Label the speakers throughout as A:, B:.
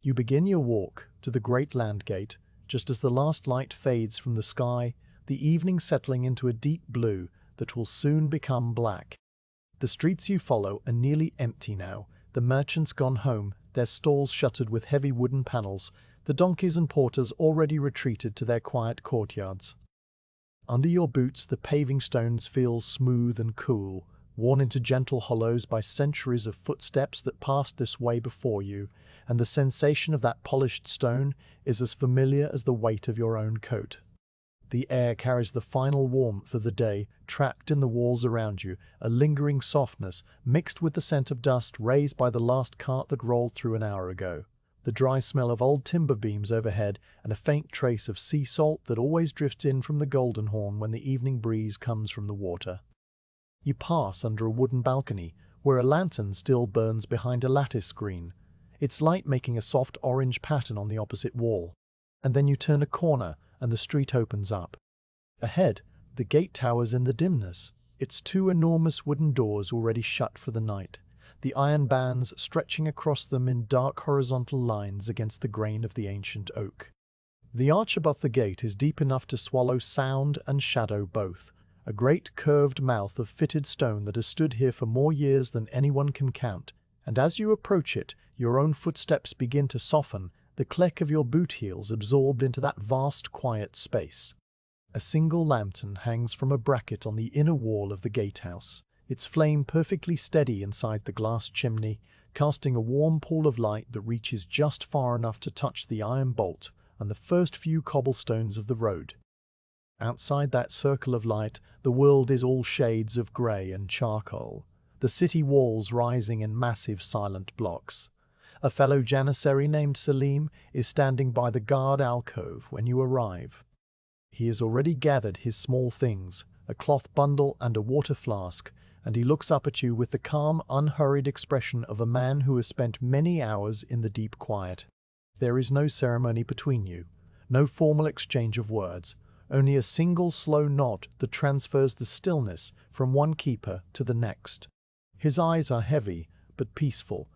A: You begin your walk to the great land gate, just as the last light fades from the sky, the evening settling into a deep blue that will soon become black. The streets you follow are nearly empty now, the merchants gone home, their stalls shuttered with heavy wooden panels, the donkeys and porters already retreated to their quiet courtyards. Under your boots the paving stones feel smooth and cool, worn into gentle hollows by centuries of footsteps that passed this way before you, and the sensation of that polished stone is as familiar as the weight of your own coat. The air carries the final warmth of the day, trapped in the walls around you, a lingering softness mixed with the scent of dust raised by the last cart that rolled through an hour ago, the dry smell of old timber beams overhead, and a faint trace of sea salt that always drifts in from the Golden Horn when the evening breeze comes from the water. You pass under a wooden balcony, where a lantern still burns behind a lattice screen, its light making a soft orange pattern on the opposite wall. And then you turn a corner, and the street opens up. Ahead, the gate towers in the dimness, its two enormous wooden doors already shut for the night, the iron bands stretching across them in dark horizontal lines against the grain of the ancient oak. The arch above the gate is deep enough to swallow sound and shadow both, a great curved mouth of fitted stone that has stood here for more years than anyone can count, and as you approach it, your own footsteps begin to soften, the click of your boot heels absorbed into that vast, quiet space. A single lantern hangs from a bracket on the inner wall of the gatehouse, its flame perfectly steady inside the glass chimney, casting a warm pool of light that reaches just far enough to touch the iron bolt and the first few cobblestones of the road. Outside that circle of light, the world is all shades of grey and charcoal, the city walls rising in massive silent blocks. A fellow Janissary named Selim is standing by the guard alcove when you arrive. He has already gathered his small things, a cloth bundle and a water flask, and he looks up at you with the calm, unhurried expression of a man who has spent many hours in the deep quiet. There is no ceremony between you, no formal exchange of words, only a single slow nod that transfers the stillness from one keeper to the next. His eyes are heavy, but peaceful,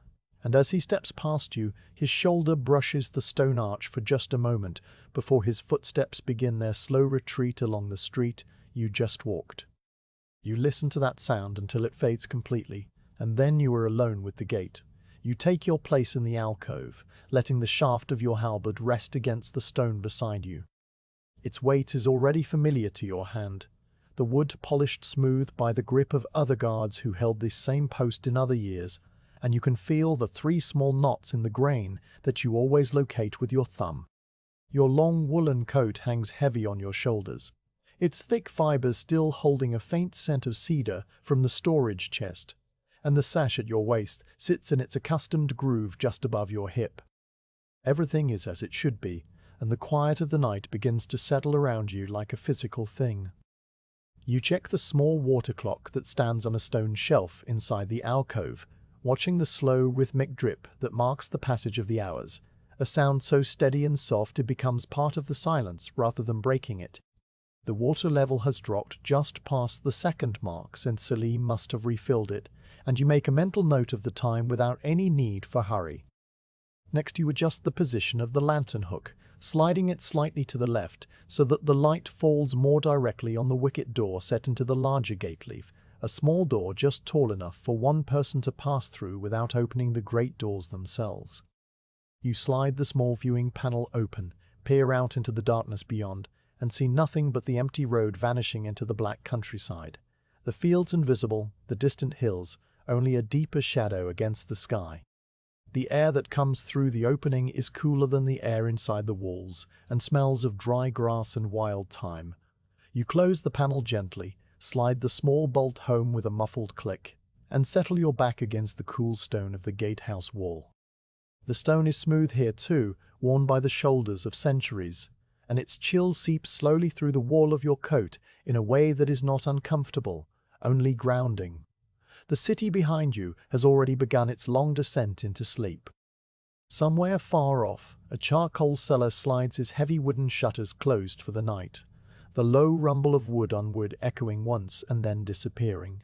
A: and as he steps past you, his shoulder brushes the stone arch for just a moment before his footsteps begin their slow retreat along the street you just walked. You listen to that sound until it fades completely, and then you are alone with the gate. You take your place in the alcove, letting the shaft of your halberd rest against the stone beside you. Its weight is already familiar to your hand, the wood polished smooth by the grip of other guards who held this same post in other years, and you can feel the 3 small knots in the grain that you always locate with your thumb. Your long woolen coat hangs heavy on your shoulders, its thick fibers still holding a faint scent of cedar from the storage chest, and the sash at your waist sits in its accustomed groove just above your hip. Everything is as it should be, and the quiet of the night begins to settle around you like a physical thing. You check the small water clock that stands on a stone shelf inside the alcove, watching the slow, rhythmic drip that marks the passage of the hours, a sound so steady and soft it becomes part of the silence rather than breaking it. The water level has dropped just past the second mark since Selim must have refilled it, and you make a mental note of the time without any need for hurry. Next you adjust the position of the lantern hook, sliding it slightly to the left so that the light falls more directly on the wicket door set into the larger gate leaf, a small door just tall enough for one person to pass through without opening the great doors themselves. You slide the small viewing panel open, peer out into the darkness beyond, and see nothing but the empty road vanishing into the black countryside. The fields invisible, the distant hills, only a deeper shadow against the sky. The air that comes through the opening is cooler than the air inside the walls, and smells of dry grass and wild thyme. You close the panel gently, slide the small bolt home with a muffled click, and settle your back against the cool stone of the gatehouse wall. The stone is smooth here too, worn by the shoulders of centuries, and its chill seeps slowly through the wall of your coat in a way that is not uncomfortable, only grounding. The city behind you has already begun its long descent into sleep. Somewhere far off, a charcoal seller slides his heavy wooden shutters closed for the night, the low rumble of wood on wood echoing once and then disappearing.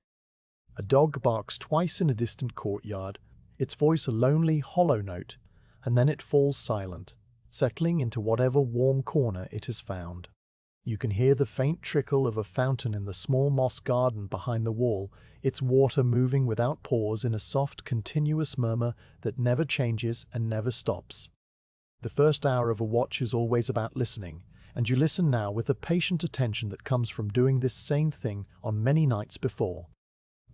A: A dog barks twice in a distant courtyard, its voice a lonely, hollow note, and then it falls silent, settling into whatever warm corner it has found. You can hear the faint trickle of a fountain in the small moss garden behind the wall, its water moving without pause in a soft, continuous murmur that never changes and never stops. The first hour of a watch is always about listening, and you listen now with the patient attention that comes from doing this same thing on many nights before.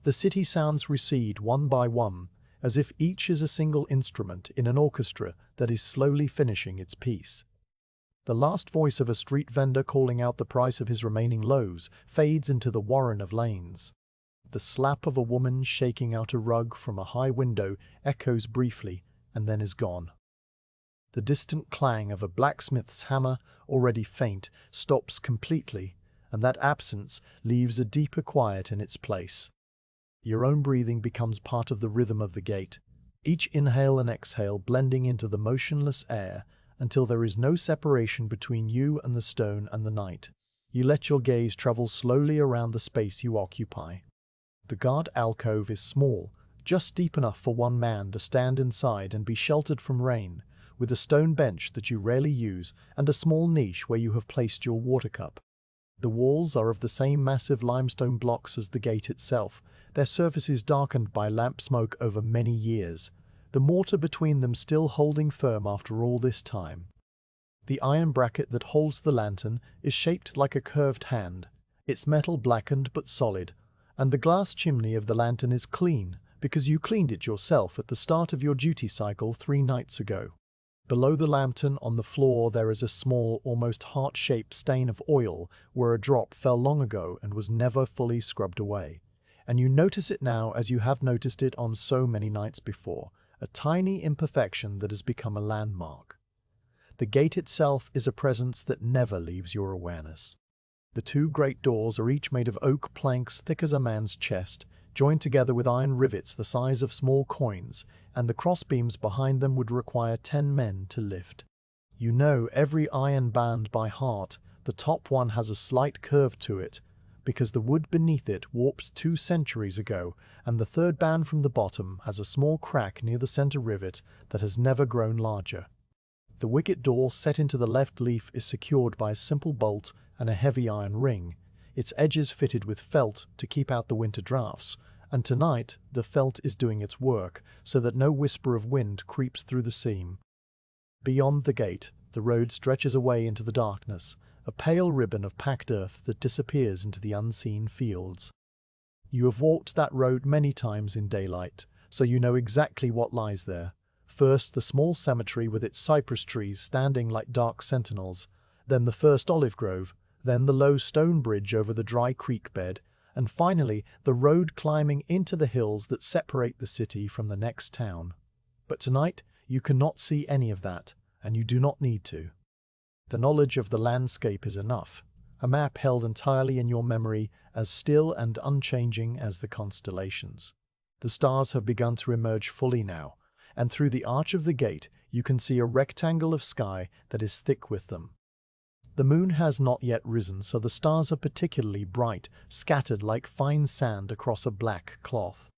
A: The city sounds recede one by one, as if each is a single instrument in an orchestra that is slowly finishing its piece. The last voice of a street vendor calling out the price of his remaining loaves fades into the warren of lanes. The slap of a woman shaking out a rug from a high window echoes briefly and then is gone. The distant clang of a blacksmith's hammer, already faint, stops completely, and that absence leaves a deeper quiet in its place. Your own breathing becomes part of the rhythm of the gate, each inhale and exhale blending into the motionless air until there is no separation between you and the stone and the night. You let your gaze travel slowly around the space you occupy. The guard alcove is small, just deep enough for one man to stand inside and be sheltered from rain, with a stone bench that you rarely use and a small niche where you have placed your water cup. The walls are of the same massive limestone blocks as the gate itself, their surfaces darkened by lamp smoke over many years, the mortar between them still holding firm after all this time. The iron bracket that holds the lantern is shaped like a curved hand, its metal blackened but solid, and the glass chimney of the lantern is clean because you cleaned it yourself at the start of your duty cycle 3 nights ago. Below the lantern on the floor there is a small, almost heart-shaped stain of oil where a drop fell long ago and was never fully scrubbed away. And you notice it now as you have noticed it on so many nights before, a tiny imperfection that has become a landmark. The gate itself is a presence that never leaves your awareness. The 2 great doors are each made of oak planks thick as a man's chest, joined together with iron rivets the size of small coins, and the crossbeams behind them would require 10 men to lift. You know every iron band by heart. The top one has a slight curve to it, because the wood beneath it warped 2 centuries ago, and the 3rd band from the bottom has a small crack near the center rivet that has never grown larger. The wicket door set into the left leaf is secured by a simple bolt and a heavy iron ring, its edges fitted with felt to keep out the winter drafts, and tonight the felt is doing its work so that no whisper of wind creeps through the seam. Beyond the gate, the road stretches away into the darkness, a pale ribbon of packed earth that disappears into the unseen fields. You have walked that road many times in daylight, so you know exactly what lies there. First, the small cemetery with its cypress trees standing like dark sentinels, then the first olive grove, then the low stone bridge over the dry creek bed, and finally the road climbing into the hills that separate the city from the next town. But tonight you cannot see any of that, and you do not need to. The knowledge of the landscape is enough, a map held entirely in your memory, as still and unchanging as the constellations. The stars have begun to emerge fully now, and through the arch of the gate you can see a rectangle of sky that is thick with them. The moon has not yet risen, so the stars are particularly bright, scattered like fine sand across a black cloth.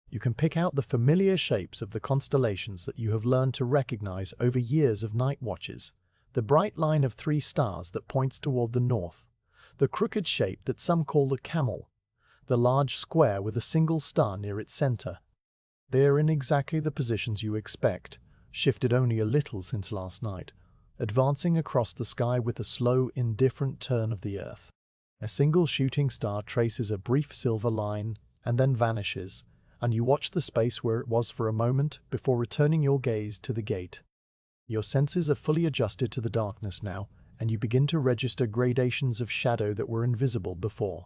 A: You can pick out the familiar shapes of the constellations that you have learned to recognize over years of night watches. The bright line of 3 stars that points toward the north, the crooked shape that some call the camel, the large square with a single star near its center. They are in exactly the positions you expect, shifted only a little since last night, advancing across the sky with a slow, indifferent turn of the earth. A single shooting star traces a brief silver line and then vanishes, and you watch the space where it was for a moment before returning your gaze to the gate. Your senses are fully adjusted to the darkness now, and you begin to register gradations of shadow that were invisible before.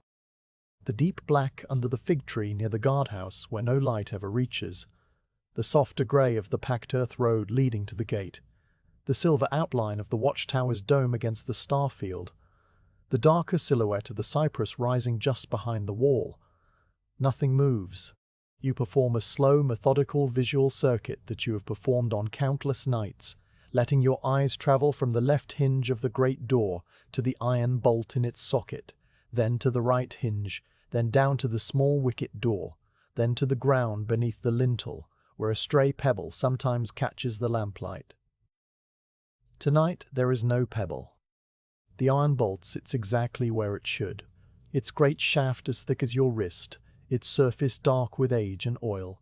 A: The deep black under the fig tree near the guardhouse where no light ever reaches, the softer grey of the packed earth road leading to the gate, the silver outline of the watchtower's dome against the star field, the darker silhouette of the cypress rising just behind the wall. Nothing moves. You perform a slow, methodical visual circuit that you have performed on countless nights, letting your eyes travel from the left hinge of the great door to the iron bolt in its socket, then to the right hinge, then down to the small wicket door, then to the ground beneath the lintel, where a stray pebble sometimes catches the lamplight. Tonight there is no pebble. The iron bolt sits exactly where it should, its great shaft as thick as your wrist, its surface dark with age and oil.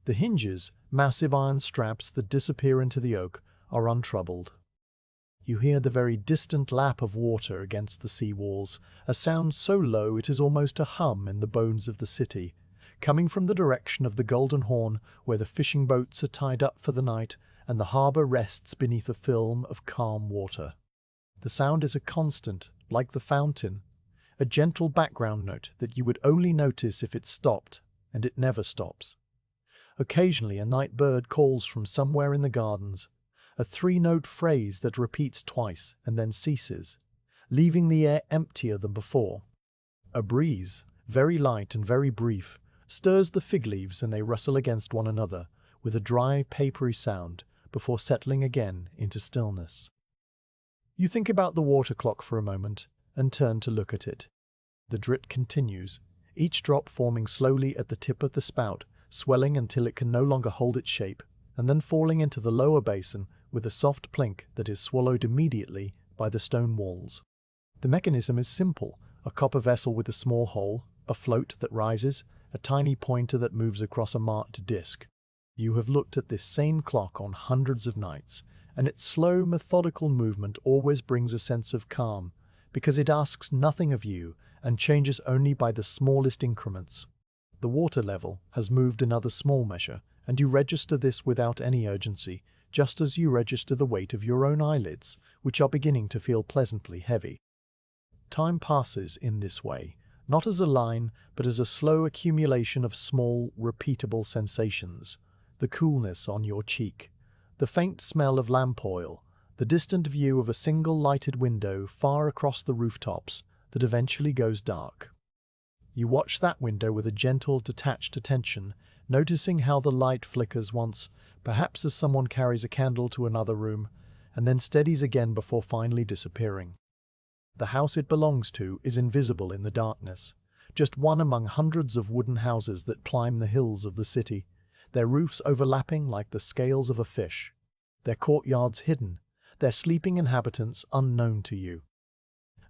A: The hinges, massive iron straps that disappear into the oak, are untroubled. You hear the very distant lap of water against the sea walls, a sound so low it is almost a hum in the bones of the city, coming from the direction of the Golden Horn, where the fishing boats are tied up for the night and the harbour rests beneath a film of calm water. The sound is a constant, like the fountain, a gentle background note that you would only notice if it stopped, and it never stops. Occasionally a night bird calls from somewhere in the gardens, a three-note phrase that repeats twice and then ceases, leaving the air emptier than before. A breeze, very light and very brief, stirs the fig leaves and they rustle against one another with a dry, papery sound before settling again into stillness. You think about the water clock for a moment and turn to look at it. The drip continues, each drop forming slowly at the tip of the spout, swelling until it can no longer hold its shape, and then falling into the lower basin with a soft plink that is swallowed immediately by the stone walls. The mechanism is simple, a copper vessel with a small hole, a float that rises, a tiny pointer that moves across a marked disc. You have looked at this same clock on hundreds of nights, and its slow, methodical movement always brings a sense of calm, because it asks nothing of you and changes only by the smallest increments. The water level has moved another small measure, and you register this without any urgency, just as you register the weight of your own eyelids, which are beginning to feel pleasantly heavy. Time passes in this way, not as a line, but as a slow accumulation of small, repeatable sensations. The coolness on your cheek, the faint smell of lamp oil, the distant view of a single lighted window far across the rooftops that eventually goes dark. You watch that window with a gentle, detached attention, noticing how the light flickers once, perhaps as someone carries a candle to another room, and then steadies again before finally disappearing. The house it belongs to is invisible in the darkness, just one among hundreds of wooden houses that climb the hills of the city, their roofs overlapping like the scales of a fish, their courtyards hidden, their sleeping inhabitants unknown to you.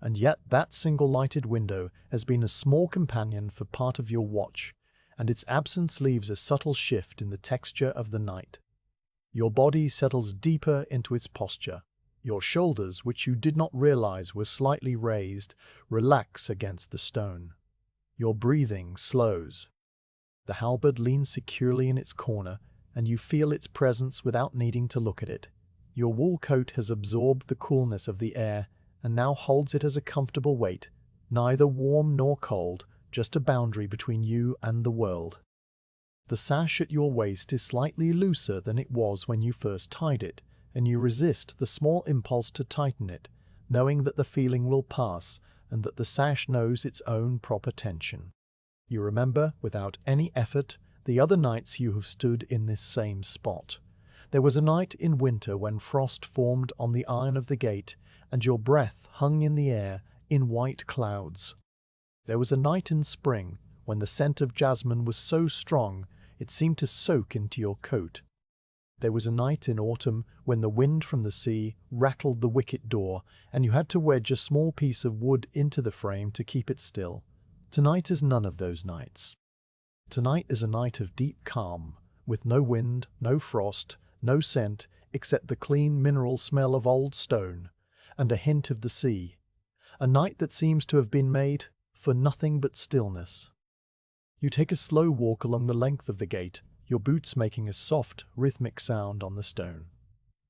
A: And yet that single lighted window has been a small companion for part of your watch, and its absence leaves a subtle shift in the texture of the night. Your body settles deeper into its posture. Your shoulders, which you did not realize were slightly raised, relax against the stone. Your breathing slows. The halberd leans securely in its corner, and you feel its presence without needing to look at it. Your wool coat has absorbed the coolness of the air and now holds it as a comfortable weight, neither warm nor cold, just a boundary between you and the world. The sash at your waist is slightly looser than it was when you first tied it, and you resist the small impulse to tighten it, knowing that the feeling will pass and that the sash knows its own proper tension. You remember, without any effort, the other nights you have stood in this same spot. There was a night in winter when frost formed on the iron of the gate, and your breath hung in the air in white clouds. There was a night in spring when the scent of jasmine was so strong it seemed to soak into your coat. There was a night in autumn when the wind from the sea rattled the wicket door, and you had to wedge a small piece of wood into the frame to keep it still. Tonight is none of those nights. Tonight is a night of deep calm, with no wind, no frost, no scent, except the clean mineral smell of old stone, and a hint of the sea. A night that seems to have been made for nothing but stillness. You take a slow walk along the length of the gate, your boots making a soft, rhythmic sound on the stone.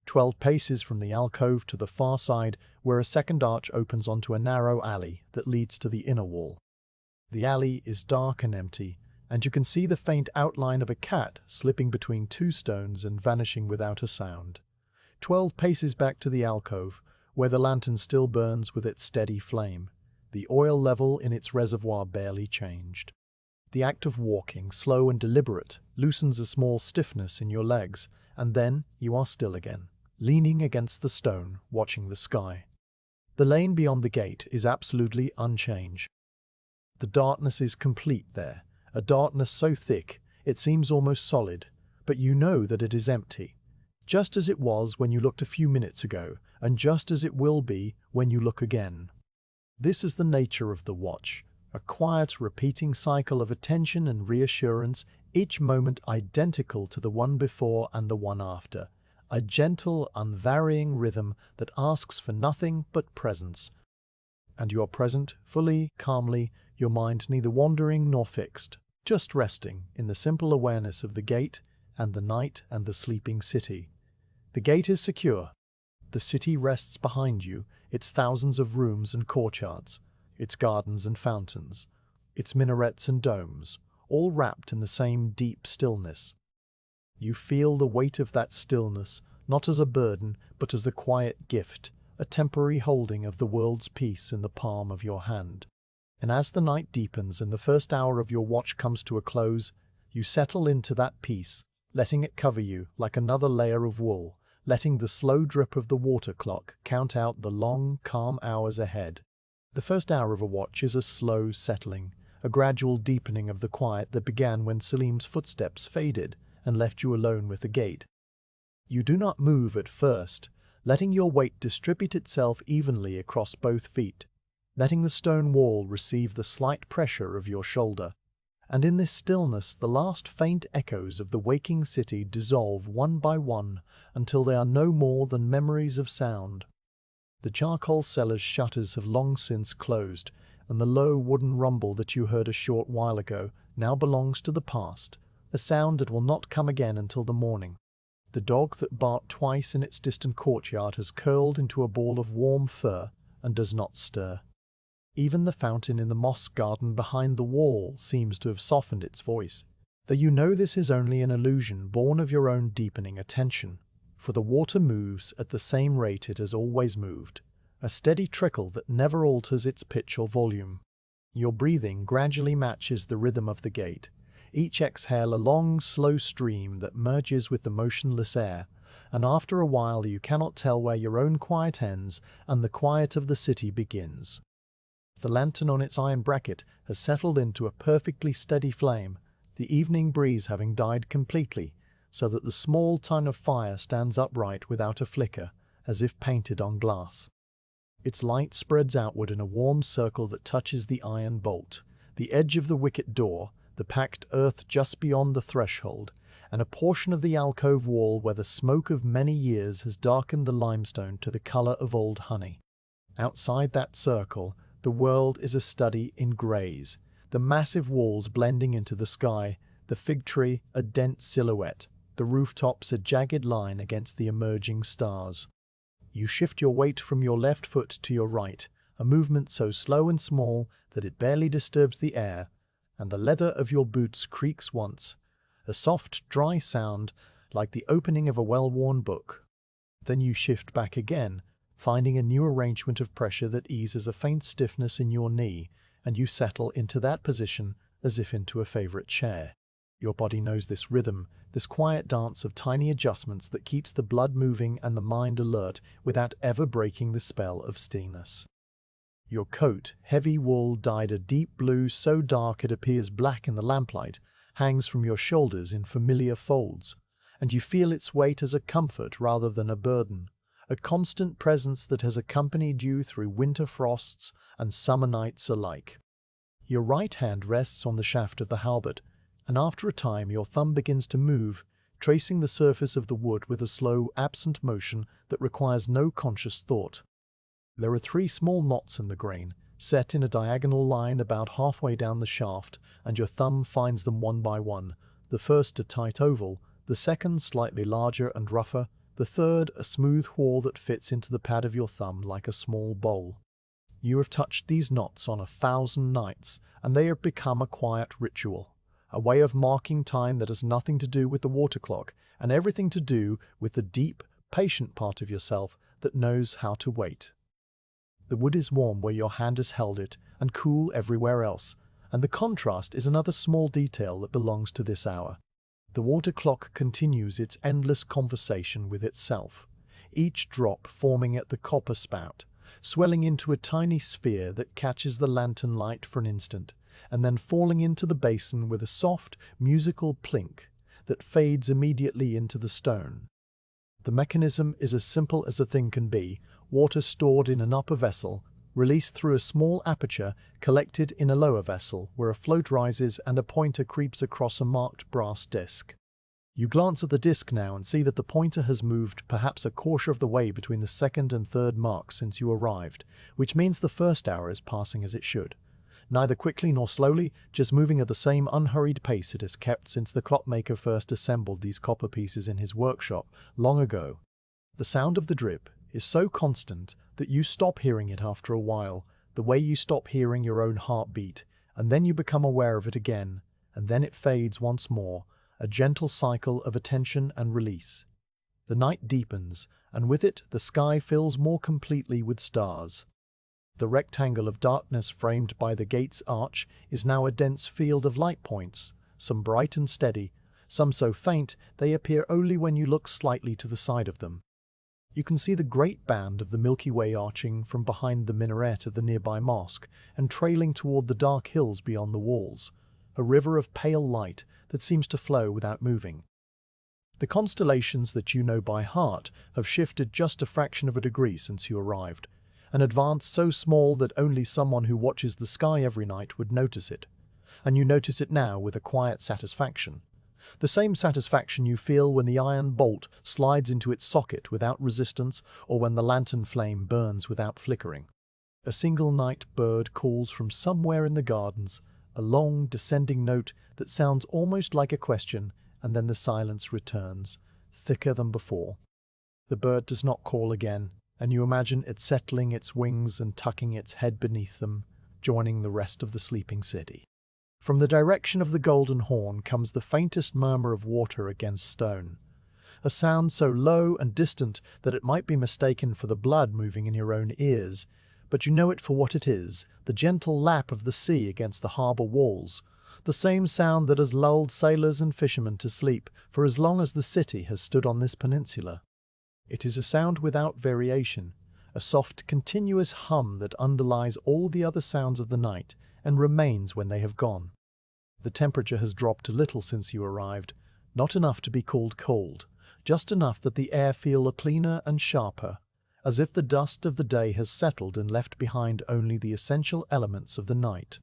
A: 12 paces from the alcove to the far side, where a second arch opens onto a narrow alley that leads to the inner wall. The alley is dark and empty, and you can see the faint outline of a cat slipping between two stones and vanishing without a sound. 12 paces back to the alcove, where the lantern still burns with its steady flame, the oil level in its reservoir barely changed. The act of walking, slow and deliberate, loosens a small stiffness in your legs, and then you are still again, leaning against the stone, watching the sky. The lane beyond the gate is absolutely unchanged. The darkness is complete there, a darkness so thick it seems almost solid, but you know that it is empty, just as it was when you looked a few minutes ago, and just as it will be when you look again. This is the nature of the watch, a quiet, repeating cycle of attention and reassurance, each moment identical to the one before and the one after, a gentle, unvarying rhythm that asks for nothing but presence. And you are present, fully, calmly, your mind neither wandering nor fixed, just resting in the simple awareness of the gate and the night and the sleeping city. The gate is secure. The city rests behind you, its thousands of rooms and courtyards, its gardens and fountains, its minarets and domes, all wrapped in the same deep stillness. You feel the weight of that stillness, not as a burden, but as a quiet gift, a temporary holding of the world's peace in the palm of your hand. And as the night deepens and the first hour of your watch comes to a close, you settle into that peace, letting it cover you like another layer of wool, letting the slow drip of the water clock count out the long, calm hours ahead. The first hour of a watch is a slow settling, a gradual deepening of the quiet that began when Selim's footsteps faded and left you alone with the gate. You do not move at first, letting your weight distribute itself evenly across both feet, letting the stone wall receive the slight pressure of your shoulder. And in this stillness the last faint echoes of the waking city dissolve one by one until they are no more than memories of sound. The charcoal cellar's shutters have long since closed, and the low wooden rumble that you heard a short while ago now belongs to the past, a sound that will not come again until the morning. The dog that barked twice in its distant courtyard has curled into a ball of warm fur and does not stir. Even the fountain in the moss garden behind the wall seems to have softened its voice, though you know this is only an illusion born of your own deepening attention, for the water moves at the same rate it has always moved, a steady trickle that never alters its pitch or volume. Your breathing gradually matches the rhythm of the gate, each exhale a long, slow stream that merges with the motionless air, and after a while you cannot tell where your own quiet ends and the quiet of the city begins. The lantern on its iron bracket has settled into a perfectly steady flame, the evening breeze having died completely, so that the small tongue of fire stands upright without a flicker, as if painted on glass. Its light spreads outward in a warm circle that touches the iron bolt, the edge of the wicket door, the packed earth just beyond the threshold, and a portion of the alcove wall where the smoke of many years has darkened the limestone to the color of old honey. Outside that circle, the world is a study in greys, the massive walls blending into the sky, the fig tree a dense silhouette, the rooftops a jagged line against the emerging stars. You shift your weight from your left foot to your right, a movement so slow and small that it barely disturbs the air, and the leather of your boots creaks once, a soft, dry sound like the opening of a well-worn book. Then you shift back again, finding a new arrangement of pressure that eases a faint stiffness in your knee, and you settle into that position as if into a favorite chair. Your body knows this rhythm, this quiet dance of tiny adjustments that keeps the blood moving and the mind alert without ever breaking the spell of stillness. Your coat, heavy wool dyed a deep blue so dark it appears black in the lamplight, hangs from your shoulders in familiar folds, and you feel its weight as a comfort rather than a burden, a constant presence that has accompanied you through winter frosts and summer nights alike. Your right hand rests on the shaft of the halberd, and after a time your thumb begins to move, tracing the surface of the wood with a slow, absent motion that requires no conscious thought. There are 3 small knots in the grain, set in a diagonal line about halfway down the shaft, and your thumb finds them one by one, the first a tight oval, the second slightly larger and rougher, the third a smooth whorl that fits into the pad of your thumb like a small bowl. You have touched these knots on 1,000 nights, and they have become a quiet ritual, a way of marking time that has nothing to do with the water clock and everything to do with the deep, patient part of yourself that knows how to wait. The wood is warm where your hand has held it and cool everywhere else, and the contrast is another small detail that belongs to this hour. The water clock continues its endless conversation with itself, each drop forming at the copper spout, swelling into a tiny sphere that catches the lantern light for an instant, and then falling into the basin with a soft, musical plink that fades immediately into the stone. The mechanism is as simple as a thing can be: water stored in an upper vessel, released through a small aperture, collected in a lower vessel, where a float rises and a pointer creeps across a marked brass disc. You glance at the disc now and see that the pointer has moved perhaps a quarter of the way between the second and third marks since you arrived, which means the first hour is passing as it should. Neither quickly nor slowly, just moving at the same unhurried pace it has kept since the clockmaker first assembled these copper pieces in his workshop long ago. The sound of the drip is so constant that you stop hearing it after a while, the way you stop hearing your own heartbeat, and then you become aware of it again, and then it fades once more, a gentle cycle of attention and release. The night deepens, and with it the sky fills more completely with stars. The rectangle of darkness framed by the gate's arch is now a dense field of light points, some bright and steady, some so faint they appear only when you look slightly to the side of them. You can see the great band of the Milky Way arching from behind the minaret of the nearby mosque and trailing toward the dark hills beyond the walls, a river of pale light that seems to flow without moving. The constellations that you know by heart have shifted just a fraction of a degree since you arrived, an advance so small that only someone who watches the sky every night would notice it. And you notice it now with a quiet satisfaction. The same satisfaction you feel when the iron bolt slides into its socket without resistance or when the lantern flame burns without flickering. A single night bird calls from somewhere in the gardens, a long descending note that sounds almost like a question, and then the silence returns, thicker than before. The bird does not call again, and you imagine it settling its wings and tucking its head beneath them, joining the rest of the sleeping city. From the direction of the Golden Horn comes the faintest murmur of water against stone, a sound so low and distant that it might be mistaken for the blood moving in your own ears, but you know it for what it is, the gentle lap of the sea against the harbour walls, the same sound that has lulled sailors and fishermen to sleep for as long as the city has stood on this peninsula. It is a sound without variation, a soft, continuous hum that underlies all the other sounds of the night and remains when they have gone. The temperature has dropped a little since you arrived, not enough to be called cold, just enough that the air feel cleaner and sharper, as if the dust of the day has settled and left behind only the essential elements of the night.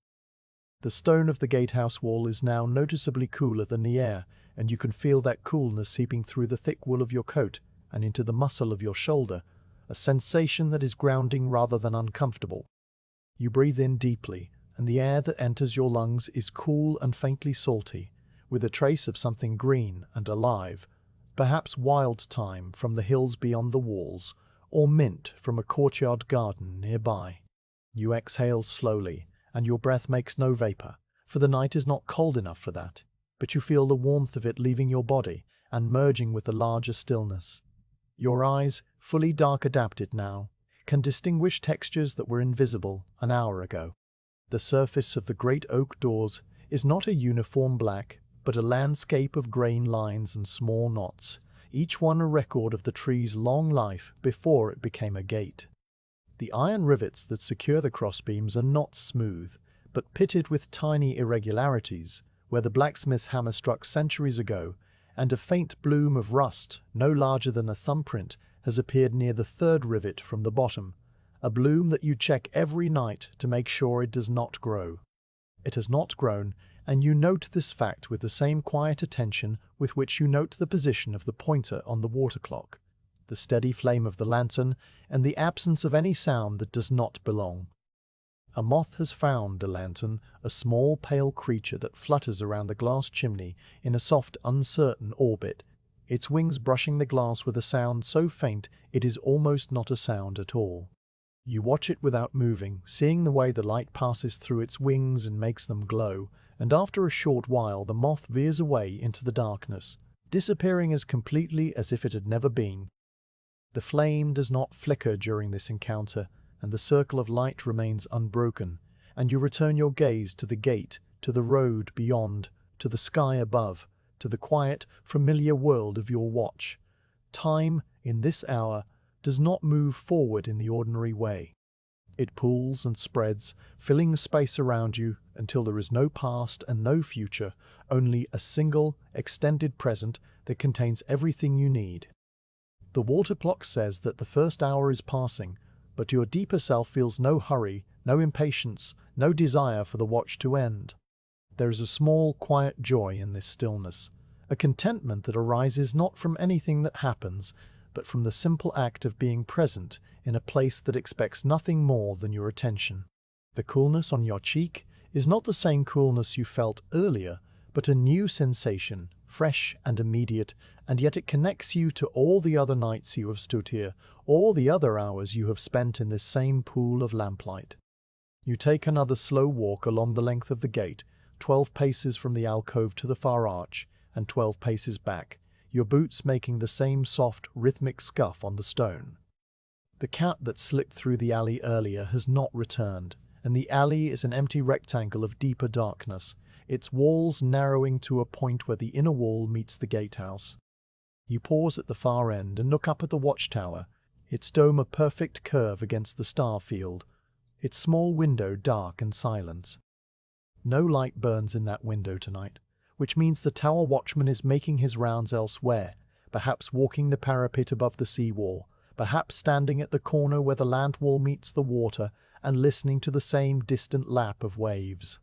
A: The stone of the gatehouse wall is now noticeably cooler than the air, and you can feel that coolness seeping through the thick wool of your coat and into the muscle of your shoulder, a sensation that is grounding rather than uncomfortable. You breathe in deeply, and the air that enters your lungs is cool and faintly salty, with a trace of something green and alive, perhaps wild thyme from the hills beyond the walls, or mint from a courtyard garden nearby. You exhale slowly, and your breath makes no vapor, for the night is not cold enough for that, but you feel the warmth of it leaving your body and merging with the larger stillness. Your eyes, fully dark adapted now, can distinguish textures that were invisible an hour ago. The surface of the great oak doors is not a uniform black, but a landscape of grain lines and small knots, each one a record of the tree's long life before it became a gate. The iron rivets that secure the crossbeams are not smooth, but pitted with tiny irregularities, where the blacksmith's hammer struck centuries ago, and a faint bloom of rust, no larger than a thumbprint, has appeared near the third rivet from the bottom, a bloom that you check every night to make sure it does not grow. It has not grown, and you note this fact with the same quiet attention with which you note the position of the pointer on the water clock, the steady flame of the lantern, and the absence of any sound that does not belong. A moth has found the lantern, a small pale creature that flutters around the glass chimney in a soft, uncertain orbit, its wings brushing the glass with a sound so faint it is almost not a sound at all. You watch it without moving, seeing the way the light passes through its wings and makes them glow, and after a short while the moth veers away into the darkness, disappearing as completely as if it had never been. The flame does not flicker during this encounter, and the circle of light remains unbroken, and you return your gaze to the gate, to the road beyond, to the sky above, to the quiet, familiar world of your watch. Time, in this hour, does not move forward in the ordinary way. It pools and spreads, filling the space around you until there is no past and no future, only a single, extended present that contains everything you need. The water clock says that the first hour is passing, but your deeper self feels no hurry, no impatience, no desire for the watch to end. There is a small, quiet joy in this stillness, a contentment that arises not from anything that happens, but from the simple act of being present in a place that expects nothing more than your attention. The coolness on your cheek is not the same coolness you felt earlier, but a new sensation, fresh and immediate, and yet it connects you to all the other nights you have stood here, all the other hours you have spent in this same pool of lamplight. You take another slow walk along the length of the gate, 12 paces from the alcove to the far arch, and 12 paces back, your boots making the same soft, rhythmic scuff on the stone. The cat that slipped through the alley earlier has not returned, and the alley is an empty rectangle of deeper darkness, its walls narrowing to a point where the inner wall meets the gatehouse. You pause at the far end and look up at the watchtower, its dome a perfect curve against the star field, its small window dark and silent. No light burns in that window tonight, which means the tower watchman is making his rounds elsewhere, perhaps walking the parapet above the seawall, perhaps standing at the corner where the land wall meets the water and listening to the same distant lap of waves.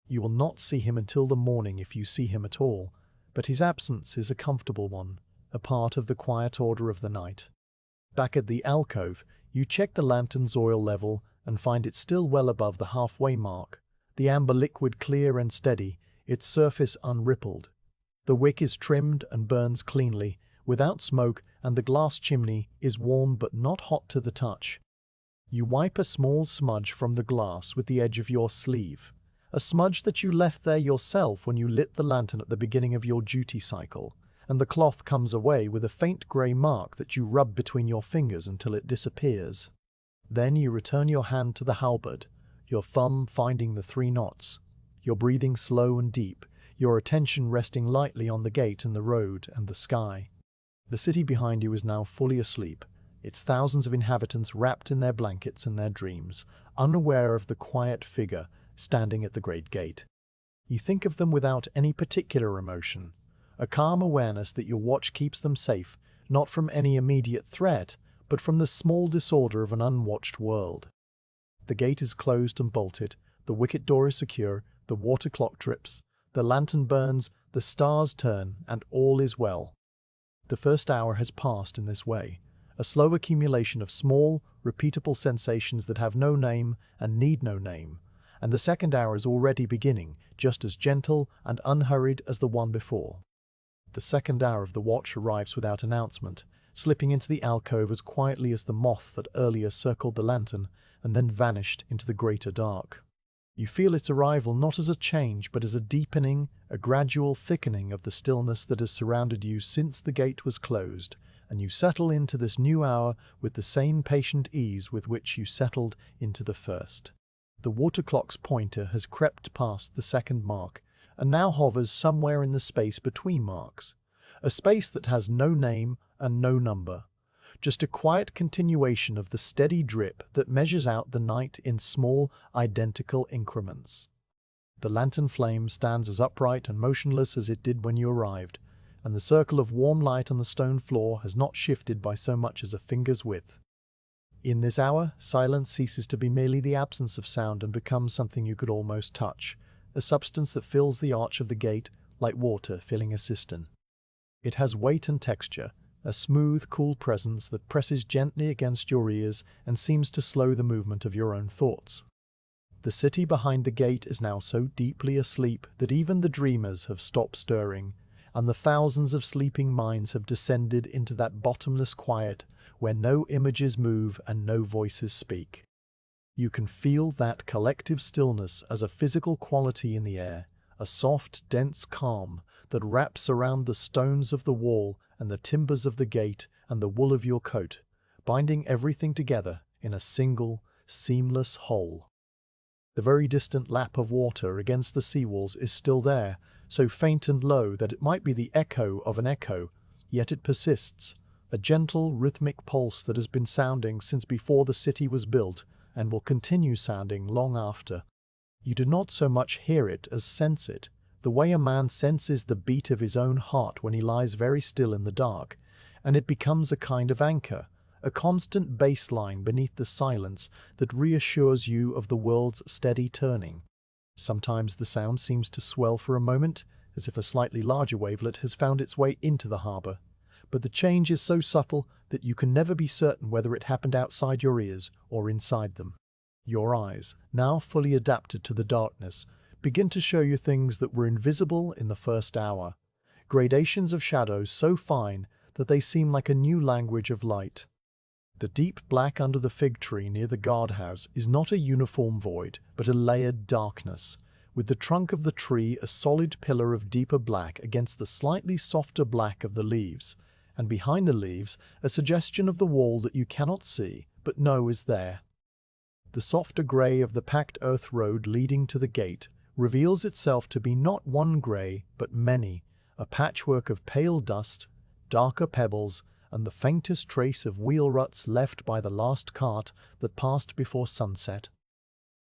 A: You will not see him until the morning if you see him at all, but his absence is a comfortable one, a part of the quiet order of the night. Back at the alcove, you check the lantern's oil level and find it still well above the halfway mark, the amber liquid clear and steady, its surface unrippled. The wick is trimmed and burns cleanly, without smoke, and the glass chimney is warm but not hot to the touch. You wipe a small smudge from the glass with the edge of your sleeve, a smudge that you left there yourself when you lit the lantern at the beginning of your duty cycle, and the cloth comes away with a faint grey mark that you rub between your fingers until it disappears. Then you return your hand to the halberd, your thumb finding the 3 knots, your breathing slow and deep, your attention resting lightly on the gate and the road and the sky. The city behind you is now fully asleep, its thousands of inhabitants wrapped in their blankets and their dreams, unaware of the quiet figure standing at the great gate. You think of them without any particular emotion, a calm awareness that your watch keeps them safe, not from any immediate threat, but from the small disorder of an unwatched world. The gate is closed and bolted, the wicket door is secure, the water clock drips, the lantern burns, the stars turn, and all is well. The first hour has passed in this way, a slow accumulation of small, repeatable sensations that have no name and need no name, and the second hour is already beginning, just as gentle and unhurried as the one before. The second hour of the watch arrives without announcement, slipping into the alcove as quietly as the moth that earlier circled the lantern and then vanished into the greater dark. You feel its arrival not as a change, but as a deepening, a gradual thickening of the stillness that has surrounded you since the gate was closed, and you settle into this new hour with the same patient ease with which you settled into the first. The water clock's pointer has crept past the second mark, and now hovers somewhere in the space between marks, a space that has no name and no number, just a quiet continuation of the steady drip that measures out the night in small, identical increments. The lantern flame stands as upright and motionless as it did when you arrived, and the circle of warm light on the stone floor has not shifted by so much as a finger's width. In this hour, silence ceases to be merely the absence of sound and becomes something you could almost touch, a substance that fills the arch of the gate like water filling a cistern. It has weight and texture, a smooth, cool presence that presses gently against your ears and seems to slow the movement of your own thoughts. The city behind the gate is now so deeply asleep that even the dreamers have stopped stirring, and the thousands of sleeping minds have descended into that bottomless quiet where no images move and no voices speak. You can feel that collective stillness as a physical quality in the air, a soft, dense calm that wraps around the stones of the wall and the timbers of the gate and the wool of your coat, binding everything together in a single, seamless whole. The very distant lap of water against the seawalls is still there, so faint and low that it might be the echo of an echo, yet it persists, a gentle, rhythmic pulse that has been sounding since before the city was built and will continue sounding long after. You do not so much hear it as sense it, the way a man senses the beat of his own heart when he lies very still in the dark, and it becomes a kind of anchor, a constant bass line beneath the silence that reassures you of the world's steady turning. Sometimes the sound seems to swell for a moment, as if a slightly larger wavelet has found its way into the harbour, but the change is so subtle that you can never be certain whether it happened outside your ears or inside them. Your eyes, now fully adapted to the darkness, begin to show you things that were invisible in the first hour, gradations of shadows so fine that they seem like a new language of light. The deep black under the fig tree near the guardhouse is not a uniform void, but a layered darkness, with the trunk of the tree a solid pillar of deeper black against the slightly softer black of the leaves, and behind the leaves a suggestion of the wall that you cannot see, but know is there. The softer grey of the packed earth road leading to the gate reveals itself to be not one grey, but many, a patchwork of pale dust, darker pebbles, and the faintest trace of wheel ruts left by the last cart that passed before sunset.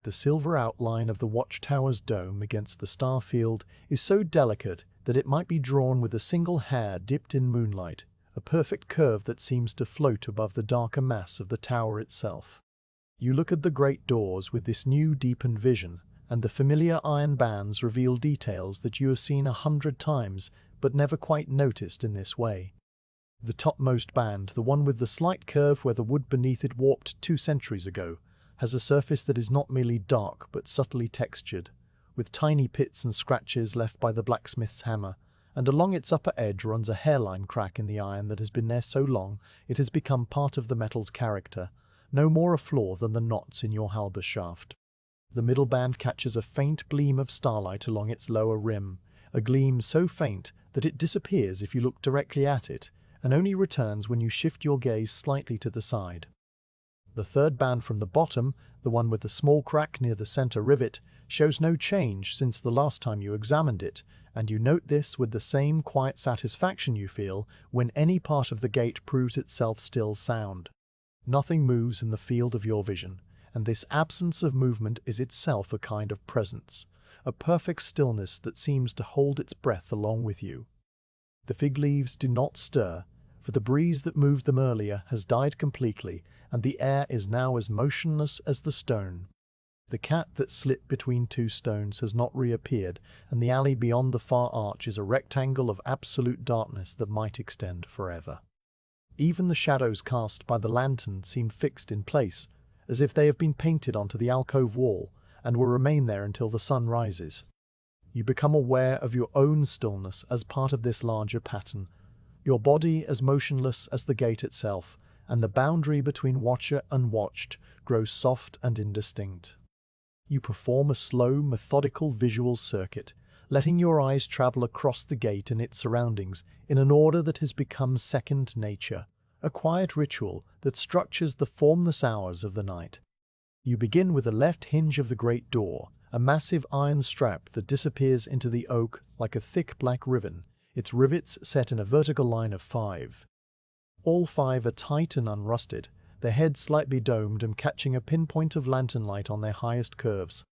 A: The silver outline of the watchtower's dome against the star field is so delicate that it might be drawn with a single hair dipped in moonlight, a perfect curve that seems to float above the darker mass of the tower itself. You look at the great doors with this new deepened vision, and the familiar iron bands reveal details that you have seen 100 times but never quite noticed in this way. The topmost band, the one with the slight curve where the wood beneath it warped 2 centuries ago, has a surface that is not merely dark but subtly textured, with tiny pits and scratches left by the blacksmith's hammer, and along its upper edge runs a hairline crack in the iron that has been there so long it has become part of the metal's character, no more a flaw than the knots in your halberd shaft. The middle band catches a faint gleam of starlight along its lower rim, a gleam so faint that it disappears if you look directly at it, and only returns when you shift your gaze slightly to the side. The third band from the bottom, the one with the small crack near the center rivet, shows no change since the last time you examined it, and you note this with the same quiet satisfaction you feel when any part of the gate proves itself still sound. Nothing moves in the field of your vision, and this absence of movement is itself a kind of presence, a perfect stillness that seems to hold its breath along with you. The fig leaves do not stir, for the breeze that moved them earlier has died completely, and the air is now as motionless as the stone. The cat that slipped between 2 stones has not reappeared, and the alley beyond the far arch is a rectangle of absolute darkness that might extend forever. Even the shadows cast by the lantern seem fixed in place, as if they have been painted onto the alcove wall, and will remain there until the sun rises. You become aware of your own stillness as part of this larger pattern, your body as motionless as the gate itself, and the boundary between watcher and watched grows soft and indistinct. You perform a slow, methodical visual circuit, letting your eyes travel across the gate and its surroundings in an order that has become second nature, a quiet ritual that structures the formless hours of the night. You begin with the left hinge of the great door, a massive iron strap that disappears into the oak like a thick black ribbon, its rivets set in a vertical line of 5. All 5 are tight and unrusted, their heads slightly domed and catching a pinpoint of lantern light on their highest curves.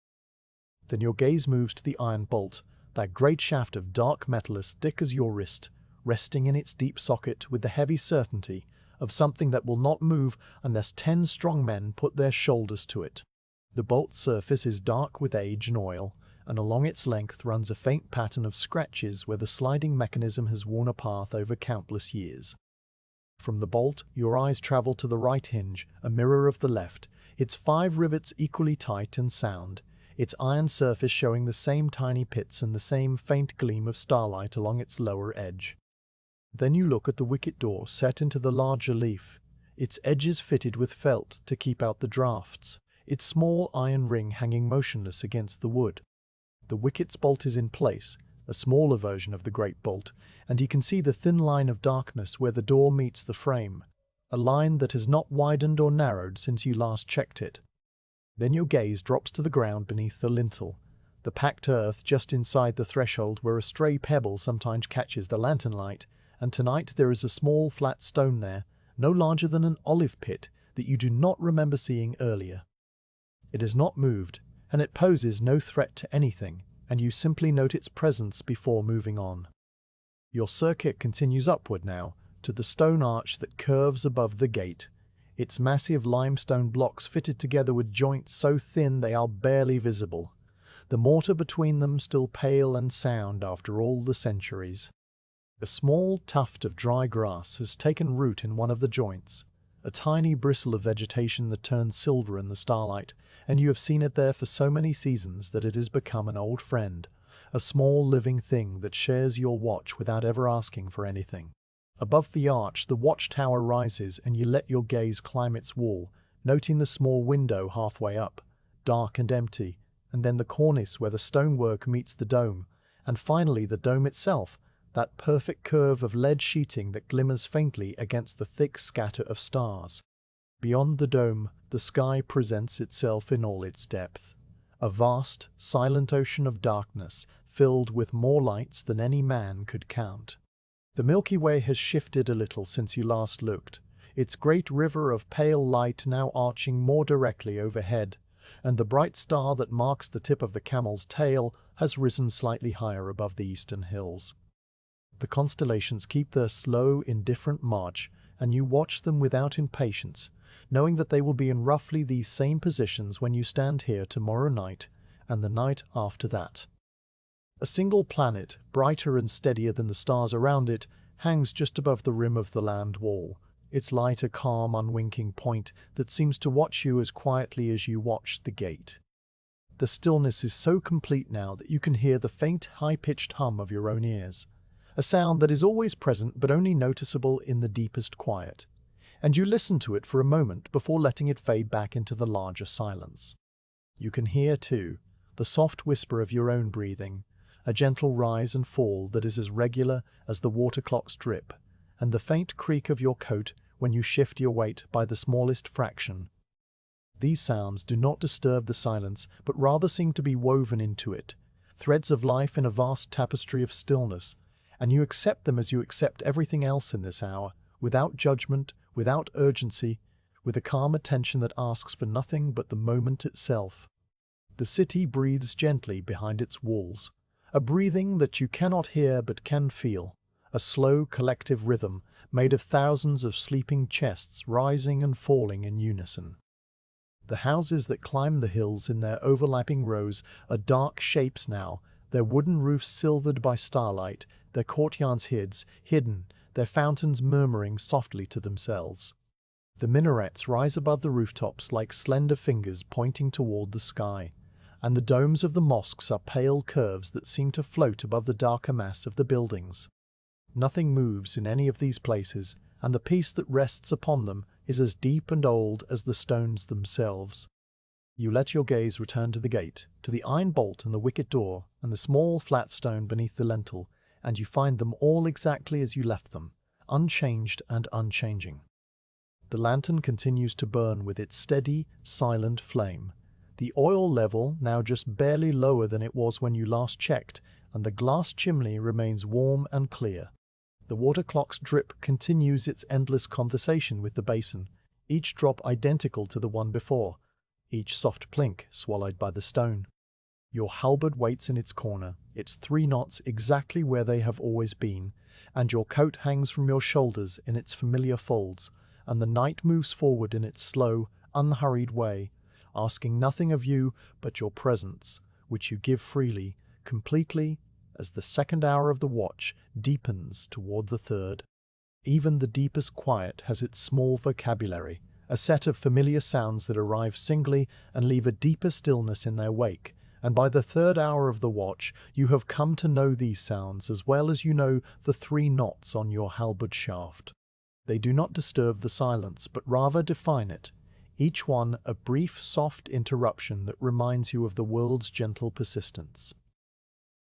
A: Then your gaze moves to the iron bolt, that great shaft of dark metal as thick as your wrist, resting in its deep socket with the heavy certainty of something that will not move unless 10 strong men put their shoulders to it. The bolt's surface is dark with age and oil, and along its length runs a faint pattern of scratches where the sliding mechanism has worn a path over countless years. From the bolt, your eyes travel to the right hinge, a mirror of the left, its 5 rivets equally tight and sound, its iron surface showing the same tiny pits and the same faint gleam of starlight along its lower edge. Then you look at the wicket door set into the larger leaf, its edges fitted with felt to keep out the draughts, its small iron ring hanging motionless against the wood. The wicket's bolt is in place, a smaller version of the great bolt, and you can see the thin line of darkness where the door meets the frame, a line that has not widened or narrowed since you last checked it. Then your gaze drops to the ground beneath the lintel, the packed earth just inside the threshold where a stray pebble sometimes catches the lantern light, and tonight there is a small flat stone there, no larger than an olive pit, that you do not remember seeing earlier. It has not moved, and it poses no threat to anything, and you simply note its presence before moving on. Your circuit continues upward now, to the stone arch that curves above the gate, its massive limestone blocks fitted together with joints so thin they are barely visible, the mortar between them still pale and sound after all the centuries. A small tuft of dry grass has taken root in one of the joints, a tiny bristle of vegetation that turns silver in the starlight, and you have seen it there for so many seasons that it has become an old friend, a small living thing that shares your watch without ever asking for anything. Above the arch, the watchtower rises, and you let your gaze climb its wall, noting the small window halfway up, dark and empty, and then the cornice where the stonework meets the dome, and finally the dome itself, that perfect curve of lead sheeting that glimmers faintly against the thick scatter of stars. Beyond the dome, the sky presents itself in all its depth, a vast, silent ocean of darkness filled with more lights than any man could count. The Milky Way has shifted a little since you last looked, its great river of pale light now arching more directly overhead, and the bright star that marks the tip of the camel's tail has risen slightly higher above the eastern hills. The constellations keep their slow, indifferent march, and you watch them without impatience, knowing that they will be in roughly these same positions when you stand here tomorrow night and the night after that. A single planet, brighter and steadier than the stars around it, hangs just above the rim of the land wall, its light a calm, unwinking point that seems to watch you as quietly as you watch the gate. The stillness is so complete now that you can hear the faint, high-pitched hum of your own ears, a sound that is always present but only noticeable in the deepest quiet, and you listen to it for a moment before letting it fade back into the larger silence. You can hear, too, the soft whisper of your own breathing, a gentle rise and fall that is as regular as the water clock's drip, and the faint creak of your coat when you shift your weight by the smallest fraction. These sounds do not disturb the silence, but rather seem to be woven into it, threads of life in a vast tapestry of stillness, and you accept them as you accept everything else in this hour, without judgment, without urgency, with a calm attention that asks for nothing but the moment itself. The city breathes gently behind its walls, a breathing that you cannot hear but can feel, a slow collective rhythm made of thousands of sleeping chests rising and falling in unison. The houses that climb the hills in their overlapping rows are dark shapes now, their wooden roofs silvered by starlight, their courtyards hidden, their fountains murmuring softly to themselves. The minarets rise above the rooftops like slender fingers pointing toward the sky, and the domes of the mosques are pale curves that seem to float above the darker mass of the buildings. Nothing moves in any of these places, and the peace that rests upon them is as deep and old as the stones themselves. You let your gaze return to the gate, to the iron bolt and the wicket door, and the small flat stone beneath the lintel, and you find them all exactly as you left them, unchanged and unchanging. The lantern continues to burn with its steady, silent flame, the oil level now just barely lower than it was when you last checked, and the glass chimney remains warm and clear. The water clock's drip continues its endless conversation with the basin, each drop identical to the one before, each soft plink swallowed by the stone. Your halberd waits in its corner, its 3 knots exactly where they have always been, and your coat hangs from your shoulders in its familiar folds, and the night moves forward in its slow, unhurried way, asking nothing of you but your presence, which you give freely, completely, as the second hour of the watch deepens toward the third. Even the deepest quiet has its small vocabulary, a set of familiar sounds that arrive singly and leave a deeper stillness in their wake, and by the 3rd hour of the watch you have come to know these sounds as well as you know the 3 knots on your halberd shaft. They do not disturb the silence, but rather define it, each one a brief, soft interruption that reminds you of the world's gentle persistence.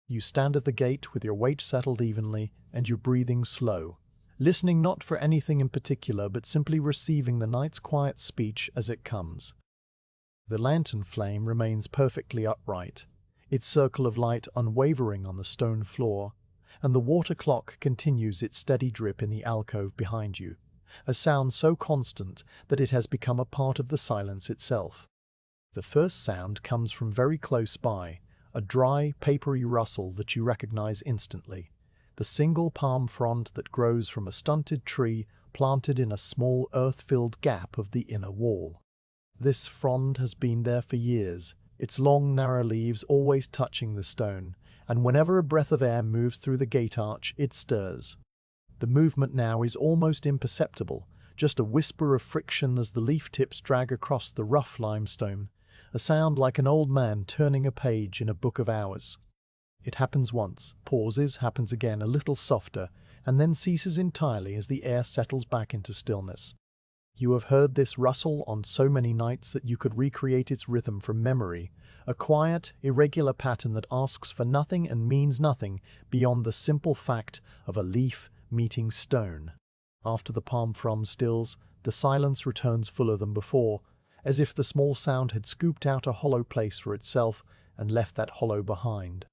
A: You stand at the gate with your weight settled evenly and your breathing slow, listening not for anything in particular but simply receiving the night's quiet speech as it comes. The lantern flame remains perfectly upright, its circle of light unwavering on the stone floor, and the water clock continues its steady drip in the alcove behind you, a sound so constant that it has become a part of the silence itself. The first sound comes from very close by, a dry, papery rustle that you recognize instantly. The single palm frond that grows from a stunted tree planted in a small earth-filled gap of the inner wall. This frond has been there for years, its long narrow leaves always touching the stone, and whenever a breath of air moves through the gate arch, it stirs. The movement now is almost imperceptible, just a whisper of friction as the leaf tips drag across the rough limestone, a sound like an old man turning a page in a book of hours. It happens once, pauses, happens again a little softer, and then ceases entirely as the air settles back into stillness. You have heard this rustle on so many nights that you could recreate its rhythm from memory, a quiet, irregular pattern that asks for nothing and means nothing beyond the simple fact of a leaf meeting stone. After the palm frond stills, the silence returns fuller than before, as if the small sound had scooped out a hollow place for itself and left that hollow behind.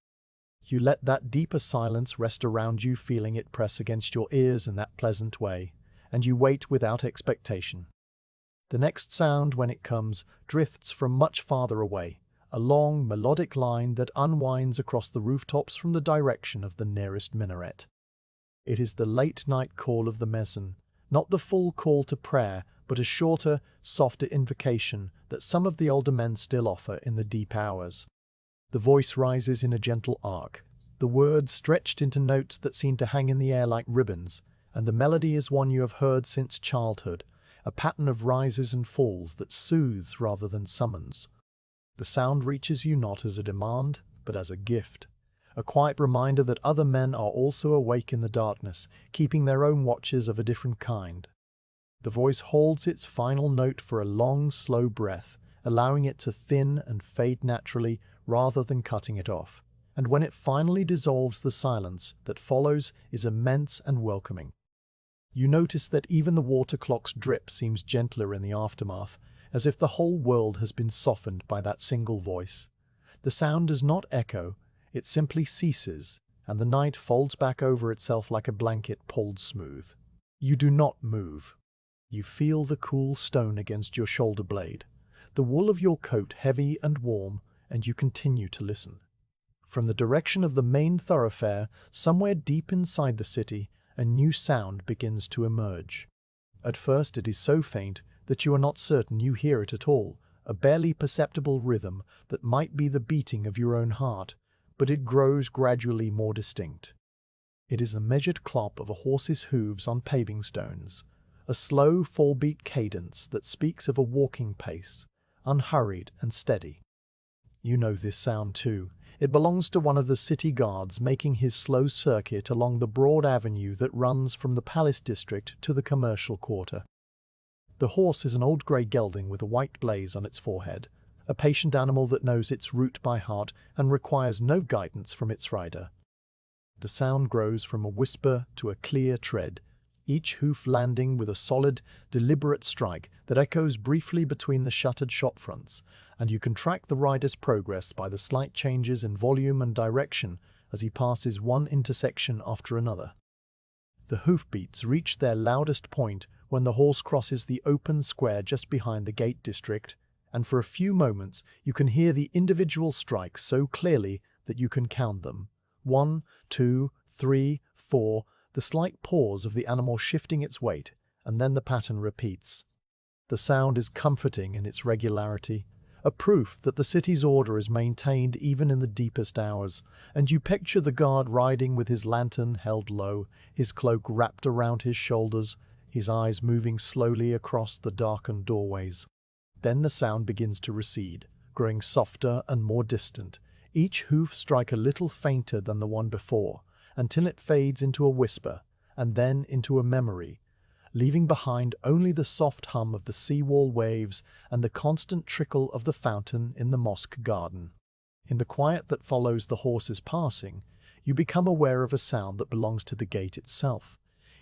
A: You let that deeper silence rest around you, feeling it press against your ears in that pleasant way, and you wait without expectation. The next sound, when it comes, drifts from much farther away, a long, melodic line that unwinds across the rooftops from the direction of the nearest minaret. It is the late-night call of the mezzan, not the full call to prayer, but a shorter, softer invocation that some of the older men still offer in the deep hours. The voice rises in a gentle arc, the words stretched into notes that seem to hang in the air like ribbons, and the melody is one you have heard since childhood, a pattern of rises and falls that soothes rather than summons. The sound reaches you not as a demand, but as a gift, a quiet reminder that other men are also awake in the darkness, keeping their own watches of a different kind. The voice holds its final note for a long, slow breath, allowing it to thin and fade naturally rather than cutting it off, and when it finally dissolves, the silence that follows is immense and welcoming. You notice that even the water clock's drip seems gentler in the aftermath, as if the whole world has been softened by that single voice. The sound does not echo, it simply ceases, and the night folds back over itself like a blanket pulled smooth. You do not move. You feel the cool stone against your shoulder blade, the wool of your coat heavy and warm, and you continue to listen. From the direction of the main thoroughfare, somewhere deep inside the city, a new sound begins to emerge. At first it is so faint that you are not certain you hear it at all, a barely perceptible rhythm that might be the beating of your own heart, but it grows gradually more distinct. It is the measured clop of a horse's hooves on paving stones, a slow full-beat cadence that speaks of a walking pace, unhurried and steady. You know this sound too. It belongs to one of the city guards making his slow circuit along the broad avenue that runs from the palace district to the commercial quarter. The horse is an old grey gelding with a white blaze on its forehead, a patient animal that knows its route by heart and requires no guidance from its rider. The sound grows from a whisper to a clear tread, each hoof landing with a solid, deliberate strike that echoes briefly between the shuttered shop fronts, and you can track the rider's progress by the slight changes in volume and direction as he passes one intersection after another. The hoofbeats reach their loudest point when the horse crosses the open square just behind the gate district, and for a few moments you can hear the individual strikes so clearly that you can count them. 1, 2, 3, 4, the slight pause of the animal shifting its weight, and then the pattern repeats. The sound is comforting in its regularity, a proof that the city's order is maintained even in the deepest hours, and you picture the guard riding with his lantern held low, his cloak wrapped around his shoulders, his eyes moving slowly across the darkened doorways. Then the sound begins to recede, growing softer and more distant, each hoof strike a little fainter than the one before, until it fades into a whisper, and then into a memory, leaving behind only the soft hum of the seawall waves and the constant trickle of the fountain in the mosque garden. In the quiet that follows the horse's passing, you become aware of a sound that belongs to the gate itself.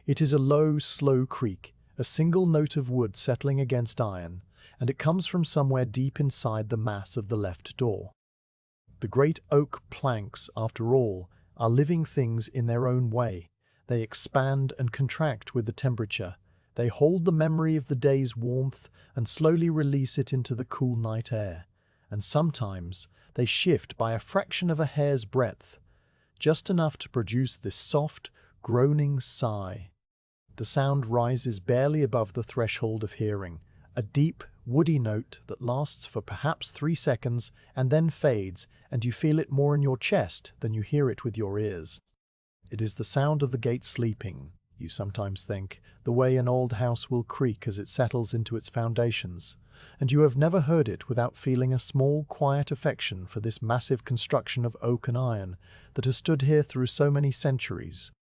A: It is a low, slow creak, a single note of wood settling against iron, and it comes from somewhere deep inside the mass of the left door. The great oak planks, after all, are living things in their own way. They expand and contract with the temperature. They hold the memory of the day's warmth and slowly release it into the cool night air. and sometimes they shift by a fraction of a hair's breadth, just enough to produce this soft, groaning sigh. The sound rises barely above the threshold of hearing, a deep, woody note that lasts for perhaps 3 seconds and then fades, and you feel it more in your chest than you hear it with your ears. It is the sound of the gate sleeping, you sometimes think, the way an old house will creak as it settles into its foundations, and you have never heard it without feeling a small, quiet affection for this massive construction of oak and iron that has stood here through so many centuries.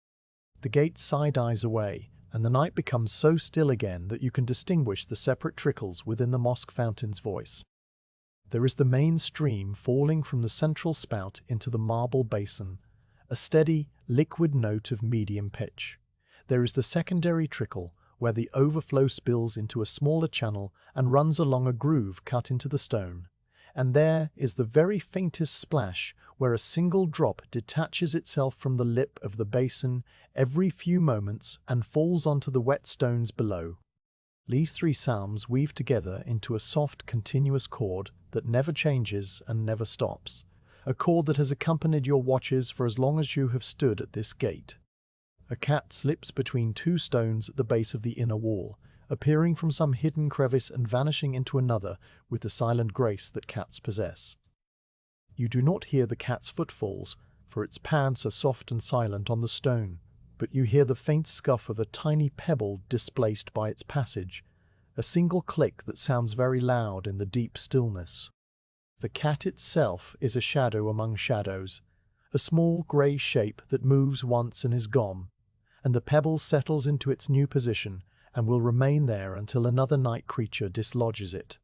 A: The gate sigh dies away, and the night becomes so still again that you can distinguish the separate trickles within the mosque fountain's voice. There is the main stream falling from the central spout into the marble basin, a steady, liquid note of medium pitch. There is the secondary trickle, where the overflow spills into a smaller channel and runs along a groove cut into the stone. And there is the very faintest splash, where a single drop detaches itself from the lip of the basin every few moments and falls onto the wet stones below. These 3 sounds weave together into a soft, continuous chord that never changes and never stops, a chord that has accompanied your watches for as long as you have stood at this gate. A cat slips between 2 stones at the base of the inner wall, appearing from some hidden crevice and vanishing into another with the silent grace that cats possess. You do not hear the cat's footfalls, for its pads are soft and silent on the stone, but you hear the faint scuff of a tiny pebble displaced by its passage, a single click that sounds very loud in the deep stillness. The cat itself is a shadow among shadows, a small grey shape that moves once and is gone, and the pebble settles into its new position and will remain there until another night creature dislodges it.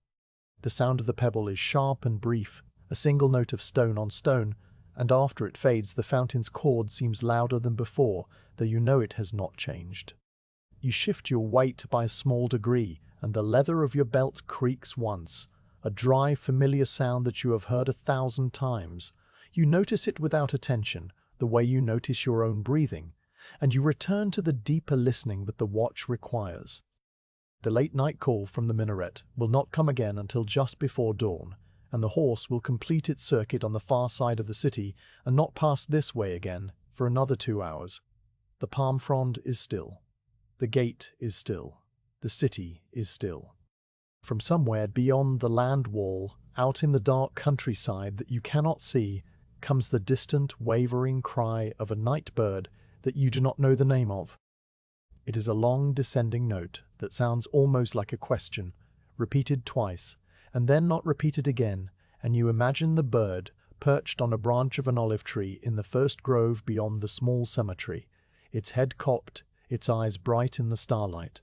A: The sound of the pebble is sharp and brief, a single note of stone on stone, and after it fades the fountain's chord seems louder than before, though you know it has not changed. You shift your weight by a small degree, and the leather of your belt creaks once, a dry, familiar sound that you have heard 1,000 times. You notice it without attention, the way you notice your own breathing, and you return to the deeper listening that the watch requires. The late-night call from the minaret will not come again until just before dawn, and the horse will complete its circuit on the far side of the city and not pass this way again for another 2 hours. The palm frond is still. The gate is still. The city is still. From somewhere beyond the land wall, out in the dark countryside that you cannot see, comes the distant, wavering cry of a night bird that you do not know the name of. It is a long descending note that sounds almost like a question, repeated twice, and then not repeated again, and you imagine the bird perched on a branch of an olive tree in the first grove beyond the small cemetery, its head cocked, its eyes bright in the starlight.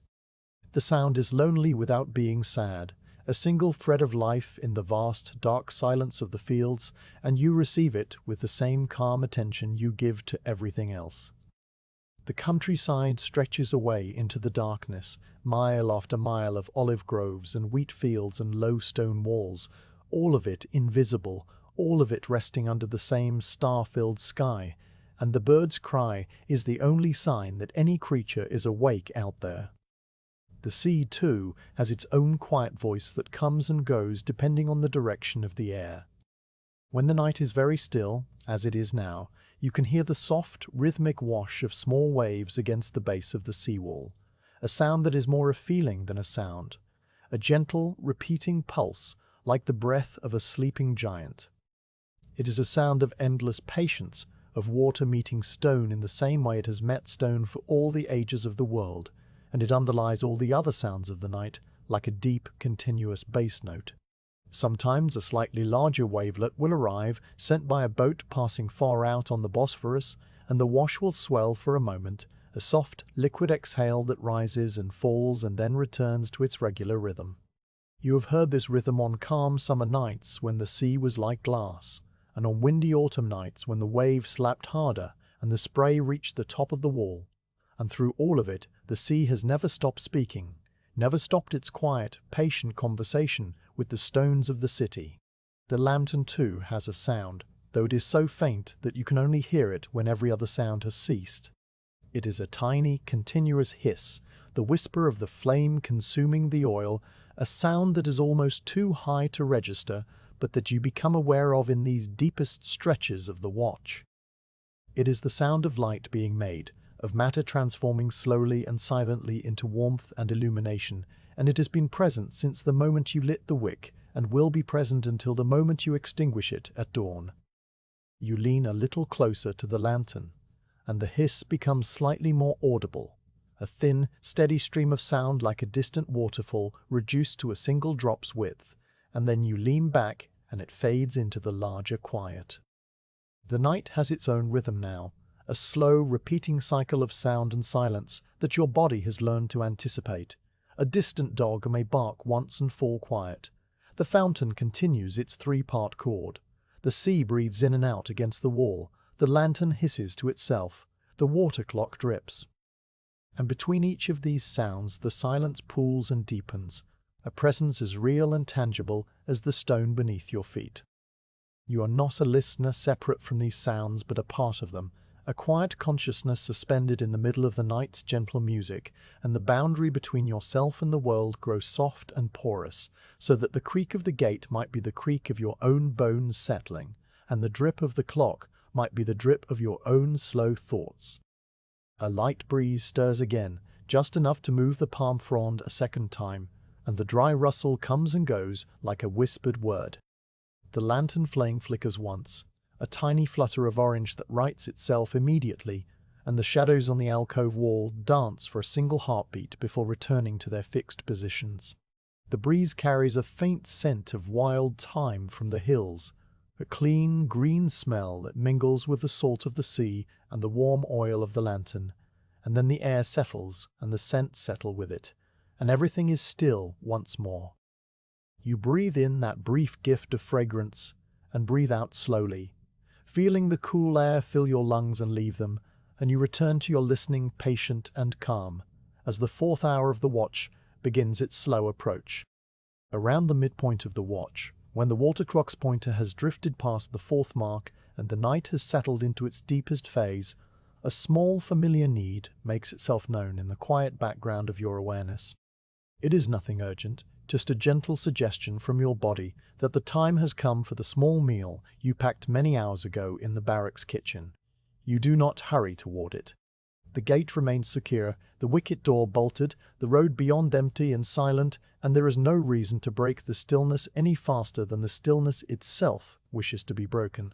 A: The sound is lonely without being sad, a single thread of life in the vast, dark silence of the fields, and you receive it with the same calm attention you give to everything else. The countryside stretches away into the darkness, mile after mile of olive groves and wheat fields and low stone walls, all of it invisible, all of it resting under the same star-filled sky, and the bird's cry is the only sign that any creature is awake out there. The sea, too, has its own quiet voice that comes and goes depending on the direction of the air. When the night is very still, as it is now, you can hear the soft, rhythmic wash of small waves against the base of the seawall, a sound that is more a feeling than a sound, a gentle, repeating pulse like the breath of a sleeping giant. It is a sound of endless patience, of water meeting stone in the same way it has met stone for all the ages of the world, and it underlies all the other sounds of the night like a deep, continuous bass note. Sometimes a slightly larger wavelet will arrive, sent by a boat passing far out on the Bosphorus, and the wash will swell for a moment, a soft, liquid exhale that rises and falls and then returns to its regular rhythm. You have heard this rhythm on calm summer nights when the sea was like glass, and on windy autumn nights when the waves slapped harder and the spray reached the top of the wall. And through all of it, the sea has never stopped speaking, never stopped its quiet, patient conversation with the stones of the city. The lantern, too, has a sound, though it is so faint that you can only hear it when every other sound has ceased. It is a tiny, continuous hiss, the whisper of the flame consuming the oil, a sound that is almost too high to register, but that you become aware of in these deepest stretches of the watch. It is the sound of light being made, of matter transforming slowly and silently into warmth and illumination, and it has been present since the moment you lit the wick, and will be present until the moment you extinguish it at dawn. You lean a little closer to the lantern, and the hiss becomes slightly more audible, a thin, steady stream of sound like a distant waterfall reduced to a single drop's width, and then you lean back and it fades into the larger quiet. The night has its own rhythm now, a slow, repeating cycle of sound and silence that your body has learned to anticipate. A distant dog may bark once and fall quiet. The fountain continues its three-part chord. The sea breathes in and out against the wall. The lantern hisses to itself. The water clock drips. And between each of these sounds, the silence pools and deepens, a presence as real and tangible as the stone beneath your feet. You are not a listener separate from these sounds, but a part of them, a quiet consciousness suspended in the middle of the night's gentle music, and the boundary between yourself and the world grows soft and porous, so that the creak of the gate might be the creak of your own bones settling, and the drip of the clock might be the drip of your own slow thoughts. A light breeze stirs again, just enough to move the palm frond a second time, and the dry rustle comes and goes like a whispered word. The lantern flame flickers once, a tiny flutter of orange that rights itself immediately, and the shadows on the alcove wall dance for a single heartbeat before returning to their fixed positions. The breeze carries a faint scent of wild thyme from the hills, a clean, green smell that mingles with the salt of the sea and the warm oil of the lantern, and then the air settles and the scents settle with it, and everything is still once more. You breathe in that brief gift of fragrance and breathe out slowly, feeling the cool air fill your lungs and leave them, and you return to your listening patient and calm, as the fourth hour of the watch begins its slow approach. Around the midpoint of the watch, when the water clock's pointer has drifted past the fourth mark and the night has settled into its deepest phase, a small familiar need makes itself known in the quiet background of your awareness. It is nothing urgent, just a gentle suggestion from your body that the time has come for the small meal you packed many hours ago in the barracks kitchen. You do not hurry toward it. The gate remains secure, the wicket door bolted, the road beyond empty and silent, and there is no reason to break the stillness any faster than the stillness itself wishes to be broken.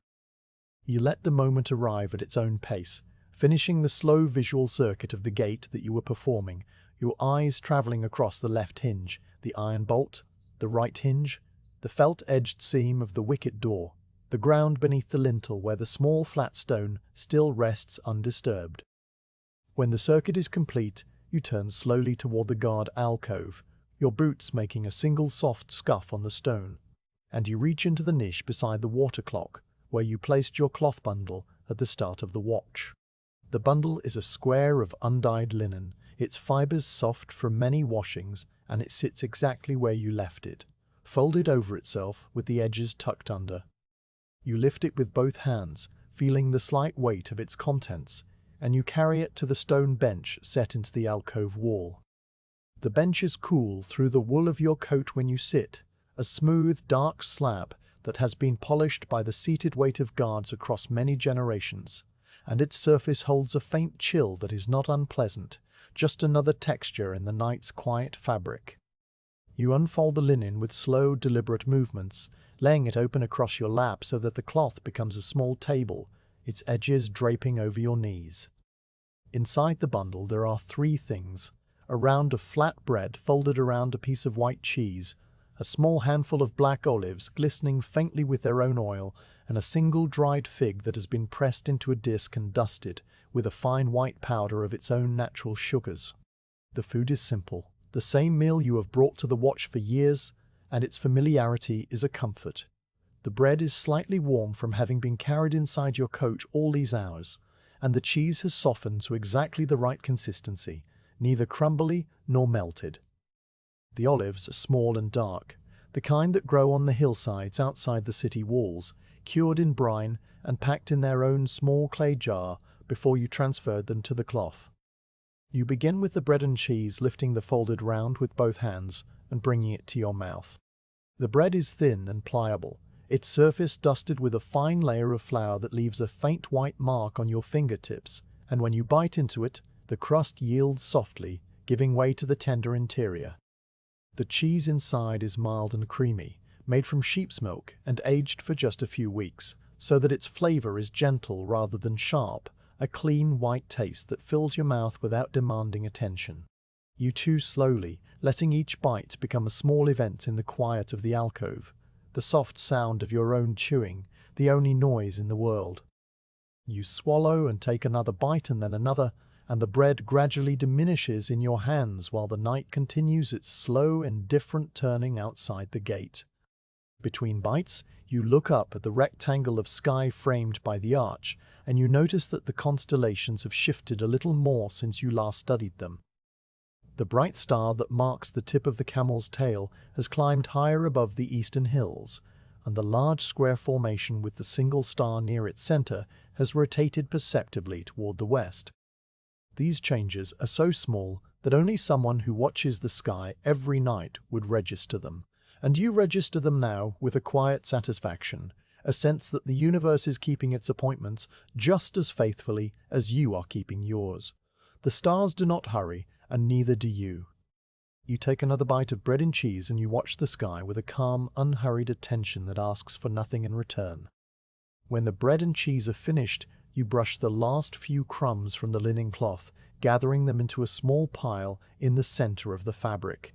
A: You let the moment arrive at its own pace, finishing the slow visual circuit of the gate that you were performing, your eyes traveling across the left hinge, the iron bolt, the right hinge, the felt-edged seam of the wicket door, the ground beneath the lintel where the small flat stone still rests undisturbed. When the circuit is complete, you turn slowly toward the guard alcove, your boots making a single soft scuff on the stone, and you reach into the niche beside the water clock, where you placed your cloth bundle at the start of the watch. The bundle is a square of undyed linen, its fibers soft from many washings, and it sits exactly where you left it, folded over itself with the edges tucked under. You lift it with both hands, feeling the slight weight of its contents, and you carry it to the stone bench set into the alcove wall. The bench is cool through the wool of your coat when you sit, a smooth, dark slab that has been polished by the seated weight of guards across many generations, and its surface holds a faint chill that is not unpleasant, just another texture in the night's quiet fabric. You unfold the linen with slow, deliberate movements, laying it open across your lap so that the cloth becomes a small table, its edges draping over your knees. Inside the bundle there are three things: a round of flat bread folded around a piece of white cheese, a small handful of black olives glistening faintly with their own oil, and a single dried fig that has been pressed into a disc and dusted with a fine white powder of its own natural sugars. The food is simple, the same meal you have brought to the watch for years, and its familiarity is a comfort. The bread is slightly warm from having been carried inside your coat all these hours, and the cheese has softened to exactly the right consistency, neither crumbly nor melted. The olives are small and dark, the kind that grow on the hillsides outside the city walls, cured in brine and packed in their own small clay jar before you transferred them to the cloth. You begin with the bread and cheese, lifting the folded round with both hands and bringing it to your mouth. The bread is thin and pliable, its surface dusted with a fine layer of flour that leaves a faint white mark on your fingertips, and when you bite into it, the crust yields softly, giving way to the tender interior. The cheese inside is mild and creamy, made from sheep's milk and aged for just a few weeks, so that its flavor is gentle rather than sharp, a clean white taste that fills your mouth without demanding attention. You chew slowly, letting each bite become a small event in the quiet of the alcove, the soft sound of your own chewing, the only noise in the world. You swallow and take another bite and then another, and the bread gradually diminishes in your hands while the night continues its slow, indifferent turning outside the gate. Between bites, you look up at the rectangle of sky framed by the arch, and you notice that the constellations have shifted a little more since you last studied them. The bright star that marks the tip of the camel's tail has climbed higher above the eastern hills, and the large square formation with the single star near its center has rotated perceptibly toward the west. These changes are so small that only someone who watches the sky every night would register them, and you register them now with a quiet satisfaction, a sense that the universe is keeping its appointments just as faithfully as you are keeping yours. The stars do not hurry, and neither do you. You take another bite of bread and cheese and you watch the sky with a calm, unhurried attention that asks for nothing in return. When the bread and cheese are finished, you brush the last few crumbs from the linen cloth, gathering them into a small pile in the center of the fabric.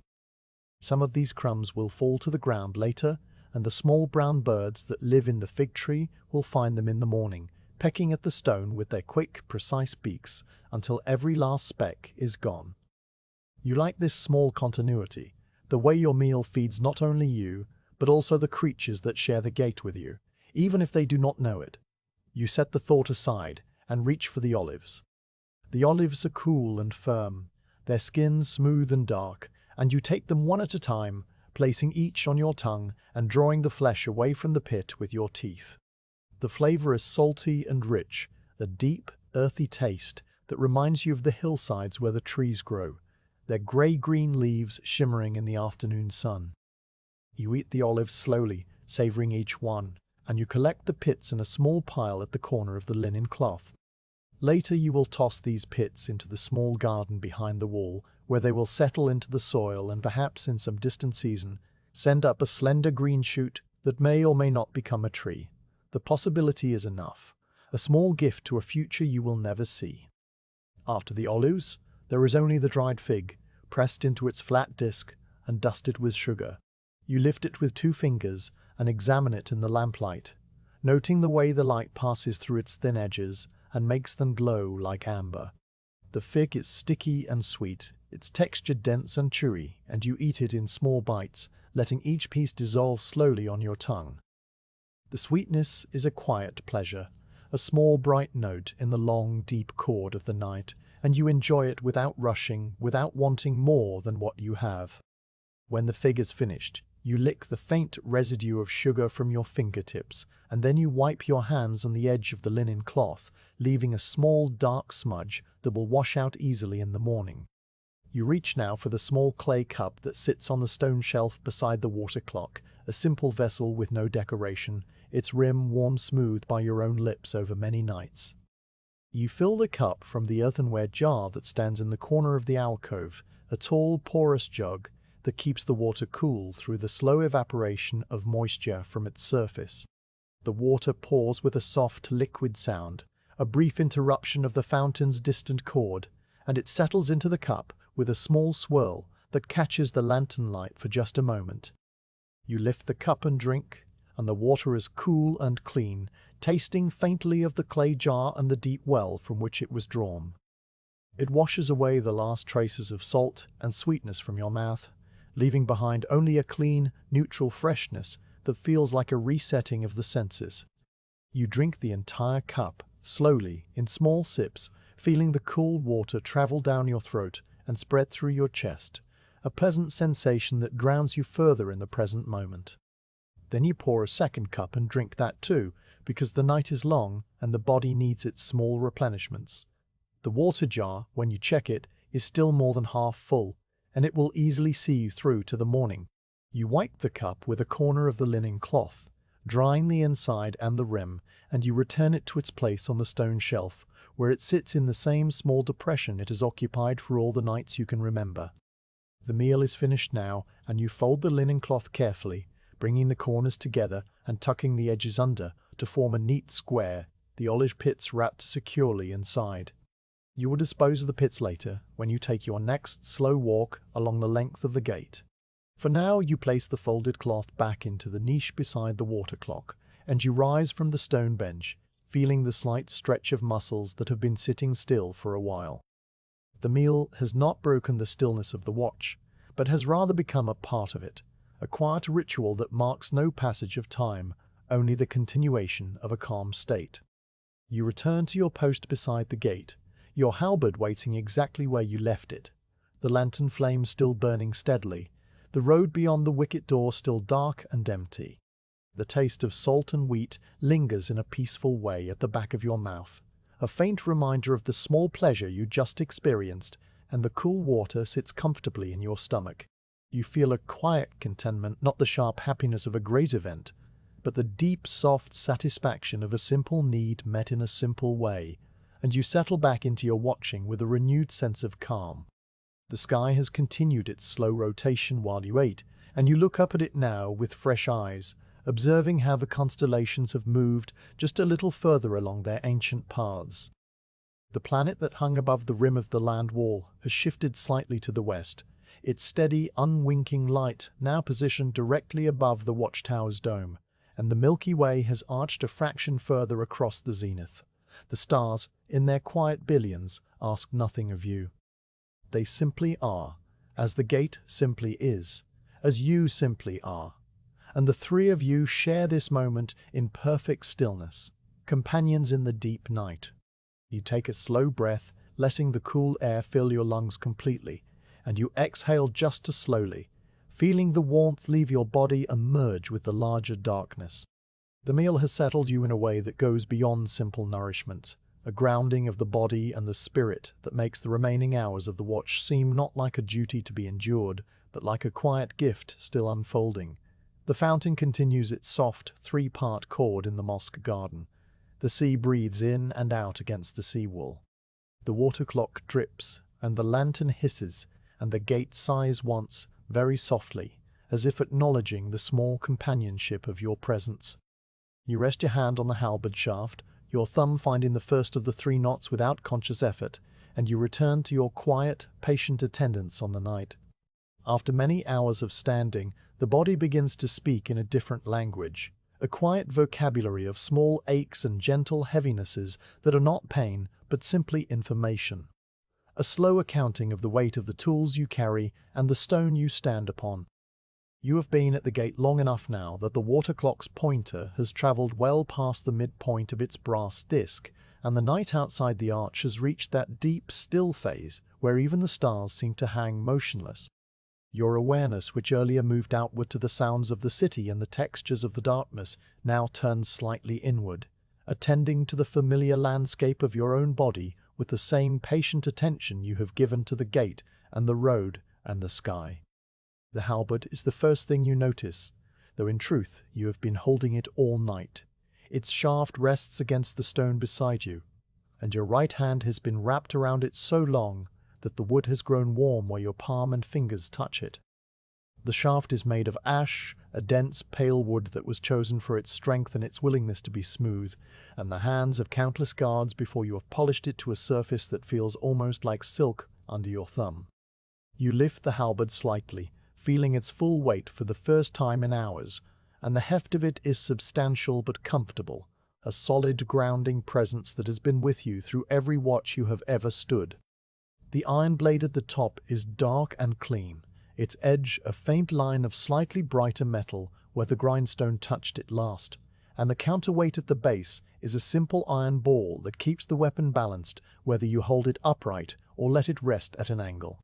A: Some of these crumbs will fall to the ground later, and the small brown birds that live in the fig tree will find them in the morning, pecking at the stone with their quick, precise beaks until every last speck is gone. You like this small continuity, the way your meal feeds not only you, but also the creatures that share the gate with you, even if they do not know it. You set the thought aside and reach for the olives. The olives are cool and firm, their skin smooth and dark, and you take them one at a time, placing each on your tongue and drawing the flesh away from the pit with your teeth. The flavor is salty and rich, a deep, earthy taste that reminds you of the hillsides where the trees grow, their gray-green leaves shimmering in the afternoon sun. You eat the olives slowly, savoring each one, and you collect the pits in a small pile at the corner of the linen cloth. Later you will toss these pits into the small garden behind the wall, where they will settle into the soil and perhaps in some distant season send up a slender green shoot that may or may not become a tree. The possibility is enough, a small gift to a future you will never see. After the olives, there is only the dried fig, pressed into its flat disc and dusted with sugar. You lift it with 2 fingers and examine it in the lamplight, noting the way the light passes through its thin edges and makes them glow like amber. The fig is sticky and sweet, its texture dense and chewy, and you eat it in small bites, letting each piece dissolve slowly on your tongue. The sweetness is a quiet pleasure, a small bright note in the long, deep chord of the night, and you enjoy it without rushing, without wanting more than what you have. When the fig is finished, you lick the faint residue of sugar from your fingertips, and then you wipe your hands on the edge of the linen cloth, leaving a small dark smudge that will wash out easily in the morning. You reach now for the small clay cup that sits on the stone shelf beside the water clock, a simple vessel with no decoration, its rim worn smooth by your own lips over many nights. You fill the cup from the earthenware jar that stands in the corner of the alcove, a tall, porous jug that keeps the water cool through the slow evaporation of moisture from its surface. The water pours with a soft, liquid sound, a brief interruption of the fountain's distant chord, and it settles into the cup with a small swirl that catches the lantern light for just a moment. You lift the cup and drink, and the water is cool and clean, tasting faintly of the clay jar and the deep well from which it was drawn. It washes away the last traces of salt and sweetness from your mouth, leaving behind only a clean, neutral freshness that feels like a resetting of the senses. You drink the entire cup, slowly, in small sips, feeling the cool water travel down your throat and spread through your chest, a pleasant sensation that grounds you further in the present moment. Then you pour a second cup and drink that too, because the night is long and the body needs its small replenishments. The water jar, when you check it, is still more than half full, and it will easily see you through to the morning. You wipe the cup with a corner of the linen cloth, drying the inside and the rim, and you return it to its place on the stone shelf, where it sits in the same small depression it has occupied for all the nights you can remember. The meal is finished now, and you fold the linen cloth carefully, bringing the corners together and tucking the edges under to form a neat square, the olive pits wrapped securely inside. You will dispose of the pits later, when you take your next slow walk along the length of the gate. For now, you place the folded cloth back into the niche beside the water clock, and you rise from the stone bench, feeling the slight stretch of muscles that have been sitting still for a while. The meal has not broken the stillness of the watch, but has rather become a part of it, a quiet ritual that marks no passage of time, only the continuation of a calm state. You return to your post beside the gate, your halberd waiting exactly where you left it, the lantern flame still burning steadily, the road beyond the wicket door still dark and empty. The taste of salt and wheat lingers in a peaceful way at the back of your mouth, a faint reminder of the small pleasure you just experienced, and the cool water sits comfortably in your stomach. You feel a quiet contentment, not the sharp happiness of a great event, but the deep, soft satisfaction of a simple need met in a simple way, and you settle back into your watching with a renewed sense of calm. The sky has continued its slow rotation while you ate, and you look up at it now with fresh eyes, observing how the constellations have moved just a little further along their ancient paths. The planet that hung above the rim of the land wall has shifted slightly to the west, its steady, unwinking light now positioned directly above the watchtower's dome, and the Milky Way has arched a fraction further across the zenith. The stars, in their quiet billions, ask nothing of you. They simply are, as the gate simply is, as you simply are. And the three of you share this moment in perfect stillness, companions in the deep night. You take a slow breath, letting the cool air fill your lungs completely, and you exhale just as slowly, feeling the warmth leave your body and merge with the larger darkness. The meal has settled you in a way that goes beyond simple nourishment, a grounding of the body and the spirit that makes the remaining hours of the watch seem not like a duty to be endured, but like a quiet gift still unfolding. The fountain continues its soft, three-part chord in the mosque garden. The sea breathes in and out against the seawall. The water clock drips, and the lantern hisses, and the gate sighs once, very softly, as if acknowledging the small companionship of your presence. You rest your hand on the halberd shaft, your thumb finding the first of the 3 knots without conscious effort, and you return to your quiet, patient attendance on the night. After many hours of standing, the body begins to speak in a different language, a quiet vocabulary of small aches and gentle heavinesses that are not pain, but simply information. A slow accounting of the weight of the tools you carry and the stone you stand upon. You have been at the gate long enough now that the water clock's pointer has travelled well past the midpoint of its brass disc, and the night outside the arch has reached that deep, still phase where even the stars seem to hang motionless. Your awareness, which earlier moved outward to the sounds of the city and the textures of the darkness, now turns slightly inward, attending to the familiar landscape of your own body with the same patient attention you have given to the gate and the road and the sky. The halberd is the first thing you notice, though in truth you have been holding it all night. Its shaft rests against the stone beside you, and your right hand has been wrapped around it so long that the wood has grown warm where your palm and fingers touch it. The shaft is made of ash, a dense, pale wood that was chosen for its strength and its willingness to be smooth, and the hands of countless guards before you have polished it to a surface that feels almost like silk under your thumb. You lift the halberd slightly, feeling its full weight for the first time in hours, and the heft of it is substantial but comfortable, a solid grounding presence that has been with you through every watch you have ever stood. The iron blade at the top is dark and clean, its edge a faint line of slightly brighter metal where the grindstone touched it last, and the counterweight at the base is a simple iron ball that keeps the weapon balanced whether you hold it upright or let it rest at an angle.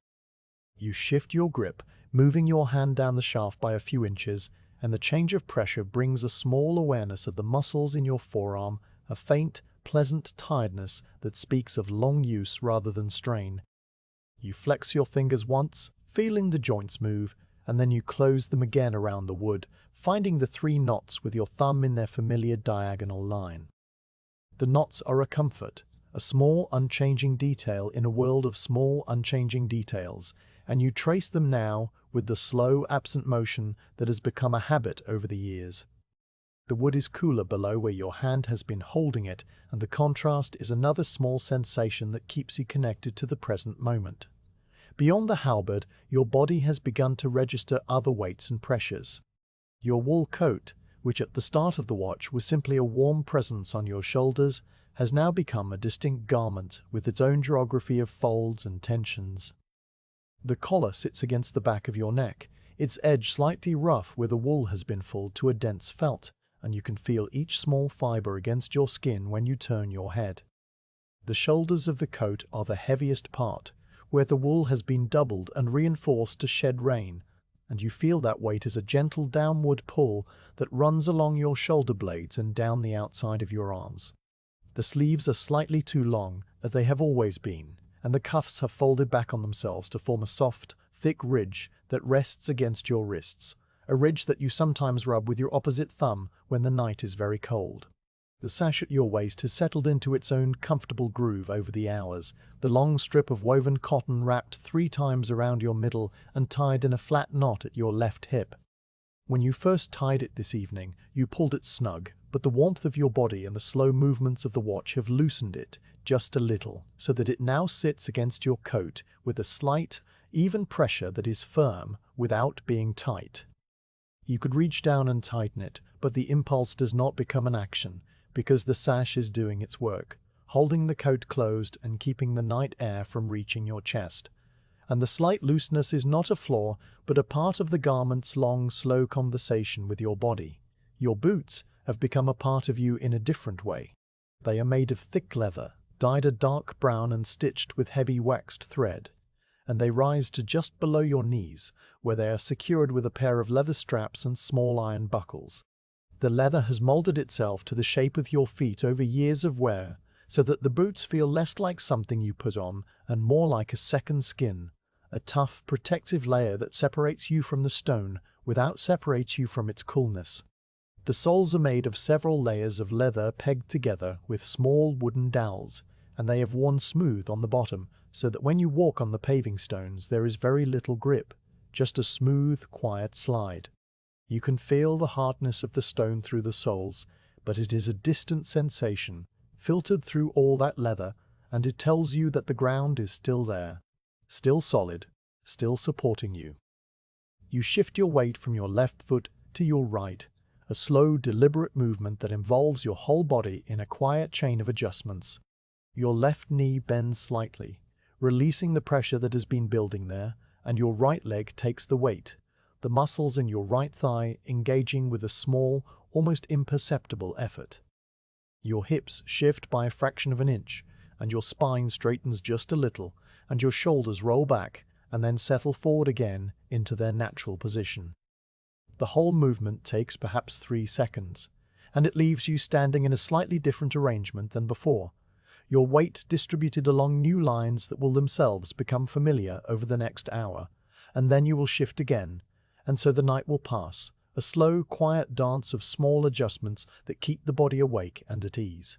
A: You shift your grip, moving your hand down the shaft by a few inches, and the change of pressure brings a small awareness of the muscles in your forearm, a faint, pleasant tiredness that speaks of long use rather than strain. You flex your fingers once, feeling the joints move, and then you close them again around the wood, finding the 3 knots with your thumb in their familiar diagonal line. The knots are a comfort, a small unchanging detail in a world of small unchanging details, and you trace them now with the slow, absent motion that has become a habit over the years. The wood is cooler below where your hand has been holding it, and the contrast is another small sensation that keeps you connected to the present moment. Beyond the halberd, your body has begun to register other weights and pressures. Your wool coat, which at the start of the watch was simply a warm presence on your shoulders, has now become a distinct garment with its own geography of folds and tensions. The collar sits against the back of your neck, its edge slightly rough where the wool has been fulled to a dense felt, and you can feel each small fiber against your skin when you turn your head. The shoulders of the coat are the heaviest part, where the wool has been doubled and reinforced to shed rain, and you feel that weight as a gentle downward pull that runs along your shoulder blades and down the outside of your arms. The sleeves are slightly too long, as they have always been, and the cuffs have folded back on themselves to form a soft, thick ridge that rests against your wrists, a ridge that you sometimes rub with your opposite thumb when the night is very cold. The sash at your waist has settled into its own comfortable groove over the hours, the long strip of woven cotton wrapped 3 times around your middle and tied in a flat knot at your left hip. When you first tied it this evening, you pulled it snug, but the warmth of your body and the slow movements of the watch have loosened it just a little, so that it now sits against your coat with a slight, even pressure that is firm without being tight. You could reach down and tighten it, but the impulse does not become an action, because the sash is doing its work, holding the coat closed and keeping the night air from reaching your chest. And the slight looseness is not a flaw, but a part of the garment's long, slow conversation with your body. Your boots have become a part of you in a different way. They are made of thick leather, dyed a dark brown and stitched with heavy waxed thread, and they rise to just below your knees, where they are secured with a pair of leather straps and small iron buckles. The leather has molded itself to the shape of your feet over years of wear, so that the boots feel less like something you put on and more like a second skin, a tough, protective layer that separates you from the stone without separating you from its coolness. The soles are made of several layers of leather pegged together with small wooden dowels, and they have worn smooth on the bottom, so that when you walk on the paving stones there is very little grip, just a smooth, quiet slide. You can feel the hardness of the stone through the soles, but it is a distant sensation, filtered through all that leather, and it tells you that the ground is still there, still solid, still supporting you. You shift your weight from your left foot to your right, a slow, deliberate movement that involves your whole body in a quiet chain of adjustments. Your left knee bends slightly, releasing the pressure that has been building there, and your right leg takes the weight, the muscles in your right thigh engaging with a small, almost imperceptible effort. Your hips shift by a fraction of an inch, and your spine straightens just a little, and your shoulders roll back and then settle forward again into their natural position. The whole movement takes perhaps 3 seconds, and it leaves you standing in a slightly different arrangement than before, your weight distributed along new lines that will themselves become familiar over the next hour, and then you will shift again, and so the night will pass, a slow, quiet dance of small adjustments that keep the body awake and at ease.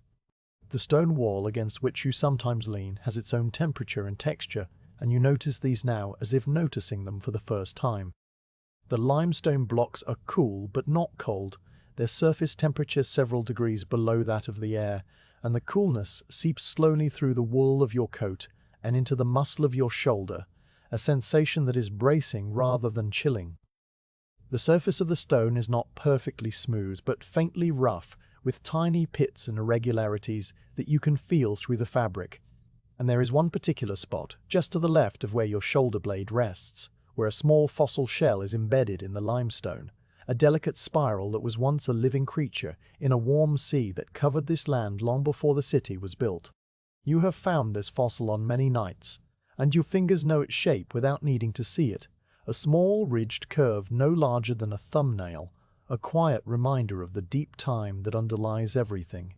A: The stone wall against which you sometimes lean has its own temperature and texture, and you notice these now as if noticing them for the first time. The limestone blocks are cool but not cold, their surface temperature several degrees below that of the air, and the coolness seeps slowly through the wool of your coat and into the muscle of your shoulder, a sensation that is bracing rather than chilling. The surface of the stone is not perfectly smooth but faintly rough, with tiny pits and irregularities that you can feel through the fabric, and there is one particular spot, just to the left of where your shoulder blade rests, where a small fossil shell is embedded in the limestone, a delicate spiral that was once a living creature in a warm sea that covered this land long before the city was built. You have found this fossil on many nights, and your fingers know its shape without needing to see it, a small ridged curve no larger than a thumbnail, a quiet reminder of the deep time that underlies everything.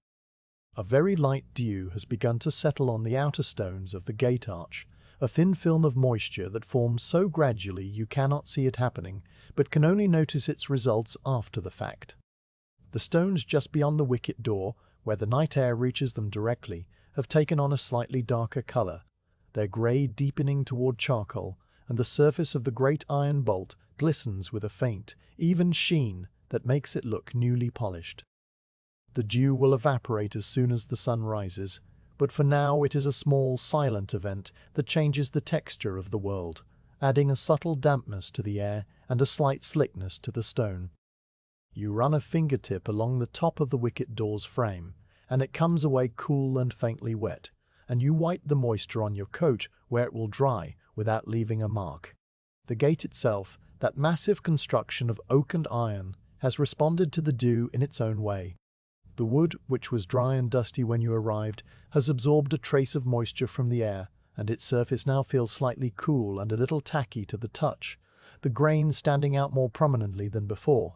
A: A very light dew has begun to settle on the outer stones of the gate arch, a thin film of moisture that forms so gradually you cannot see it happening, but can only notice its results after the fact. The stones just beyond the wicket door, where the night air reaches them directly, have taken on a slightly darker colour, their grey deepening toward charcoal, and the surface of the great iron bolt glistens with a faint, even sheen that makes it look newly polished. The dew will evaporate as soon as the sun rises, but for now it is a small, silent event that changes the texture of the world, adding a subtle dampness to the air and a slight slickness to the stone. You run a fingertip along the top of the wicket door's frame, and it comes away cool and faintly wet, and you wipe the moisture on your coat where it will dry without leaving a mark. The gate itself, that massive construction of oak and iron, has responded to the dew in its own way. The wood, which was dry and dusty when you arrived, has absorbed a trace of moisture from the air, and its surface now feels slightly cool and a little tacky to the touch, the grains standing out more prominently than before.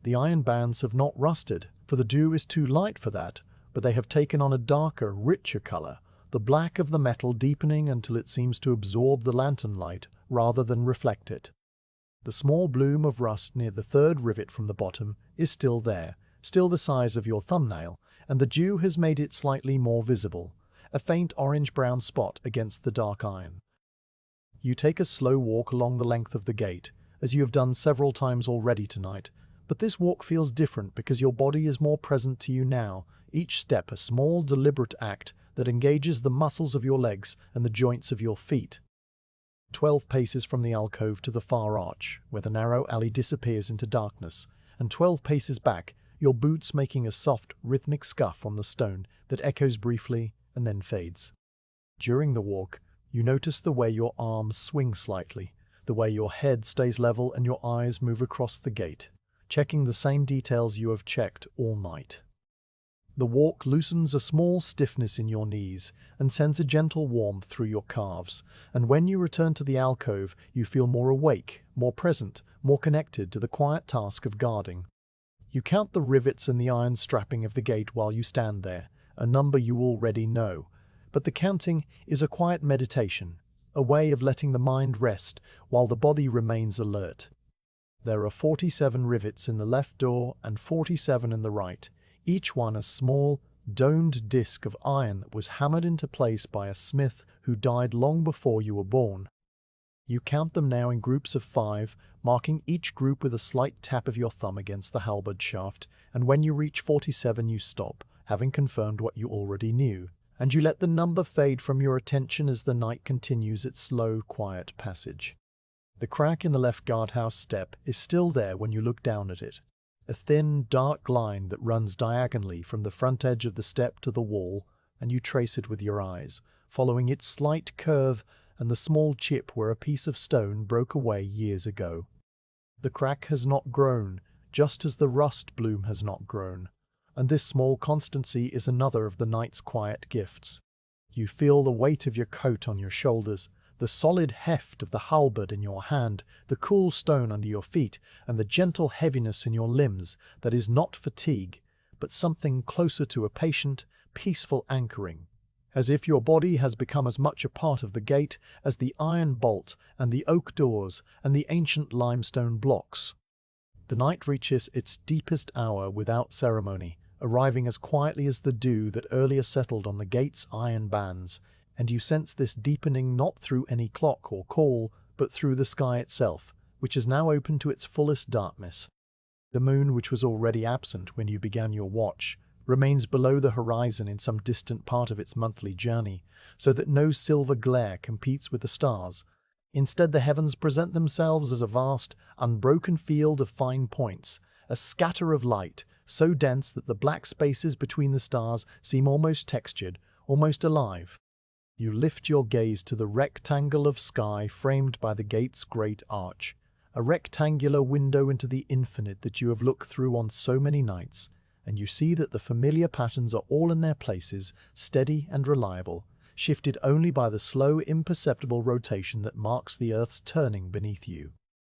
A: The iron bands have not rusted, for the dew is too light for that, but they have taken on a darker, richer colour, the black of the metal deepening until it seems to absorb the lantern light rather than reflect it. The small bloom of rust near the third rivet from the bottom is still there, still the size of your thumbnail, and the dew has made it slightly more visible, a faint orange-brown spot against the dark iron. You take a slow walk along the length of the gate, as you have done several times already tonight, but this walk feels different because your body is more present to you now, each step a small, deliberate act that engages the muscles of your legs and the joints of your feet. 12 paces from the alcove to the far arch, where the narrow alley disappears into darkness, and 12 paces back, your boots making a soft, rhythmic scuff on the stone that echoes briefly and then fades. During the walk, you notice the way your arms swing slightly, the way your head stays level and your eyes move across the gate, checking the same details you have checked all night. The walk loosens a small stiffness in your knees and sends a gentle warmth through your calves, and when you return to the alcove, you feel more awake, more present, more connected to the quiet task of guarding. You count the rivets and the iron strapping of the gate while you stand there, a number you already know, but the counting is a quiet meditation, a way of letting the mind rest while the body remains alert. There are 47 rivets in the left door and 47 in the right, each one a small, domed disc of iron that was hammered into place by a smith who died long before you were born. You count them now in groups of 5, marking each group with a slight tap of your thumb against the halberd shaft, and when you reach 47 you stop, having confirmed what you already knew, and you let the number fade from your attention as the night continues its slow, quiet passage. The crack in the left guardhouse step is still there when you look down at it, a thin, dark line that runs diagonally from the front edge of the step to the wall, and you trace it with your eyes, following its slight curve and the small chip where a piece of stone broke away years ago. The crack has not grown, just as the rust bloom has not grown, and this small constancy is another of the night's quiet gifts. You feel the weight of your coat on your shoulders, the solid heft of the halberd in your hand, the cool stone under your feet, and the gentle heaviness in your limbs that is not fatigue, but something closer to a patient, peaceful anchoring, as if your body has become as much a part of the gate as the iron bolt and the oak doors and the ancient limestone blocks. The night reaches its deepest hour without ceremony, arriving as quietly as the dew that earlier settled on the gate's iron bands, and you sense this deepening not through any clock or call, but through the sky itself, which is now open to its fullest darkness. The moon, which was already absent when you began your watch, remains below the horizon in some distant part of its monthly journey, so that no silver glare competes with the stars. Instead, the heavens present themselves as a vast, unbroken field of fine points, a scatter of light, so dense that the black spaces between the stars seem almost textured, almost alive. You lift your gaze to the rectangle of sky framed by the gate's great arch, a rectangular window into the infinite that you have looked through on so many nights, and you see that the familiar patterns are all in their places, steady and reliable, shifted only by the slow, imperceptible rotation that marks the Earth's turning beneath you.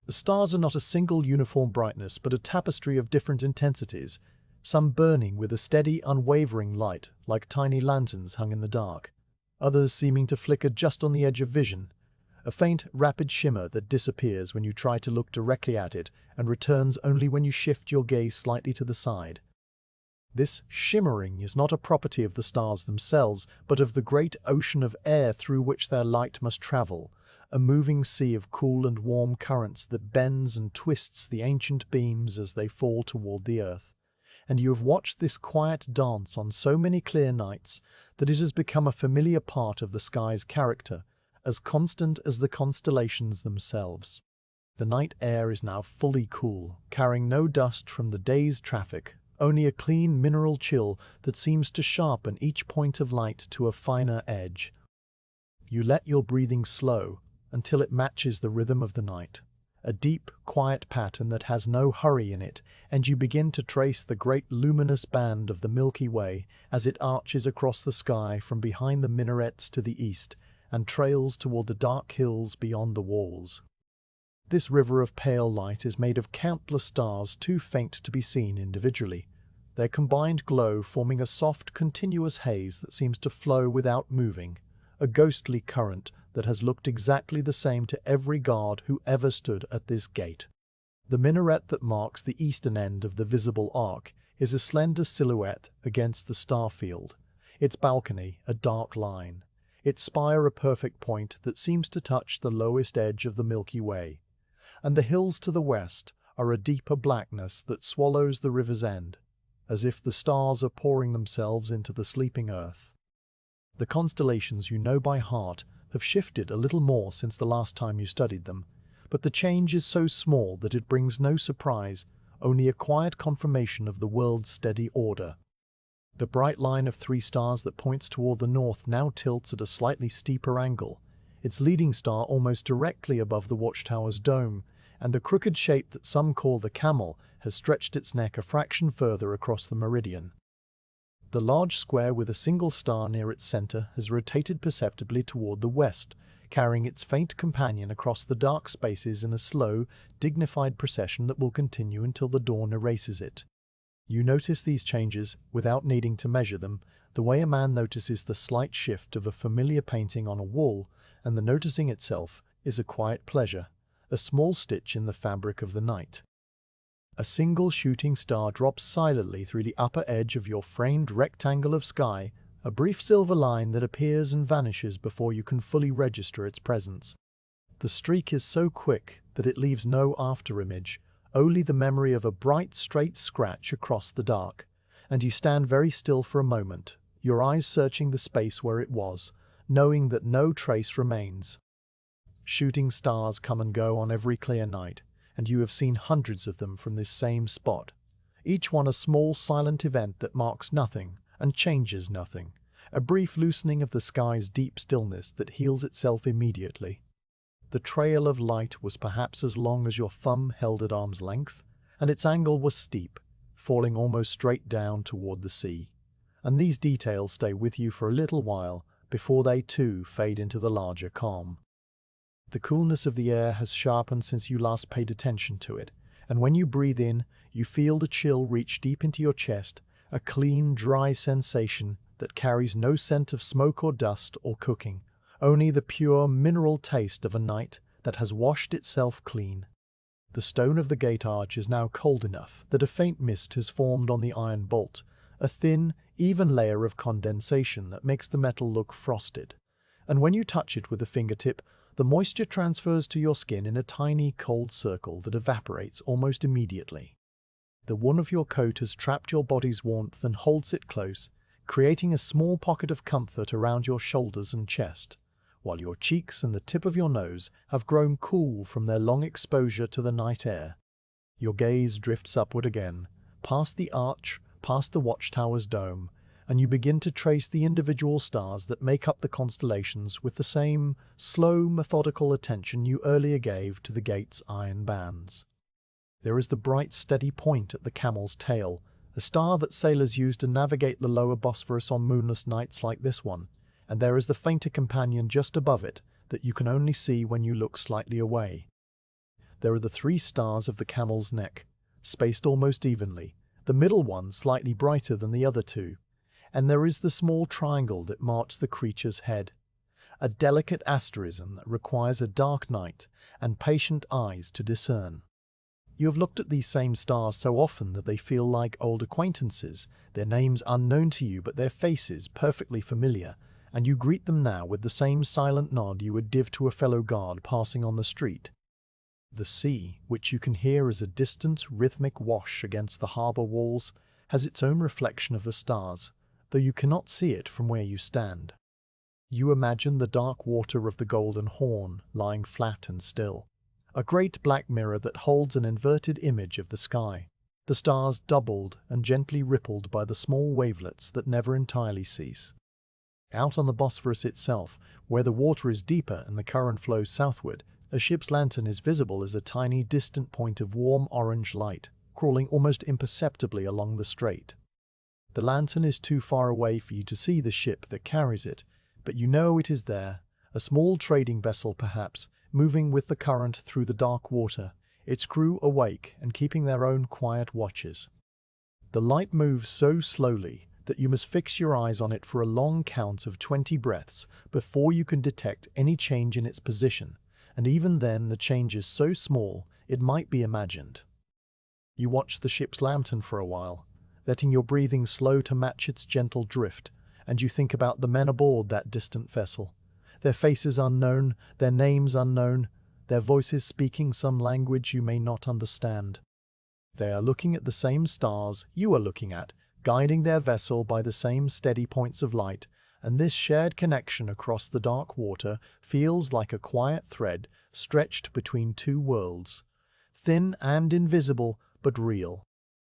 A: The stars are not a single uniform brightness, but a tapestry of different intensities, some burning with a steady, unwavering light, like tiny lanterns hung in the dark. others seeming to flicker just on the edge of vision, a faint, rapid shimmer that disappears when you try to look directly at it and returns only when you shift your gaze slightly to the side. This shimmering is not a property of the stars themselves, but of the great ocean of air through which their light must travel, a moving sea of cool and warm currents that bends and twists the ancient beams as they fall toward the earth. And you have watched this quiet dance on so many clear nights that it has become a familiar part of the sky's character, as constant as the constellations themselves. The night air is now fully cool, carrying no dust from the day's traffic, only a clean mineral chill that seems to sharpen each point of light to a finer edge. You let your breathing slow until it matches the rhythm of the night, a deep, quiet pattern that has no hurry in it, and you begin to trace the great luminous band of the Milky Way as it arches across the sky from behind the minarets to the east and trails toward the dark hills beyond the walls. This river of pale light is made of countless stars too faint to be seen individually, their combined glow forming a soft, continuous haze that seems to flow without moving, a ghostly current that has looked exactly the same to every guard who ever stood at this gate. The minaret that marks the eastern end of the visible arc is a slender silhouette against the star field, its balcony a dark line, its spire a perfect point that seems to touch the lowest edge of the Milky Way. And the hills to the west are a deeper blackness that swallows the river's end, as if the stars are pouring themselves into the sleeping earth. The constellations you know by heart have shifted a little more since the last time you studied them, but the change is so small that it brings no surprise, only a quiet confirmation of the world's steady order. The bright line of 3 stars that points toward the north now tilts at a slightly steeper angle, its leading star almost directly above the watchtower's dome, and the crooked shape that some call the camel has stretched its neck a fraction further across the meridian. The large square with a single star near its center has rotated perceptibly toward the west, carrying its faint companion across the dark spaces in a slow, dignified procession that will continue until the dawn erases it. You notice these changes without needing to measure them, the way a man notices the slight shift of a familiar painting on a wall, and the noticing itself is a quiet pleasure, a small stitch in the fabric of the night. A single shooting star drops silently through the upper edge of your framed rectangle of sky, a brief silver line that appears and vanishes before you can fully register its presence. The streak is so quick that it leaves no afterimage, only the memory of a bright straight scratch across the dark, and you stand very still for a moment, your eyes searching the space where it was, knowing that no trace remains. Shooting stars come and go on every clear night, and you have seen hundreds of them from this same spot, each one a small silent event that marks nothing and changes nothing, a brief loosening of the sky's deep stillness that heals itself immediately. The trail of light was perhaps as long as your thumb held at arm's length, and its angle was steep, falling almost straight down toward the sea. And these details stay with you for a little while before they too fade into the larger calm. The coolness of the air has sharpened since you last paid attention to it, and when you breathe in, you feel the chill reach deep into your chest, a clean, dry sensation that carries no scent of smoke or dust or cooking, only the pure, mineral taste of a night that has washed itself clean. The stone of the gate arch is now cold enough that a faint mist has formed on the iron bolt, a thin, even layer of condensation that makes the metal look frosted, and when you touch it with a fingertip, the moisture transfers to your skin in a tiny, cold circle that evaporates almost immediately. The wool of your coat has trapped your body's warmth and holds it close, creating a small pocket of comfort around your shoulders and chest, while your cheeks and the tip of your nose have grown cool from their long exposure to the night air. Your gaze drifts upward again, past the arch, past the watchtower's dome, and you begin to trace the individual stars that make up the constellations with the same slow, methodical attention you earlier gave to the gate's iron bands. There is the bright, steady point at the camel's tail, a star that sailors use to navigate the lower Bosphorus on moonless nights like this one, and there is the fainter companion just above it that you can only see when you look slightly away. There are the 3 stars of the camel's neck, spaced almost evenly, the middle one slightly brighter than the other 2, and there is the small triangle that marks the creature's head, a delicate asterism that requires a dark night and patient eyes to discern. You have looked at these same stars so often that they feel like old acquaintances, their names unknown to you but their faces perfectly familiar, and you greet them now with the same silent nod you would give to a fellow guard passing on the street. The sea, which you can hear as a distant, rhythmic wash against the harbour walls, has its own reflection of the stars, though you cannot see it from where you stand. You imagine the dark water of the Golden Horn lying flat and still, a great black mirror that holds an inverted image of the sky, the stars doubled and gently rippled by the small wavelets that never entirely cease. Out on the Bosphorus itself, where the water is deeper and the current flows southward, a ship's lantern is visible as a tiny distant point of warm orange light, crawling almost imperceptibly along the strait. The lantern is too far away for you to see the ship that carries it, but you know it is there, a small trading vessel perhaps, moving with the current through the dark water, its crew awake and keeping their own quiet watches. The light moves so slowly that you must fix your eyes on it for a long count of 20 breaths before you can detect any change in its position, and even then the change is so small it might be imagined. You watch the ship's lantern for a while, letting your breathing slow to match its gentle drift, and you think about the men aboard that distant vessel, their faces unknown, their names unknown, their voices speaking some language you may not understand. They are looking at the same stars you are looking at, guiding their vessel by the same steady points of light, and this shared connection across the dark water feels like a quiet thread stretched between two worlds, thin and invisible but real.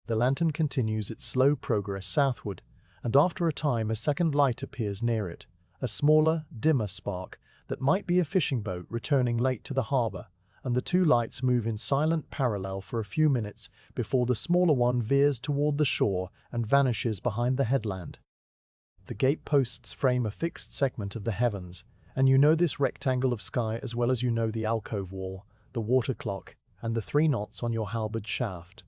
A: The lantern continues its slow progress southward, and after a time a second light appears near it, a smaller, dimmer spark that might be a fishing boat returning late to the harbour, and the two lights move in silent parallel for a few minutes before the smaller one veers toward the shore and vanishes behind the headland. The gateposts frame a fixed segment of the heavens, and you know this rectangle of sky as well as you know the alcove wall, the water clock, and the 3 knots on your halberd shaft.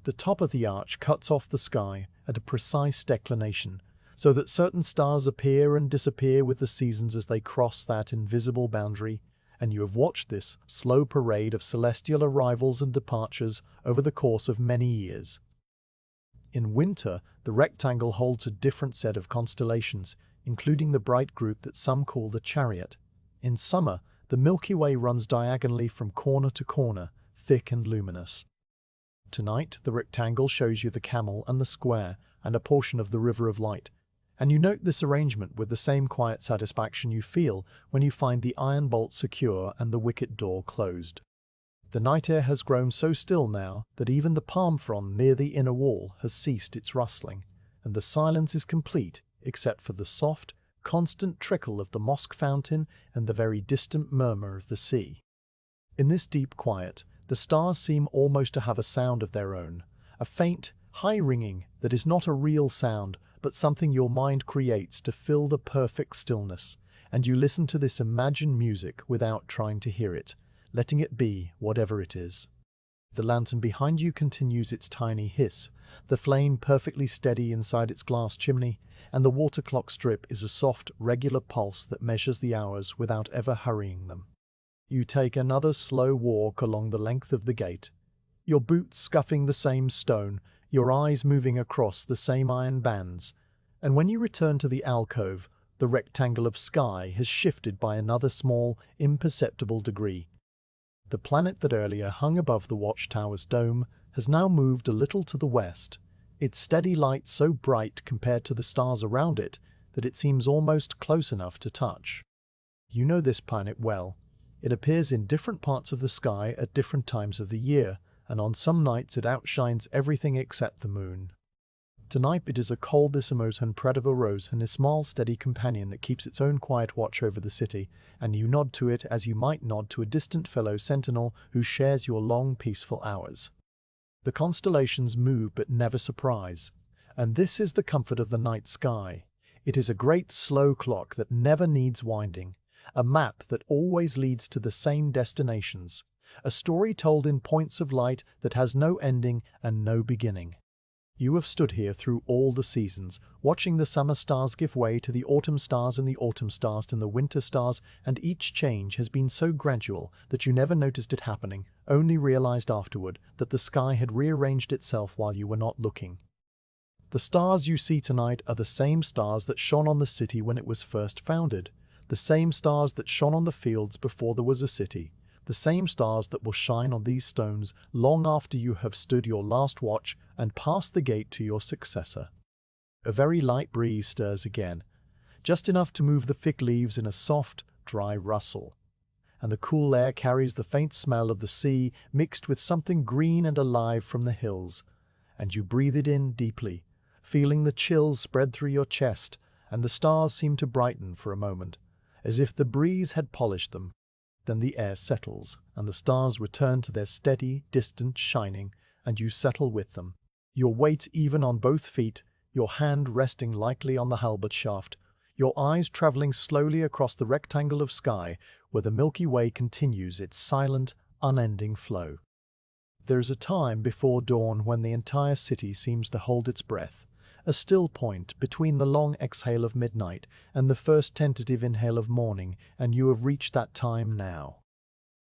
A: The top of the arch cuts off the sky at a precise declination, so that certain stars appear and disappear with the seasons as they cross that invisible boundary, and you have watched this slow parade of celestial arrivals and departures over the course of many years. In winter, the rectangle holds a different set of constellations, including the bright group that some call the Chariot. In summer, the Milky Way runs diagonally from corner to corner, thick and luminous. Tonight, the rectangle shows you the Camel and the Square, and a portion of the River of Light, and you note this arrangement with the same quiet satisfaction you feel when you find the iron bolt secure and the wicket door closed. The night air has grown so still now that even the palm frond near the inner wall has ceased its rustling, and the silence is complete except for the soft, constant trickle of the mosque fountain and the very distant murmur of the sea. In this deep quiet, the stars seem almost to have a sound of their own, a faint, high ringing that is not a real sound, but something your mind creates to fill the perfect stillness, and you listen to this imagined music without trying to hear it, letting it be whatever it is. The lantern behind you continues its tiny hiss, the flame perfectly steady inside its glass chimney, and the water clock strip is a soft, regular pulse that measures the hours without ever hurrying them. You take another slow walk along the length of the gate, your boots scuffing the same stone, your eyes moving across the same iron bands, and when you return to the alcove, the rectangle of sky has shifted by another small, imperceptible degree. The planet that earlier hung above the watchtower's dome has now moved a little to the west, its steady light so bright compared to the stars around it that it seems almost close enough to touch. You know this planet well. It appears in different parts of the sky at different times of the year, and on some nights it outshines everything except the moon. Tonight it is a coldissimo Predivo Rose and a small steady companion that keeps its own quiet watch over the city, and you nod to it as you might nod to a distant fellow sentinel who shares your long peaceful hours. The constellations move but never surprise, and this is the comfort of the night sky. It is a great slow clock that never needs winding, a map that always leads to the same destinations, a story told in points of light that has no ending and no beginning. You have stood here through all the seasons, watching the summer stars give way to the autumn stars and the autumn stars to the winter stars, and each change has been so gradual that you never noticed it happening, only realized afterward that the sky had rearranged itself while you were not looking. The stars you see tonight are the same stars that shone on the city when it was first founded, the same stars that shone on the fields before there was a city, the same stars that will shine on these stones long after you have stood your last watch and passed the gate to your successor. A very light breeze stirs again, just enough to move the thick leaves in a soft, dry rustle, and the cool air carries the faint smell of the sea mixed with something green and alive from the hills, and you breathe it in deeply, feeling the chills spread through your chest, and the stars seem to brighten for a moment, as if the breeze had polished them. Then the air settles, and the stars return to their steady, distant shining, and you settle with them, your weight even on both feet, your hand resting lightly on the halberd shaft, your eyes traveling slowly across the rectangle of sky where the Milky Way continues its silent, unending flow. There is a time before dawn when the entire city seems to hold its breath, a still point between the long exhale of midnight and the first tentative inhale of morning, and you have reached that time now.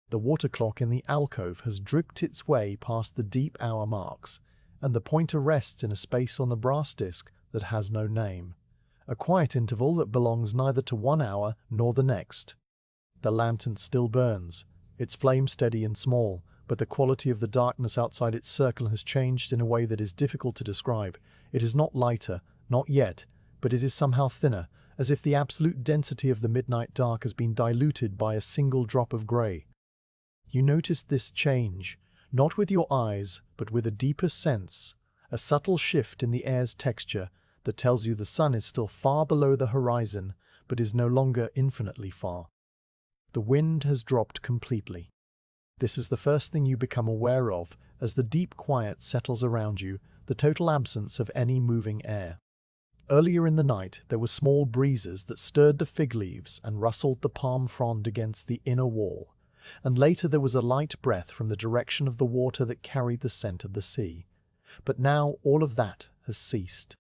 A: The water clock in the alcove has dripped its way past the deep hour marks, and the pointer rests in a space on the brass disc that has no name, a quiet interval that belongs neither to one hour nor the next. The lantern still burns, its flame steady and small, but the quality of the darkness outside its circle has changed in a way that is difficult to describe. It is not lighter, not yet, but it is somehow thinner, as if the absolute density of the midnight dark has been diluted by a single drop of grey. You notice this change, not with your eyes, but with a deeper sense, a subtle shift in the air's texture that tells you the sun is still far below the horizon, but is no longer infinitely far. The wind has dropped completely. This is the first thing you become aware of as the deep quiet settles around you, the total absence of any moving air. Earlier in the night there were small breezes that stirred the fig leaves and rustled the palm frond against the inner wall, and later there was a light breath from the direction of the water that carried the scent of the sea. But now all of that has ceased.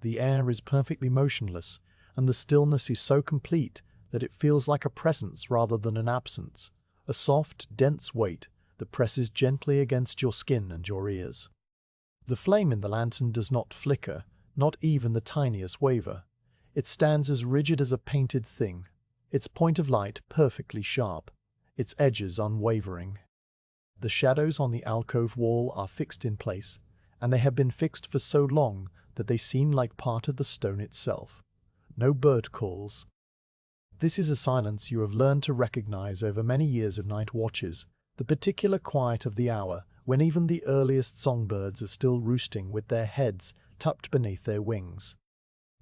A: The air is perfectly motionless, and the stillness is so complete that it feels like a presence rather than an absence, a soft, dense weight that presses gently against your skin and your ears. The flame in the lantern does not flicker, not even the tiniest waver. It stands as rigid as a painted thing, its point of light perfectly sharp, its edges unwavering. The shadows on the alcove wall are fixed in place, and they have been fixed for so long that they seem like part of the stone itself. No bird calls. This is a silence you have learned to recognize over many years of night watches, the particular quiet of the hour when even the earliest songbirds are still roosting with their heads tucked beneath their wings.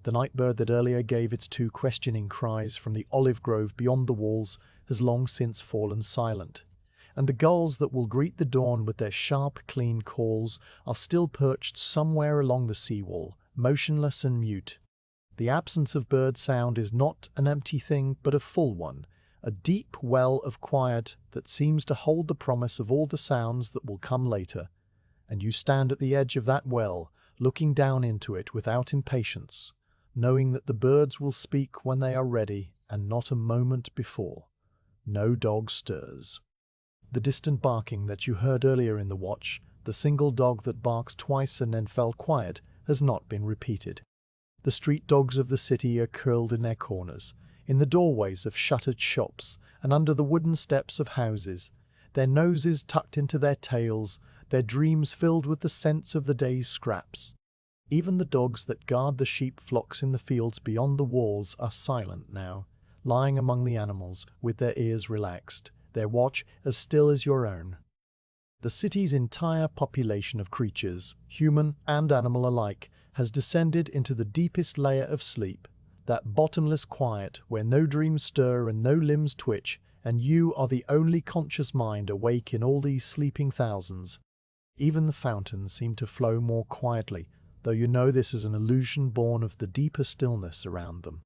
A: The night bird that earlier gave its two questioning cries from the olive grove beyond the walls has long since fallen silent, and the gulls that will greet the dawn with their sharp, clean calls are still perched somewhere along the seawall, motionless and mute. The absence of bird sound is not an empty thing, but a full one, a deep well of quiet that seems to hold the promise of all the sounds that will come later, and you stand at the edge of that well, looking down into it without impatience, knowing that the birds will speak when they are ready and not a moment before. No dog stirs. The distant barking that you heard earlier in the watch, the single dog that barks twice and then fell quiet, has not been repeated. The street dogs of the city are curled in their corners, in the doorways of shuttered shops, and under the wooden steps of houses, their noses tucked into their tails, their dreams filled with the scents of the day's scraps. Even the dogs that guard the sheep flocks in the fields beyond the walls are silent now, lying among the animals with their ears relaxed, their watch as still as your own. The city's entire population of creatures, human and animal alike, has descended into the deepest layer of sleep, that bottomless quiet where no dreams stir and no limbs twitch, and you are the only conscious mind awake in all these sleeping thousands. Even the fountains seem to flow more quietly, though you know this is an illusion born of the deeper stillness around them.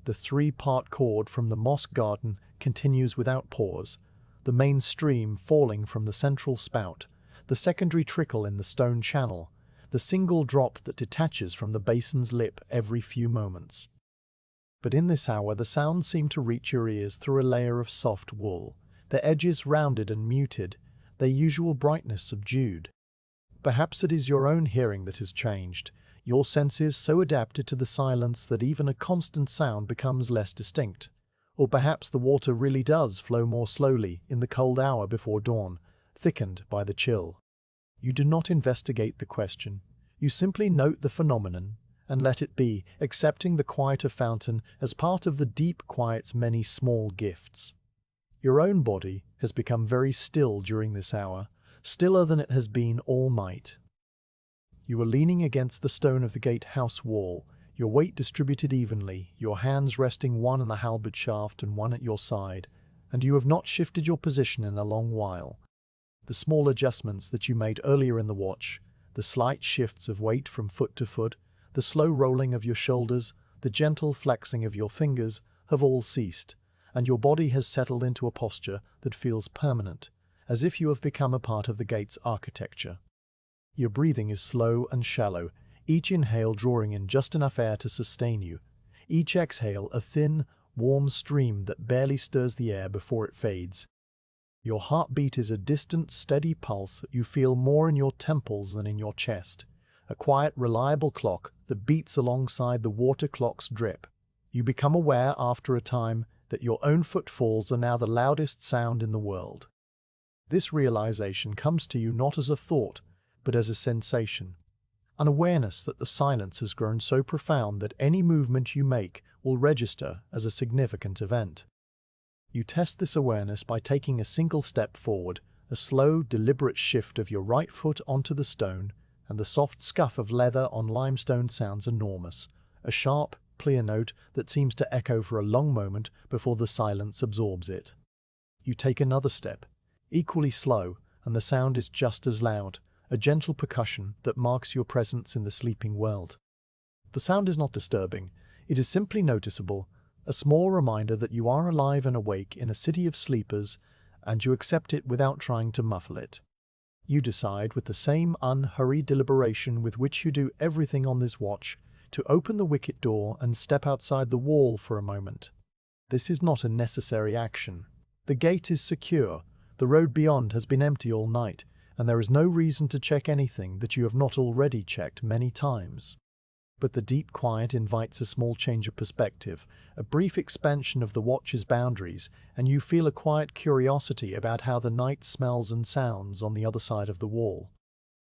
A: The three-part chord from the moss garden continues without pause, the main stream falling from the central spout, the secondary trickle in the stone channel, the single drop that detaches from the basin's lip every few moments. But in this hour the sounds seem to reach your ears through a layer of soft wool, their edges rounded and muted, their usual brightness subdued. Perhaps it is your own hearing that has changed, your senses so adapted to the silence that even a constant sound becomes less distinct. Or perhaps the water really does flow more slowly in the cold hour before dawn, thickened by the chill. You do not investigate the question. You simply note the phenomenon and let it be, accepting the quiet of fountain as part of the deep quiet's many small gifts. Your own body has become very still during this hour, stiller than it has been all night. You are leaning against the stone of the gatehouse wall, your weight distributed evenly, your hands resting one on the halberd shaft and one at your side, and you have not shifted your position in a long while. The small adjustments that you made earlier in the watch, the slight shifts of weight from foot to foot, the slow rolling of your shoulders, the gentle flexing of your fingers, have all ceased, and your body has settled into a posture that feels permanent, as if you have become a part of the gate's architecture. Your breathing is slow and shallow, each inhale drawing in just enough air to sustain you, each exhale a thin, warm stream that barely stirs the air before it fades. Your heartbeat is a distant, steady pulse that you feel more in your temples than in your chest, a quiet, reliable clock that beats alongside the water clock's drip. You become aware after a time that your own footfalls are now the loudest sound in the world. This realization comes to you not as a thought, but as a sensation, an awareness that the silence has grown so profound that any movement you make will register as a significant event. You test this awareness by taking a single step forward, a slow, deliberate shift of your right foot onto the stone, and the soft scuff of leather on limestone sounds enormous, a sharp, clear note that seems to echo for a long moment before the silence absorbs it. You take another step, equally slow, and the sound is just as loud, a gentle percussion that marks your presence in the sleeping world. The sound is not disturbing, it is simply noticeable, a small reminder that you are alive and awake in a city of sleepers, and you accept it without trying to muffle it. You decide, with the same unhurried deliberation with which you do everything on this watch, to open the wicket door and step outside the wall for a moment. This is not a necessary action. The gate is secure, the road beyond has been empty all night, and there is no reason to check anything that you have not already checked many times. But the deep quiet invites a small change of perspective, a brief expansion of the watch's boundaries, and you feel a quiet curiosity about how the night smells and sounds on the other side of the wall.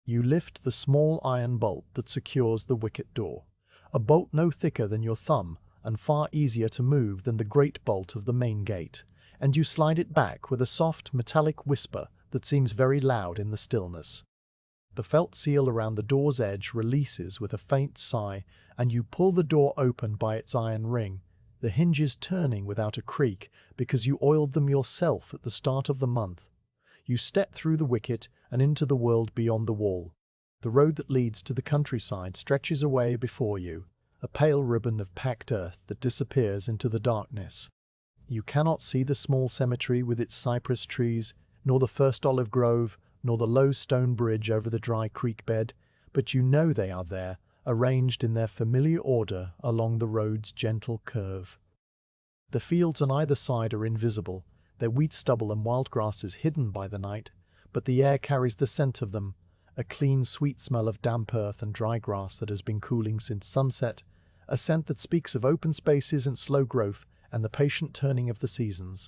A: You lift the small iron bolt that secures the wicket door, a bolt no thicker than your thumb and far easier to move than the great bolt of the main gate, and you slide it back with a soft metallic whisper that seems very loud in the stillness. The felt seal around the door's edge releases with a faint sigh, and you pull the door open by its iron ring, the hinges turning without a creak because you oiled them yourself at the start of the month. You step through the wicket and into the world beyond the wall. The road that leads to the countryside stretches away before you, a pale ribbon of packed earth that disappears into the darkness. You cannot see the small cemetery with its cypress trees, nor the first olive grove, nor the low stone bridge over the dry creek bed, but you know they are there, arranged in their familiar order along the road's gentle curve. The fields on either side are invisible, their wheat stubble and wild grasses hidden by the night, but the air carries the scent of them, a clean, sweet smell of damp earth and dry grass that has been cooling since sunset, a scent that speaks of open spaces and slow growth and the patient turning of the seasons.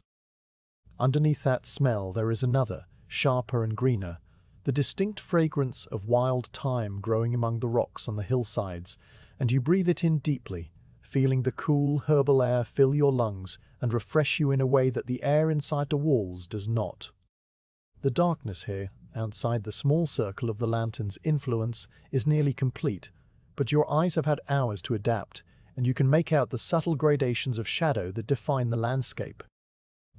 A: Underneath that smell there is another, sharper and greener, the distinct fragrance of wild thyme growing among the rocks on the hillsides, and you breathe it in deeply, feeling the cool herbal air fill your lungs and refresh you in a way that the air inside the walls does not. The darkness here, outside the small circle of the lantern's influence, is nearly complete, but your eyes have had hours to adapt, and you can make out the subtle gradations of shadow that define the landscape.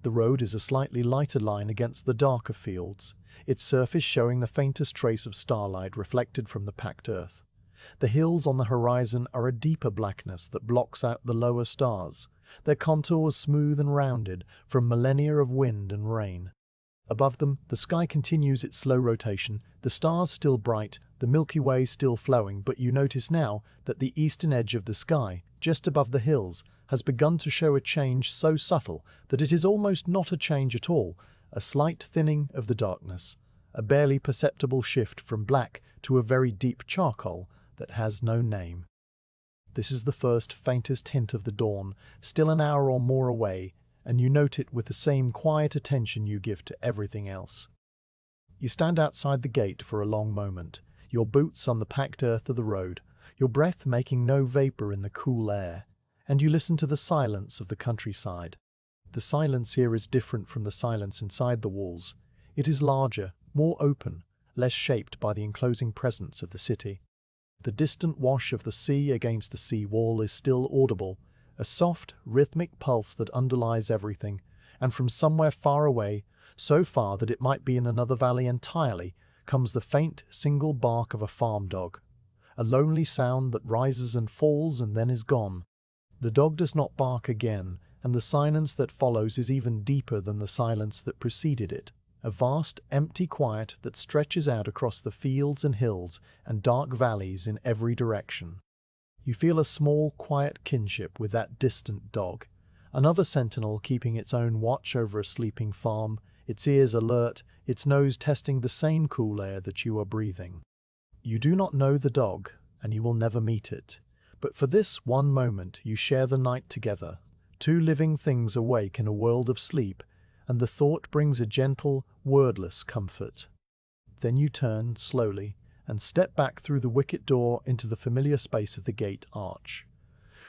A: The road is a slightly lighter line against the darker fields, its surface showing the faintest trace of starlight reflected from the packed earth. The hills on the horizon are a deeper blackness that blocks out the lower stars, their contours smooth and rounded from millennia of wind and rain. Above them, the sky continues its slow rotation, the stars still bright, the Milky Way still flowing, but you notice now that the eastern edge of the sky, just above the hills, has begun to show a change so subtle that it is almost not a change at all, a slight thinning of the darkness, a barely perceptible shift from black to a very deep charcoal that has no name. This is the first faintest hint of the dawn, still an hour or more away, and you note it with the same quiet attention you give to everything else. You stand outside the gate for a long moment, your boots on the packed earth of the road, your breath making no vapor in the cool air, and you listen to the silence of the countryside. The silence here is different from the silence inside the walls. It is larger, more open, less shaped by the enclosing presence of the city. The distant wash of the sea against the sea wall is still audible, a soft, rhythmic pulse that underlies everything, and from somewhere far away, so far that it might be in another valley entirely, comes the faint, single bark of a farm dog, a lonely sound that rises and falls and then is gone. The dog does not bark again, and the silence that follows is even deeper than the silence that preceded it, a vast, empty quiet that stretches out across the fields and hills and dark valleys in every direction. You feel a small, quiet kinship with that distant dog, another sentinel keeping its own watch over a sleeping farm, its ears alert, its nose testing the same cool air that you are breathing. You do not know the dog, and you will never meet it, but for this one moment you share the night together, two living things awake in a world of sleep, and the thought brings a gentle, wordless comfort. Then you turn, slowly, and step back through the wicket door into the familiar space of the gate arch.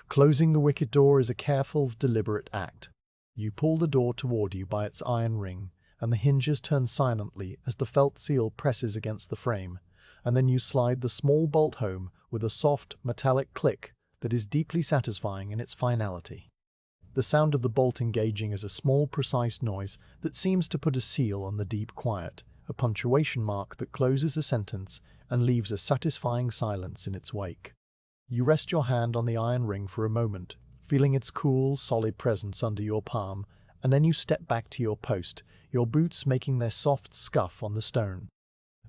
A: Closing the wicket door is a careful, deliberate act. You pull the door toward you by its iron ring, and the hinges turn silently as the felt seal presses against the frame, and then you slide the small bolt home with a soft, metallic click that is deeply satisfying in its finality. The sound of the bolt engaging is a small, precise noise that seems to put a seal on the deep quiet, a punctuation mark that closes a sentence and leaves a satisfying silence in its wake. You rest your hand on the iron ring for a moment, feeling its cool, solid presence under your palm, and then you step back to your post, your boots making their soft scuff on the stone.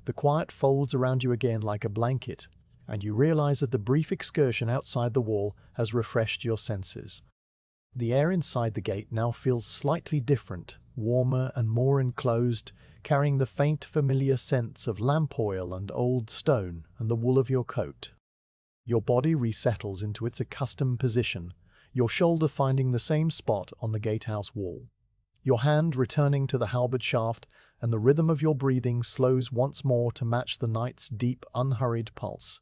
A: The quiet folds around you again like a blanket, and you realize that the brief excursion outside the wall has refreshed your senses. The air inside the gate now feels slightly different, warmer and more enclosed, carrying the faint, familiar scents of lamp oil and old stone and the wool of your coat. Your body resettles into its accustomed position, your shoulder finding the same spot on the gatehouse wall. Your hand returning to the halberd shaft, and the rhythm of your breathing slows once more to match the night's deep, unhurried pulse.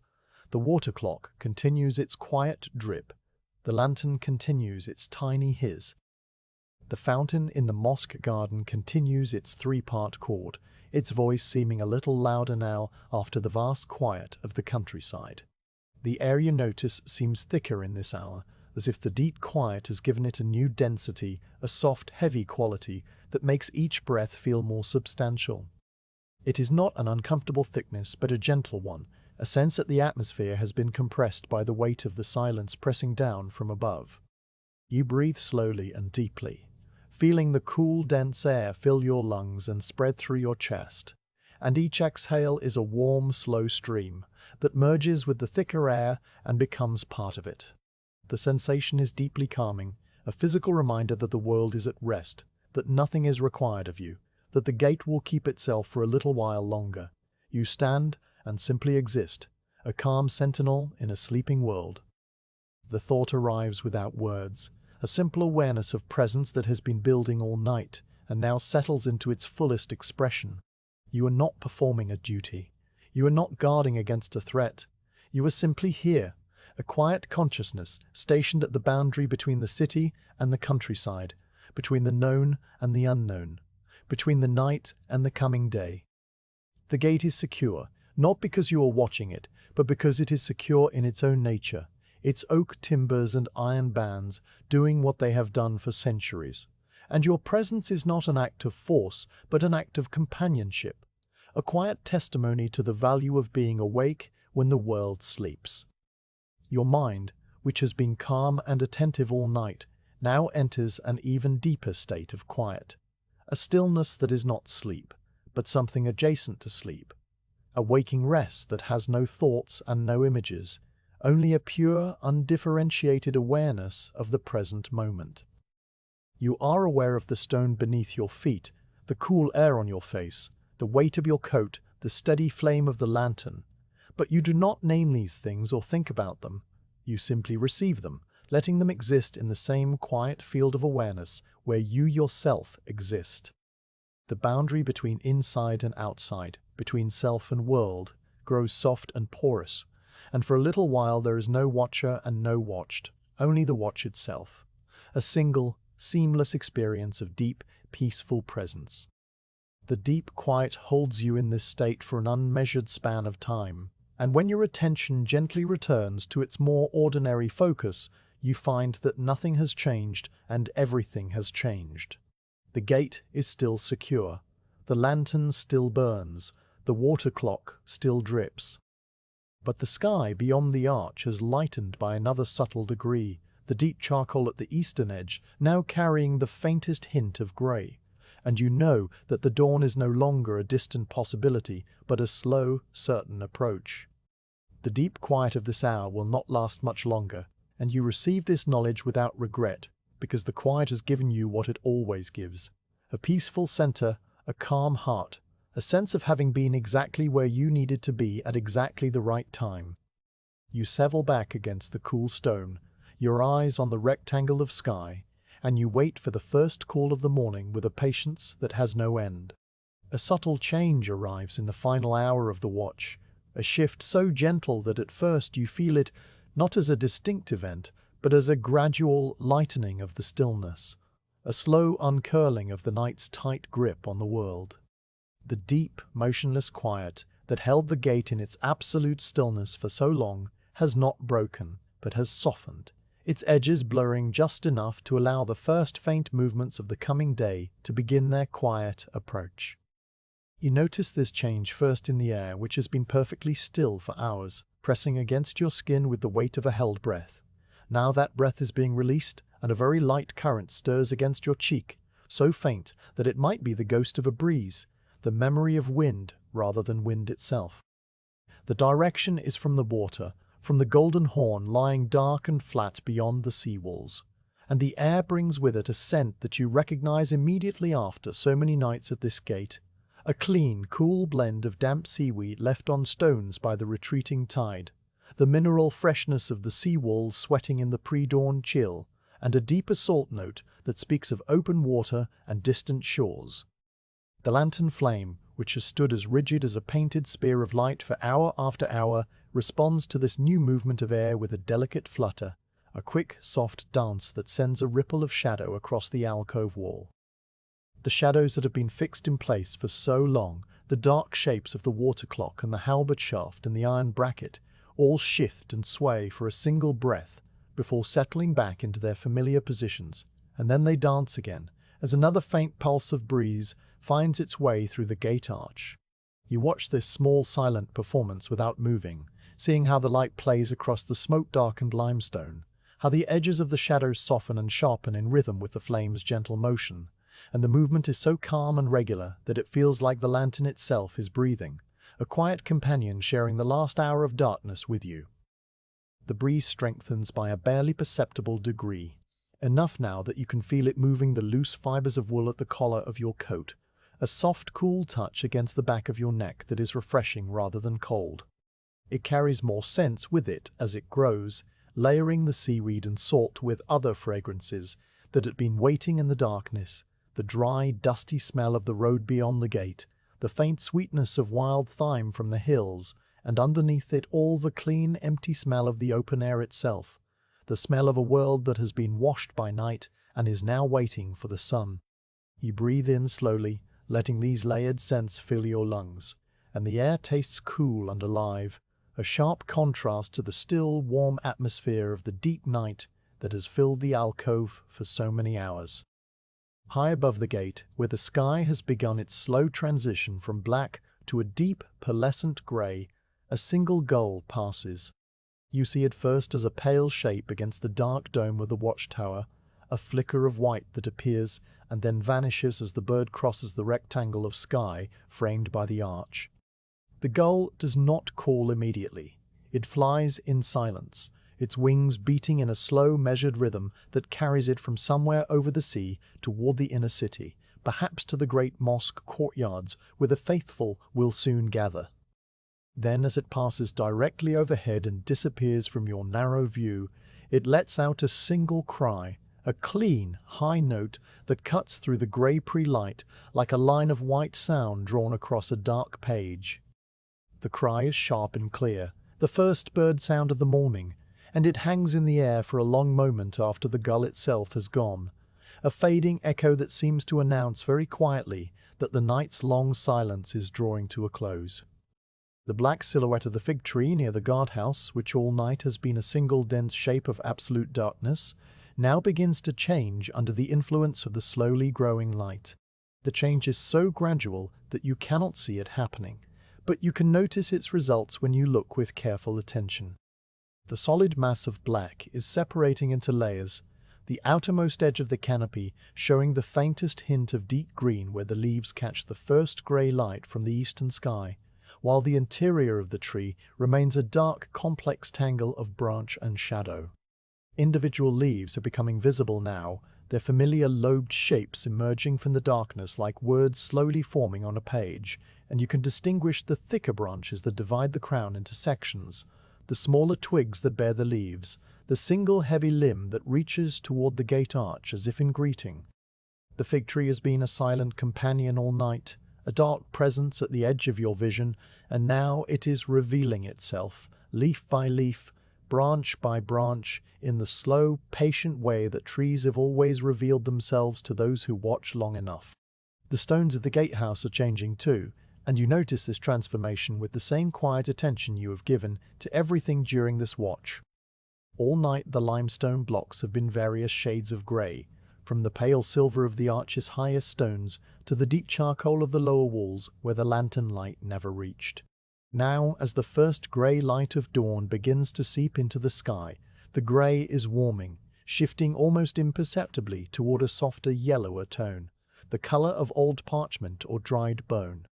A: The water clock continues its quiet drip. The lantern continues its tiny hiss. The fountain in the mosque garden continues its three-part chord, its voice seeming a little louder now after the vast quiet of the countryside. The air you notice seems thicker in this hour, as if the deep quiet has given it a new density, a soft, heavy quality that makes each breath feel more substantial. It is not an uncomfortable thickness, but a gentle one, a sense that the atmosphere has been compressed by the weight of the silence pressing down from above. You breathe slowly and deeply, feeling the cool, dense air fill your lungs and spread through your chest, and each exhale is a warm, slow stream that merges with the thicker air and becomes part of it. The sensation is deeply calming, a physical reminder that the world is at rest, that nothing is required of you, that the gate will keep itself for a little while longer. You stand and simply exist, a calm sentinel in a sleeping world. The thought arrives without words, a simple awareness of presence that has been building all night and now settles into its fullest expression. You are not performing a duty. You are not guarding against a threat. You are simply here, a quiet consciousness stationed at the boundary between the city and the countryside, between the known and the unknown, between the night and the coming day. The gate is secure, not because you are watching it, but because it is secure in its own nature, its oak timbers and iron bands doing what they have done for centuries. And your presence is not an act of force, but an act of companionship, a quiet testimony to the value of being awake when the world sleeps. Your mind, which has been calm and attentive all night, now enters an even deeper state of quiet, a stillness that is not sleep, but something adjacent to sleep, a waking rest that has no thoughts and no images, only a pure, undifferentiated awareness of the present moment. You are aware of the stone beneath your feet, the cool air on your face, the weight of your coat, the steady flame of the lantern, but you do not name these things or think about them. You simply receive them, letting them exist in the same quiet field of awareness where you yourself exist. The boundary between inside and outside, between self and world, grows soft and porous, and for a little while there is no watcher and no watched, only the watch itself, a single, seamless experience of deep, peaceful presence. The deep quiet holds you in this state for an unmeasured span of time, and when your attention gently returns to its more ordinary focus, you find that nothing has changed and everything has changed. The gate is still secure, the lantern still burns, the water clock still drips. But the sky beyond the arch has lightened by another subtle degree, the deep charcoal at the eastern edge now carrying the faintest hint of grey, and you know that the dawn is no longer a distant possibility, but a slow, certain approach. The deep quiet of this hour will not last much longer, and you receive this knowledge without regret, because the quiet has given you what it always gives: a peaceful center, a calm heart, a sense of having been exactly where you needed to be at exactly the right time. You settle back against the cool stone, your eyes on the rectangle of sky, and you wait for the first call of the morning with a patience that has no end. A subtle change arrives in the final hour of the watch, a shift so gentle that at first you feel it not as a distinct event, but as a gradual lightening of the stillness, a slow uncurling of the night's tight grip on the world. The deep, motionless quiet that held the gate in its absolute stillness for so long has not broken, but has softened, its edges blurring just enough to allow the first faint movements of the coming day to begin their quiet approach. You notice this change first in the air, which has been perfectly still for hours, pressing against your skin with the weight of a held breath. Now that breath is being released, and a very light current stirs against your cheek, so faint that it might be the ghost of a breeze, the memory of wind rather than wind itself. The direction is from the water, from the Golden Horn lying dark and flat beyond the sea walls, and the air brings with it a scent that you recognize immediately after so many nights at this gate, a clean, cool blend of damp seaweed left on stones by the retreating tide, the mineral freshness of the sea walls sweating in the pre-dawn chill, and a deeper salt note that speaks of open water and distant shores. The lantern flame, which has stood as rigid as a painted spear of light for hour after hour, responds to this new movement of air with a delicate flutter, a quick, soft dance that sends a ripple of shadow across the alcove wall. The shadows that have been fixed in place for so long, the dark shapes of the water clock and the halberd shaft and the iron bracket, all shift and sway for a single breath before settling back into their familiar positions, and then they dance again, as another faint pulse of breeze finds its way through the gate arch. You watch this small silent performance without moving, seeing how the light plays across the smoke-darkened limestone, how the edges of the shadows soften and sharpen in rhythm with the flame's gentle motion, and the movement is so calm and regular that it feels like the lantern itself is breathing, a quiet companion sharing the last hour of darkness with you. The breeze strengthens by a barely perceptible degree, enough now that you can feel it moving the loose fibers of wool at the collar of your coat, a soft, cool touch against the back of your neck that is refreshing rather than cold. It carries more scents with it as it grows, layering the seaweed and salt with other fragrances that had been waiting in the darkness, the dry, dusty smell of the road beyond the gate, the faint sweetness of wild thyme from the hills, and underneath it all the clean, empty smell of the open air itself, the smell of a world that has been washed by night and is now waiting for the sun. You breathe in slowly, letting these layered scents fill your lungs, and the air tastes cool and alive, a sharp contrast to the still, warm atmosphere of the deep night that has filled the alcove for so many hours. High above the gate, where the sky has begun its slow transition from black to a deep, pearlescent grey, a single gull passes. You see it first as a pale shape against the dark dome of the watchtower, a flicker of white that appears and then vanishes as the bird crosses the rectangle of sky framed by the arch. The gull does not call immediately. It flies in silence, its wings beating in a slow, measured rhythm that carries it from somewhere over the sea toward the inner city, perhaps to the great mosque courtyards where the faithful will soon gather. Then, as it passes directly overhead and disappears from your narrow view, it lets out a single cry, a clean, high note that cuts through the grey pre-light like a line of white sound drawn across a dark page. The cry is sharp and clear, the first bird sound of the morning, and it hangs in the air for a long moment after the gull itself has gone, a fading echo that seems to announce very quietly that the night's long silence is drawing to a close. The black silhouette of the fig tree near the guardhouse, which all night has been a single dense shape of absolute darkness, now begins to change under the influence of the slowly growing light. The change is so gradual that you cannot see it happening, but you can notice its results when you look with careful attention. The solid mass of black is separating into layers, the outermost edge of the canopy showing the faintest hint of deep green where the leaves catch the first grey light from the eastern sky, while the interior of the tree remains a dark, complex tangle of branch and shadow. Individual leaves are becoming visible now, their familiar lobed shapes emerging from the darkness like words slowly forming on a page, and you can distinguish the thicker branches that divide the crown into sections, the smaller twigs that bear the leaves, the single heavy limb that reaches toward the gate arch as if in greeting. The fig tree has been a silent companion all night, a dark presence at the edge of your vision, and now it is revealing itself, leaf by leaf, branch by branch, in the slow, patient way that trees have always revealed themselves to those who watch long enough. The stones of the gatehouse are changing too, and you notice this transformation with the same quiet attention you have given to everything during this watch. All night the limestone blocks have been various shades of grey, from the pale silver of the arch's highest stones to the deep charcoal of the lower walls where the lantern light never reached. Now, as the first grey light of dawn begins to seep into the sky, the grey is warming, shifting almost imperceptibly toward a softer, yellower tone, the colour of old parchment or dried bone.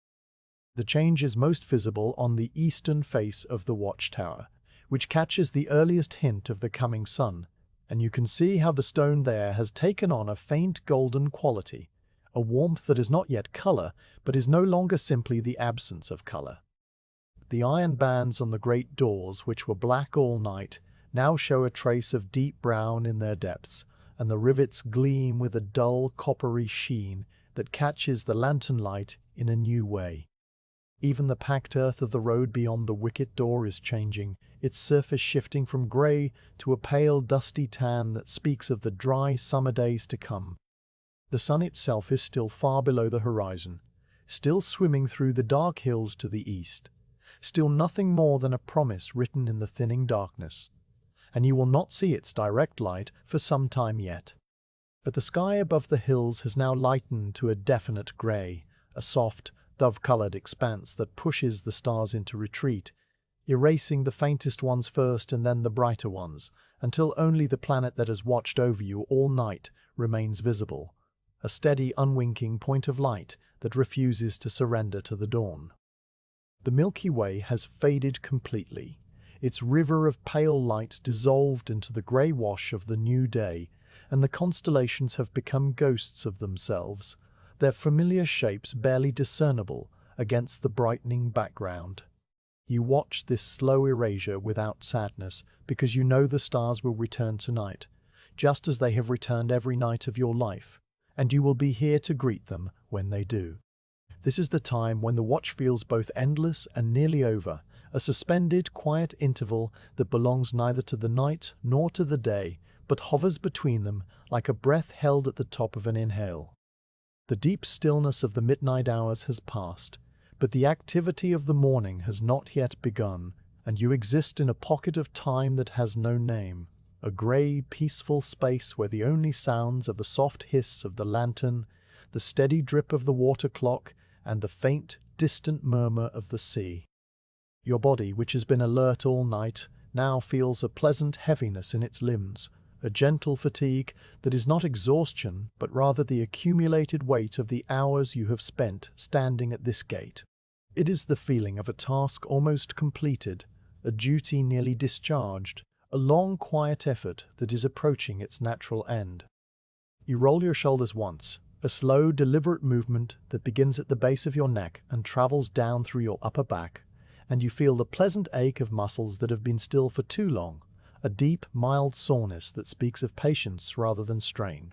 A: The change is most visible on the eastern face of the watchtower, which catches the earliest hint of the coming sun, and you can see how the stone there has taken on a faint golden quality, a warmth that is not yet colour, but is no longer simply the absence of colour. The iron bands on the great doors, which were black all night, now show a trace of deep brown in their depths, and the rivets gleam with a dull coppery sheen that catches the lantern light in a new way. Even the packed earth of the road beyond the wicket door is changing, its surface shifting from grey to a pale dusty tan that speaks of the dry summer days to come. The sun itself is still far below the horizon, still swimming through the dark hills to the east, still nothing more than a promise written in the thinning darkness, and you will not see its direct light for some time yet. But the sky above the hills has now lightened to a definite grey, a soft, dove-coloured expanse that pushes the stars into retreat, erasing the faintest ones first and then the brighter ones, until only the planet that has watched over you all night remains visible, a steady, unwinking point of light that refuses to surrender to the dawn. The Milky Way has faded completely, its river of pale light dissolved into the grey wash of the new day, and the constellations have become ghosts of themselves, their familiar shapes barely discernible against the brightening background. You watch this slow erasure without sadness because you know the stars will return tonight, just as they have returned every night of your life, and you will be here to greet them when they do. This is the time when the watch feels both endless and nearly over, a suspended, quiet interval that belongs neither to the night nor to the day, but hovers between them like a breath held at the top of an inhale. The deep stillness of the midnight hours has passed, but the activity of the morning has not yet begun, and you exist in a pocket of time that has no name, a grey, peaceful space where the only sounds are the soft hiss of the lantern, the steady drip of the water clock, and the faint, distant murmur of the sea. Your body, which has been alert all night, now feels a pleasant heaviness in its limbs, a gentle fatigue that is not exhaustion, but rather the accumulated weight of the hours you have spent standing at this gate. It is the feeling of a task almost completed, a duty nearly discharged, a long quiet effort that is approaching its natural end. You roll your shoulders once, a slow, deliberate movement that begins at the base of your neck and travels down through your upper back, and you feel the pleasant ache of muscles that have been still for too long, a deep, mild soreness that speaks of patience rather than strain.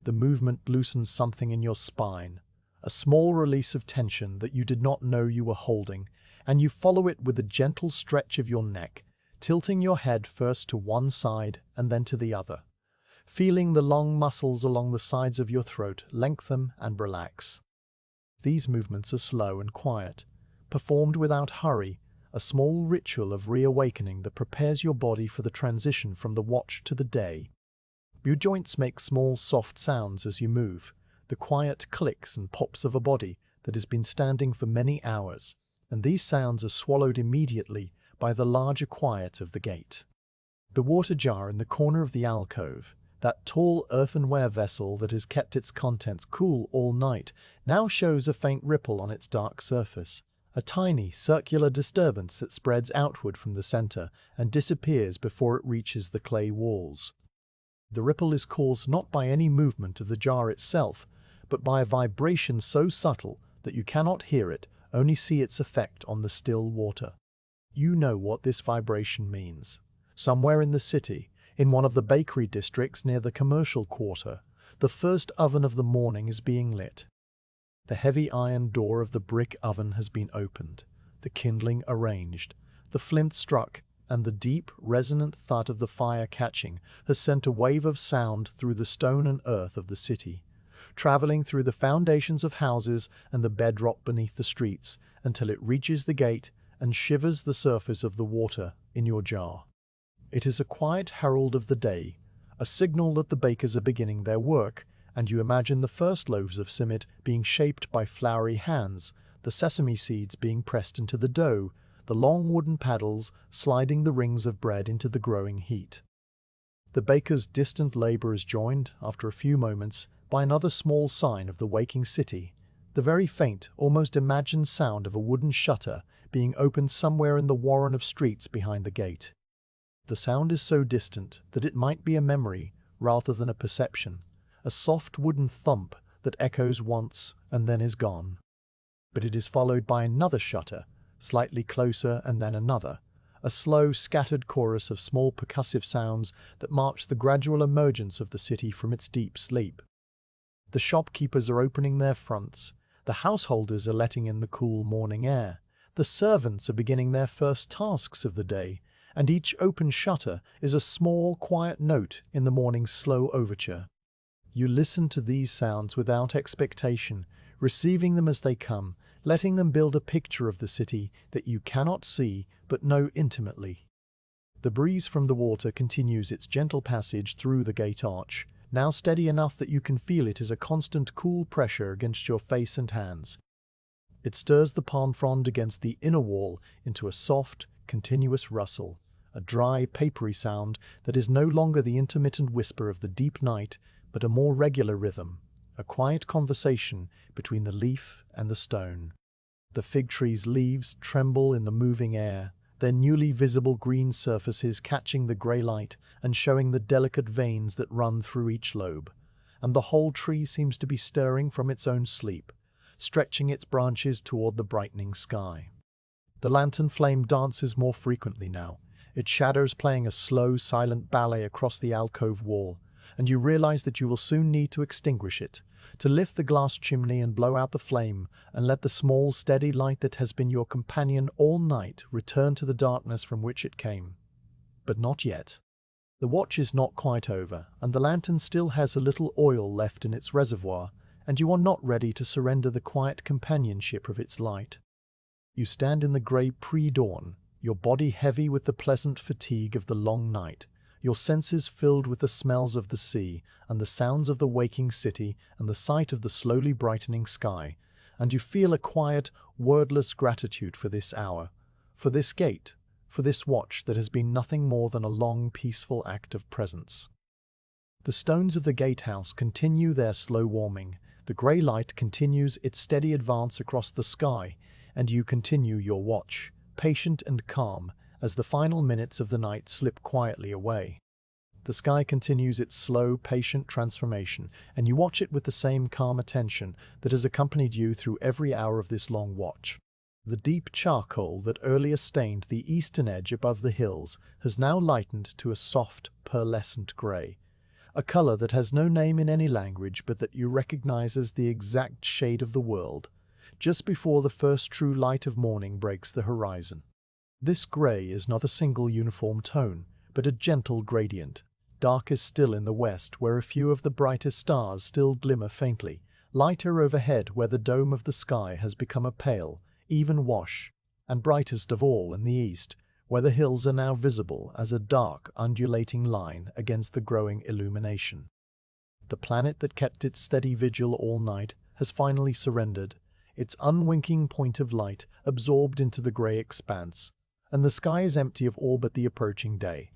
A: The movement loosens something in your spine, a small release of tension that you did not know you were holding, and you follow it with a gentle stretch of your neck, tilting your head first to one side and then to the other, feeling the long muscles along the sides of your throat lengthen and relax. These movements are slow and quiet, performed without hurry, a small ritual of reawakening that prepares your body for the transition from the watch to the day. Your joints make small, soft sounds as you move, the quiet clicks and pops of a body that has been standing for many hours, and these sounds are swallowed immediately by the larger quiet of the gate. The water jar in the corner of the alcove, that tall earthenware vessel that has kept its contents cool all night, now shows a faint ripple on its dark surface, a tiny circular disturbance that spreads outward from the center and disappears before it reaches the clay walls. The ripple is caused not by any movement of the jar itself, but by a vibration so subtle that you cannot hear it, only see its effect on the still water. You know what this vibration means. Somewhere in the city, in one of the bakery districts near the commercial quarter, the first oven of the morning is being lit. The heavy iron door of the brick oven has been opened, the kindling arranged, the flint struck, and the deep, resonant thud of the fire catching has sent a wave of sound through the stone and earth of the city, traveling through the foundations of houses and the bedrock beneath the streets until it reaches the gate and shivers the surface of the water in your jar. It is a quiet herald of the day, a signal that the bakers are beginning their work, and you imagine the first loaves of simit being shaped by floury hands, the sesame seeds being pressed into the dough, the long wooden paddles sliding the rings of bread into the growing heat. The baker's distant labor is joined, after a few moments, by another small sign of the waking city, the very faint, almost imagined sound of a wooden shutter being opened somewhere in the warren of streets behind the gate. The sound is so distant that it might be a memory rather than a perception, a soft wooden thump that echoes once and then is gone. But it is followed by another shutter, slightly closer, and then another, a slow, scattered chorus of small percussive sounds that marks the gradual emergence of the city from its deep sleep. The shopkeepers are opening their fronts, the householders are letting in the cool morning air, the servants are beginning their first tasks of the day, and each open shutter is a small, quiet note in the morning's slow overture. You listen to these sounds without expectation, receiving them as they come, letting them build a picture of the city that you cannot see but know intimately. The breeze from the water continues its gentle passage through the gate arch, now steady enough that you can feel it as a constant cool pressure against your face and hands. It stirs the palm frond against the inner wall into a soft, continuous rustle, a dry, papery sound that is no longer the intermittent whisper of the deep night, but a more regular rhythm, a quiet conversation between the leaf and the stone. The fig tree's leaves tremble in the moving air, their newly visible green surfaces catching the grey light and showing the delicate veins that run through each lobe, and the whole tree seems to be stirring from its own sleep, stretching its branches toward the brightening sky. The lantern flame dances more frequently now, its shadows playing a slow, silent ballet across the alcove wall, and you realize that you will soon need to extinguish it, to lift the glass chimney and blow out the flame, and let the small, steady light that has been your companion all night return to the darkness from which it came. But not yet. The watch is not quite over, and the lantern still has a little oil left in its reservoir, and you are not ready to surrender the quiet companionship of its light. You stand in the grey pre-dawn, your body heavy with the pleasant fatigue of the long night, your senses filled with the smells of the sea and the sounds of the waking city and the sight of the slowly brightening sky, and you feel a quiet, wordless gratitude for this hour, for this gate, for this watch that has been nothing more than a long, peaceful act of presence. The stones of the gatehouse continue their slow warming, the grey light continues its steady advance across the sky, and you continue your watch, patient and calm, as the final minutes of the night slip quietly away. The sky continues its slow, patient transformation, and you watch it with the same calm attention that has accompanied you through every hour of this long watch. The deep charcoal that earlier stained the eastern edge above the hills has now lightened to a soft, pearlescent grey, a colour that has no name in any language but that you recognize as the exact shade of the world, just before the first true light of morning breaks the horizon. This grey is not a single uniform tone, but a gentle gradient. Darkest still in the west, where a few of the brightest stars still glimmer faintly, lighter overhead where the dome of the sky has become a pale, even wash, and brightest of all in the east, where the hills are now visible as a dark, undulating line against the growing illumination. The planet that kept its steady vigil all night has finally surrendered, its unwinking point of light absorbed into the grey expanse, and the sky is empty of all but the approaching day.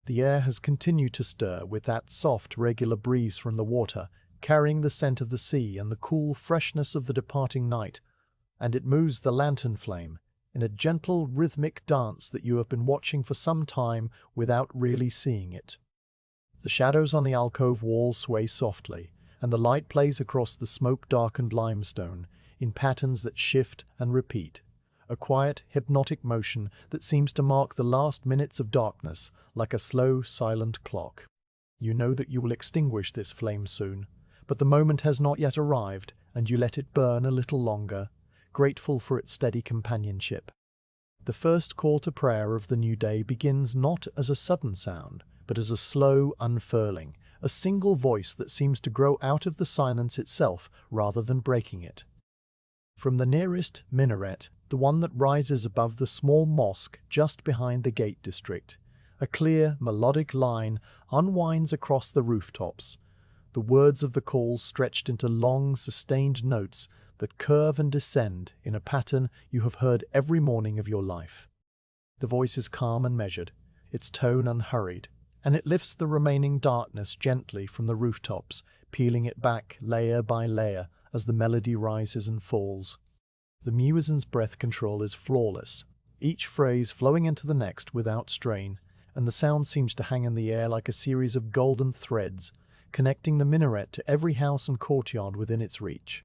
A: The air has continued to stir with that soft, regular breeze from the water, carrying the scent of the sea and the cool freshness of the departing night, and it moves the lantern flame in a gentle, rhythmic dance that you have been watching for some time without really seeing it. The shadows on the alcove walls sway softly, and the light plays across the smoke-darkened limestone in patterns that shift and repeat, a quiet, hypnotic motion that seems to mark the last minutes of darkness like a slow, silent clock. You know that you will extinguish this flame soon, but the moment has not yet arrived, and you let it burn a little longer, grateful for its steady companionship. The first call to prayer of the new day begins not as a sudden sound, but as a slow unfurling, a single voice that seems to grow out of the silence itself rather than breaking it. From the nearest minaret, the one that rises above the small mosque just behind the gate district, a clear, melodic line unwinds across the rooftops, the words of the call stretched into long, sustained notes that curve and descend in a pattern you have heard every morning of your life. The voice is calm and measured, its tone unhurried, and it lifts the remaining darkness gently from the rooftops, peeling it back layer by layer as the melody rises and falls. The musician's breath control is flawless, each phrase flowing into the next without strain, and the sound seems to hang in the air like a series of golden threads, connecting the minaret to every house and courtyard within its reach.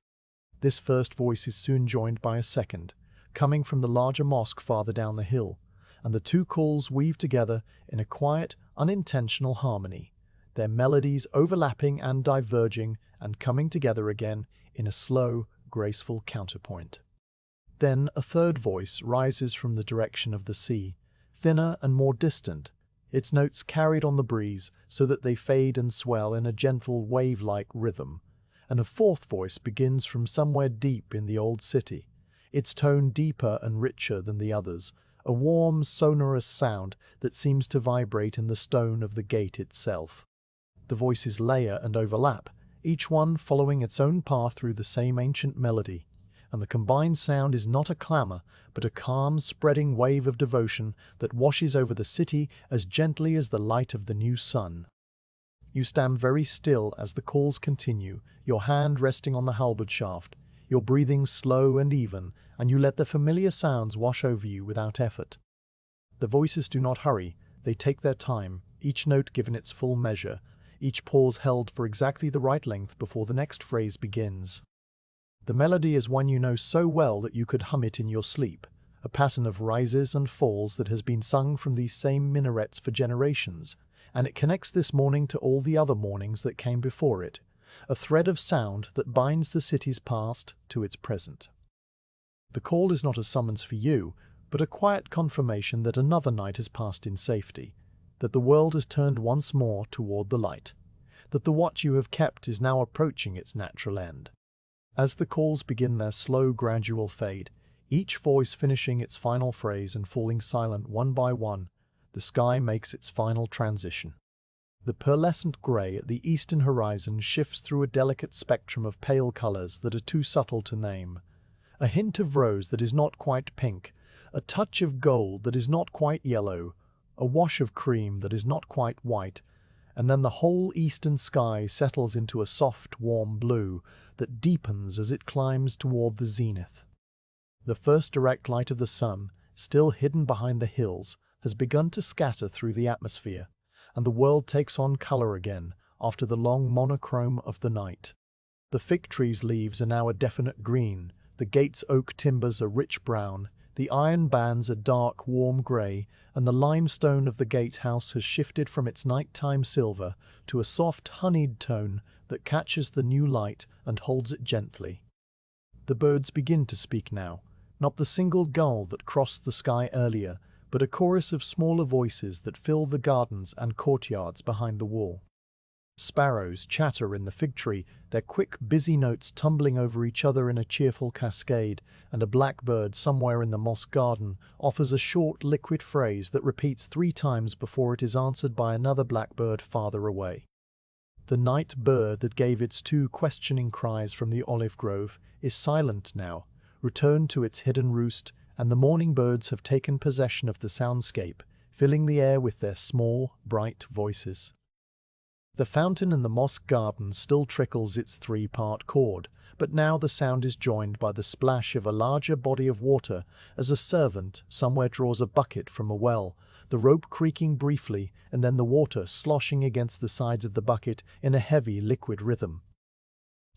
A: This first voice is soon joined by a second, coming from the larger mosque farther down the hill, and the two calls weave together in a quiet, unintentional harmony, their melodies overlapping and diverging and coming together again in a slow, graceful counterpoint. Then a third voice rises from the direction of the sea, thinner and more distant, its notes carried on the breeze so that they fade and swell in a gentle wave-like rhythm, and a fourth voice begins from somewhere deep in the old city, its tone deeper and richer than the others, a warm, sonorous sound that seems to vibrate in the stone of the gate itself. The voices layer and overlap, each one following its own path through the same ancient melody, and the combined sound is not a clamour, but a calm, spreading wave of devotion that washes over the city as gently as the light of the new sun. You stand very still as the calls continue, your hand resting on the halberd shaft, your breathing slow and even, and you let the familiar sounds wash over you without effort. The voices do not hurry, they take their time, each note given its full measure, each pause held for exactly the right length before the next phrase begins. The melody is one you know so well that you could hum it in your sleep, a pattern of rises and falls that has been sung from these same minarets for generations, and it connects this morning to all the other mornings that came before it, a thread of sound that binds the city's past to its present. The call is not a summons for you, but a quiet confirmation that another night has passed in safety, that the world has turned once more toward the light, that the watch you have kept is now approaching its natural end. As the calls begin their slow, gradual fade, each voice finishing its final phrase and falling silent one by one, the sky makes its final transition. The pearlescent grey at the eastern horizon shifts through a delicate spectrum of pale colours that are too subtle to name. A hint of rose that is not quite pink, a touch of gold that is not quite yellow, a wash of cream that is not quite white, and then the whole eastern sky settles into a soft, warm blue that deepens as it climbs toward the zenith. The first direct light of the sun, still hidden behind the hills, has begun to scatter through the atmosphere, and the world takes on color again after the long monochrome of the night. The fig tree's leaves are now a definite green, the gate's oak timbers a rich brown, the iron bands a dark, warm grey, and the limestone of the gatehouse has shifted from its nighttime silver to a soft, honeyed tone that catches the new light and holds it gently. The birds begin to speak now, not the single gull that crossed the sky earlier, but a chorus of smaller voices that fill the gardens and courtyards behind the wall. Sparrows chatter in the fig tree, their quick, busy notes tumbling over each other in a cheerful cascade, and a blackbird somewhere in the moss garden offers a short, liquid phrase that repeats 3 times before it is answered by another blackbird farther away. The night bird that gave its 2 questioning cries from the olive grove is silent now, returned to its hidden roost, and the morning birds have taken possession of the soundscape, filling the air with their small, bright voices. The fountain in the moss garden still trickles its 3-part chord, but now the sound is joined by the splash of a larger body of water as a servant somewhere draws a bucket from a well, the rope creaking briefly and then the water sloshing against the sides of the bucket in a heavy liquid rhythm.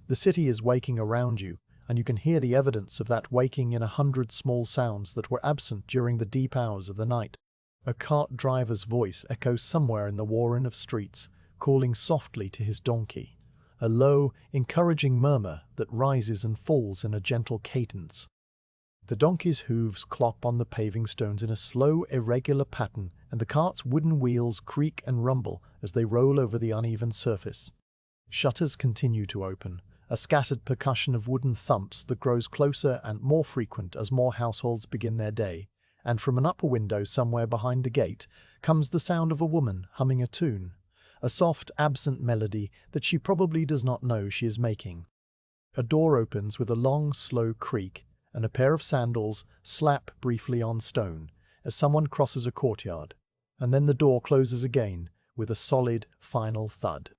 A: The city is waking around you, and you can hear the evidence of that waking in 100 small sounds that were absent during the deep hours of the night. A cart driver's voice echoes somewhere in the warren of streets, calling softly to his donkey, a low, encouraging murmur that rises and falls in a gentle cadence. The donkey's hooves clop on the paving stones in a slow, irregular pattern, and the cart's wooden wheels creak and rumble as they roll over the uneven surface. Shutters continue to open, a scattered percussion of wooden thumps that grows closer and more frequent as more households begin their day, and from an upper window somewhere behind the gate comes the sound of a woman humming a tune, a soft, absent melody that she probably does not know she is making. A door opens with a long, slow creak, and a pair of sandals slap briefly on stone as someone crosses a courtyard, and then the door closes again with a solid, final thud.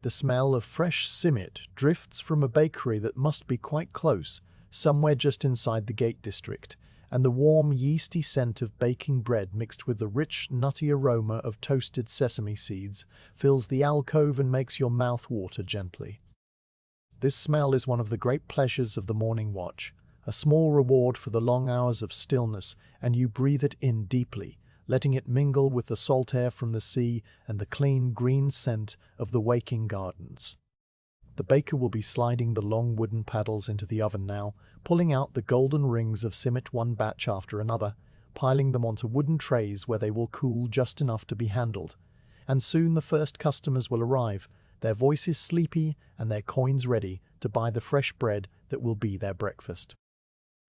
A: The smell of fresh simit drifts from a bakery that must be quite close, somewhere just inside the gate district, and the warm, yeasty scent of baking bread mixed with the rich, nutty aroma of toasted sesame seeds fills the alcove and makes your mouth water gently. This smell is one of the great pleasures of the morning watch, a small reward for the long hours of stillness, and you breathe it in deeply, letting it mingle with the salt air from the sea and the clean, green scent of the waking gardens. The baker will be sliding the long wooden paddles into the oven now, pulling out the golden rings of simit one batch after another, piling them onto wooden trays where they will cool just enough to be handled. And soon the first customers will arrive, their voices sleepy and their coins ready to buy the fresh bread that will be their breakfast.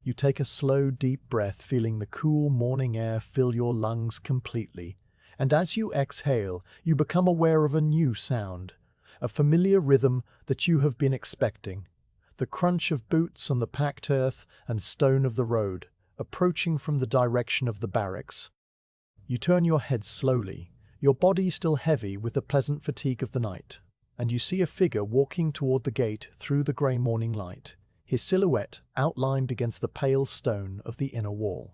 A: You take a slow, deep breath, feeling the cool morning air fill your lungs completely, and as you exhale, you become aware of a new sound, a familiar rhythm that you have been expecting, the crunch of boots on the packed earth and stone of the road, approaching from the direction of the barracks. You turn your head slowly, your body still heavy with the pleasant fatigue of the night, and you see a figure walking toward the gate through the grey morning light, his silhouette outlined against the pale stone of the inner wall.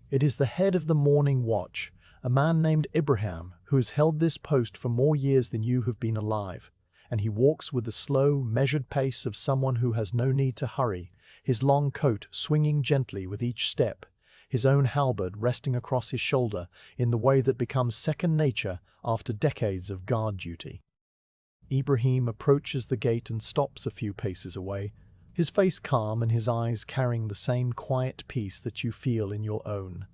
A: It is the head of the morning watch, a man named Ibrahim, who has held this post for more years than you have been alive, and he walks with the slow, measured pace of someone who has no need to hurry, his long coat swinging gently with each step, his own halberd resting across his shoulder in the way that becomes second nature after decades of guard duty. Ibrahim approaches the gate and stops a few paces away, his face calm and his eyes carrying the same quiet peace that you feel in your own,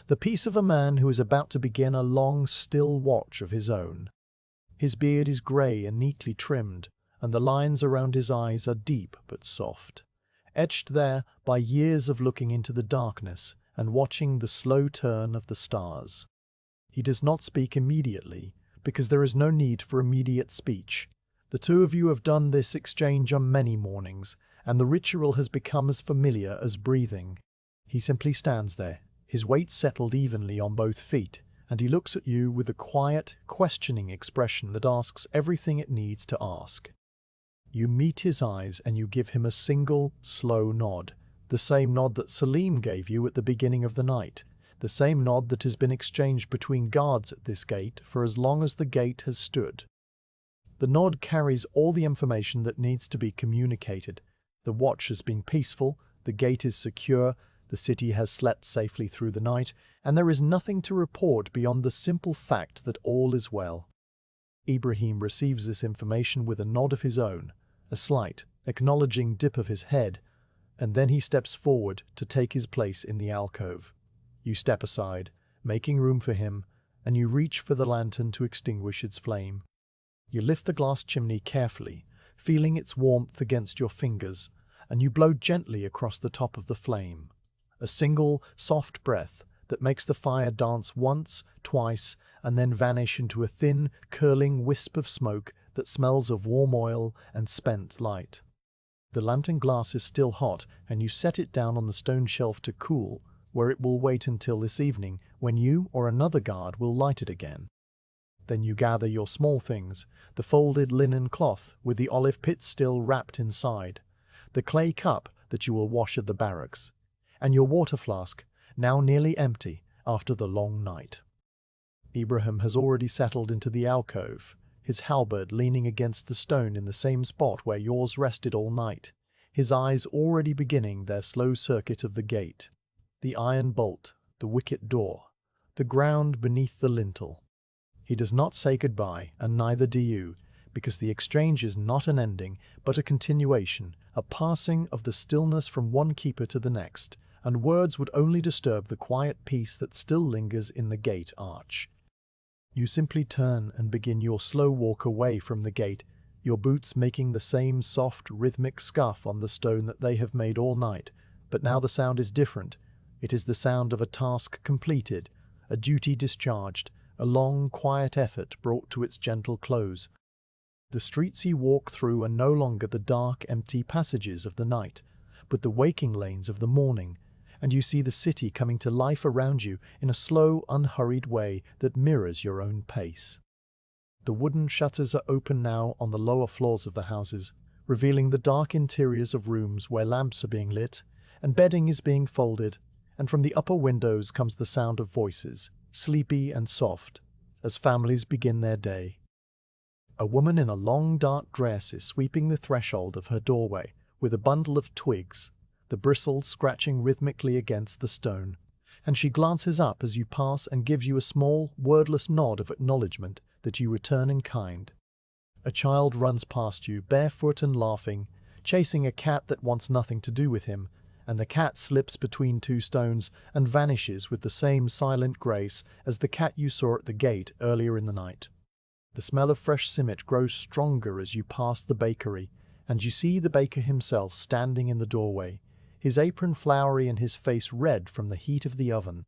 A: the peace of a man who is about to begin a long, still watch of his own. His beard is grey and neatly trimmed, and the lines around his eyes are deep but soft, etched there by years of looking into the darkness and watching the slow turn of the stars. He does not speak immediately, because there is no need for immediate speech. The two of you have done this exchange on many mornings, and the ritual has become as familiar as breathing. He simply stands there, his weight settled evenly on both feet, and he looks at you with a quiet, questioning expression that asks everything it needs to ask. You meet his eyes and you give him a single, slow nod, the same nod that Salim gave you at the beginning of the night, the same nod that has been exchanged between guards at this gate for as long as the gate has stood. The nod carries all the information that needs to be communicated. The watch has been peaceful, the gate is secure, the city has slept safely through the night, and there is nothing to report beyond the simple fact that all is well. Ibrahim receives this information with a nod of his own, a slight, acknowledging dip of his head, and then he steps forward to take his place in the alcove. You step aside, making room for him, and you reach for the lantern to extinguish its flame. You lift the glass chimney carefully, feeling its warmth against your fingers, and you blow gently across the top of the flame. A single, soft breath that makes the fire dance once, twice, and then vanish into a thin, curling wisp of smoke that smells of warm oil and spent light. The lantern glass is still hot, and you set it down on the stone shelf to cool, where it will wait until this evening, when you or another guard will light it again. Then you gather your small things, the folded linen cloth with the olive pits still wrapped inside, the clay cup that you will wash at the barracks, and your water flask, now nearly empty after the long night. Ibrahim has already settled into the alcove, his halberd leaning against the stone in the same spot where yours rested all night, his eyes already beginning their slow circuit of the gate, the iron bolt, the wicket door, the ground beneath the lintel. He does not say goodbye, and neither do you, because the exchange is not an ending, but a continuation, a passing of the stillness from one keeper to the next, and words would only disturb the quiet peace that still lingers in the gate arch. You simply turn and begin your slow walk away from the gate, your boots making the same soft, rhythmic scuff on the stone that they have made all night, but now the sound is different. It is the sound of a task completed, a duty discharged, a long, quiet effort brought to its gentle close. The streets you walk through are no longer the dark, empty passages of the night, but the waking lanes of the morning, and you see the city coming to life around you in a slow, unhurried way that mirrors your own pace. The wooden shutters are open now on the lower floors of the houses, revealing the dark interiors of rooms where lamps are being lit, and bedding is being folded, and from the upper windows comes the sound of voices, sleepy and soft, as families begin their day. A woman in a long dark dress is sweeping the threshold of her doorway with a bundle of twigs, the bristles scratching rhythmically against the stone, and she glances up as you pass and gives you a small, wordless nod of acknowledgement that you return in kind. A child runs past you, barefoot and laughing, chasing a cat that wants nothing to do with him, and the cat slips between two stones and vanishes with the same silent grace as the cat you saw at the gate earlier in the night. The smell of fresh simit grows stronger as you pass the bakery, and you see the baker himself standing in the doorway, his apron floury and his face red from the heat of the oven.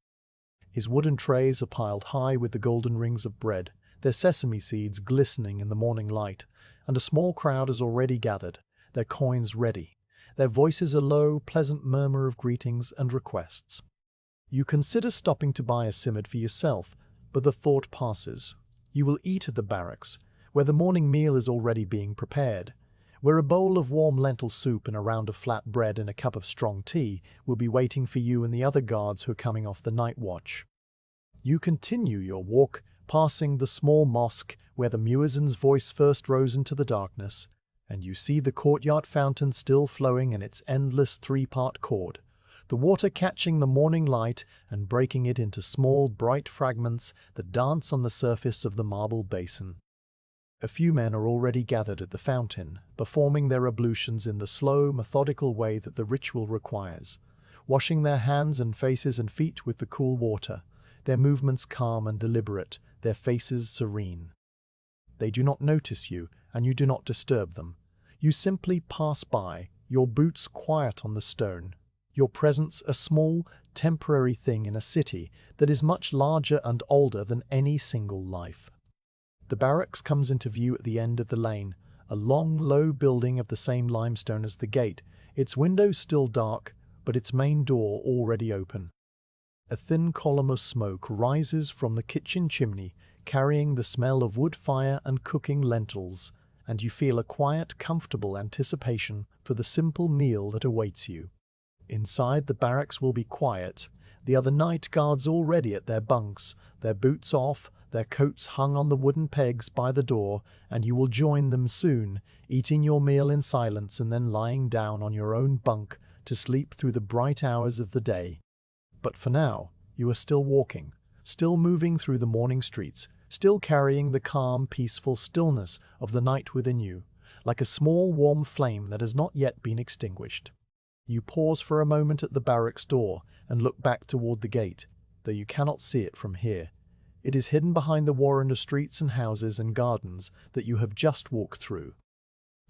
A: His wooden trays are piled high with the golden rings of bread, their sesame seeds glistening in the morning light, and a small crowd is already gathered, their coins ready, their voices a low, pleasant murmur of greetings and requests. You consider stopping to buy a simit for yourself, but the thought passes. You will eat at the barracks, where the morning meal is already being prepared, where a bowl of warm lentil soup and a round of flat bread and a cup of strong tea will be waiting for you and the other guards who are coming off the night watch. You continue your walk, passing the small mosque where the muezzin's voice first rose into the darkness, and you see the courtyard fountain still flowing in its endless three-part chord, the water catching the morning light and breaking it into small, bright fragments that dance on the surface of the marble basin. A few men are already gathered at the fountain, performing their ablutions in the slow, methodical way that the ritual requires, washing their hands and faces and feet with the cool water, their movements calm and deliberate, their faces serene. They do not notice you, and you do not disturb them. You simply pass by, your boots quiet on the stone, your presence a small, temporary thing in a city that is much larger and older than any single life. The barracks comes into view at the end of the lane, a long, low building of the same limestone as the gate, its windows still dark, but its main door already open. A thin column of smoke rises from the kitchen chimney, carrying the smell of wood fire and cooking lentils, and you feel a quiet, comfortable anticipation for the simple meal that awaits you. Inside, the barracks will be quiet, the other night guards already at their bunks, their boots off, their coats hung on the wooden pegs by the door, and you will join them soon, eating your meal in silence and then lying down on your own bunk to sleep through the bright hours of the day. But for now, you are still walking, still moving through the morning streets, still carrying the calm, peaceful stillness of the night within you, like a small warm flame that has not yet been extinguished. You pause for a moment at the barracks door and look back toward the gate, though you cannot see it from here. It is hidden behind the warren of streets and houses and gardens that you have just walked through.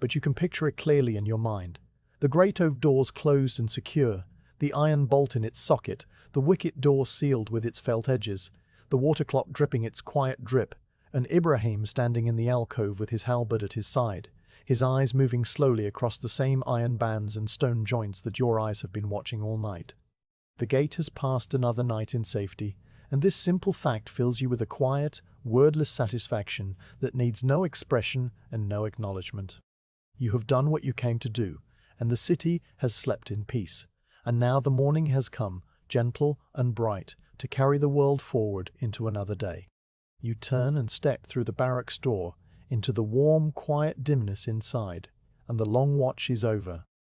A: But you can picture it clearly in your mind. The great oak doors closed and secure, the iron bolt in its socket, the wicket door sealed with its felt edges, the water clock dripping its quiet drip, and Ibrahim standing in the alcove with his halberd at his side, his eyes moving slowly across the same iron bands and stone joints that your eyes have been watching all night. The gate has passed another night in safety, and this simple fact fills you with a quiet, wordless satisfaction that needs no expression and no acknowledgement. You have done what you came to do, and the city has slept in peace, and now the morning has come, gentle and bright, to carry the world forward into another day. You turn and step through the barracks door into the warm, quiet dimness inside, and the long watch is over.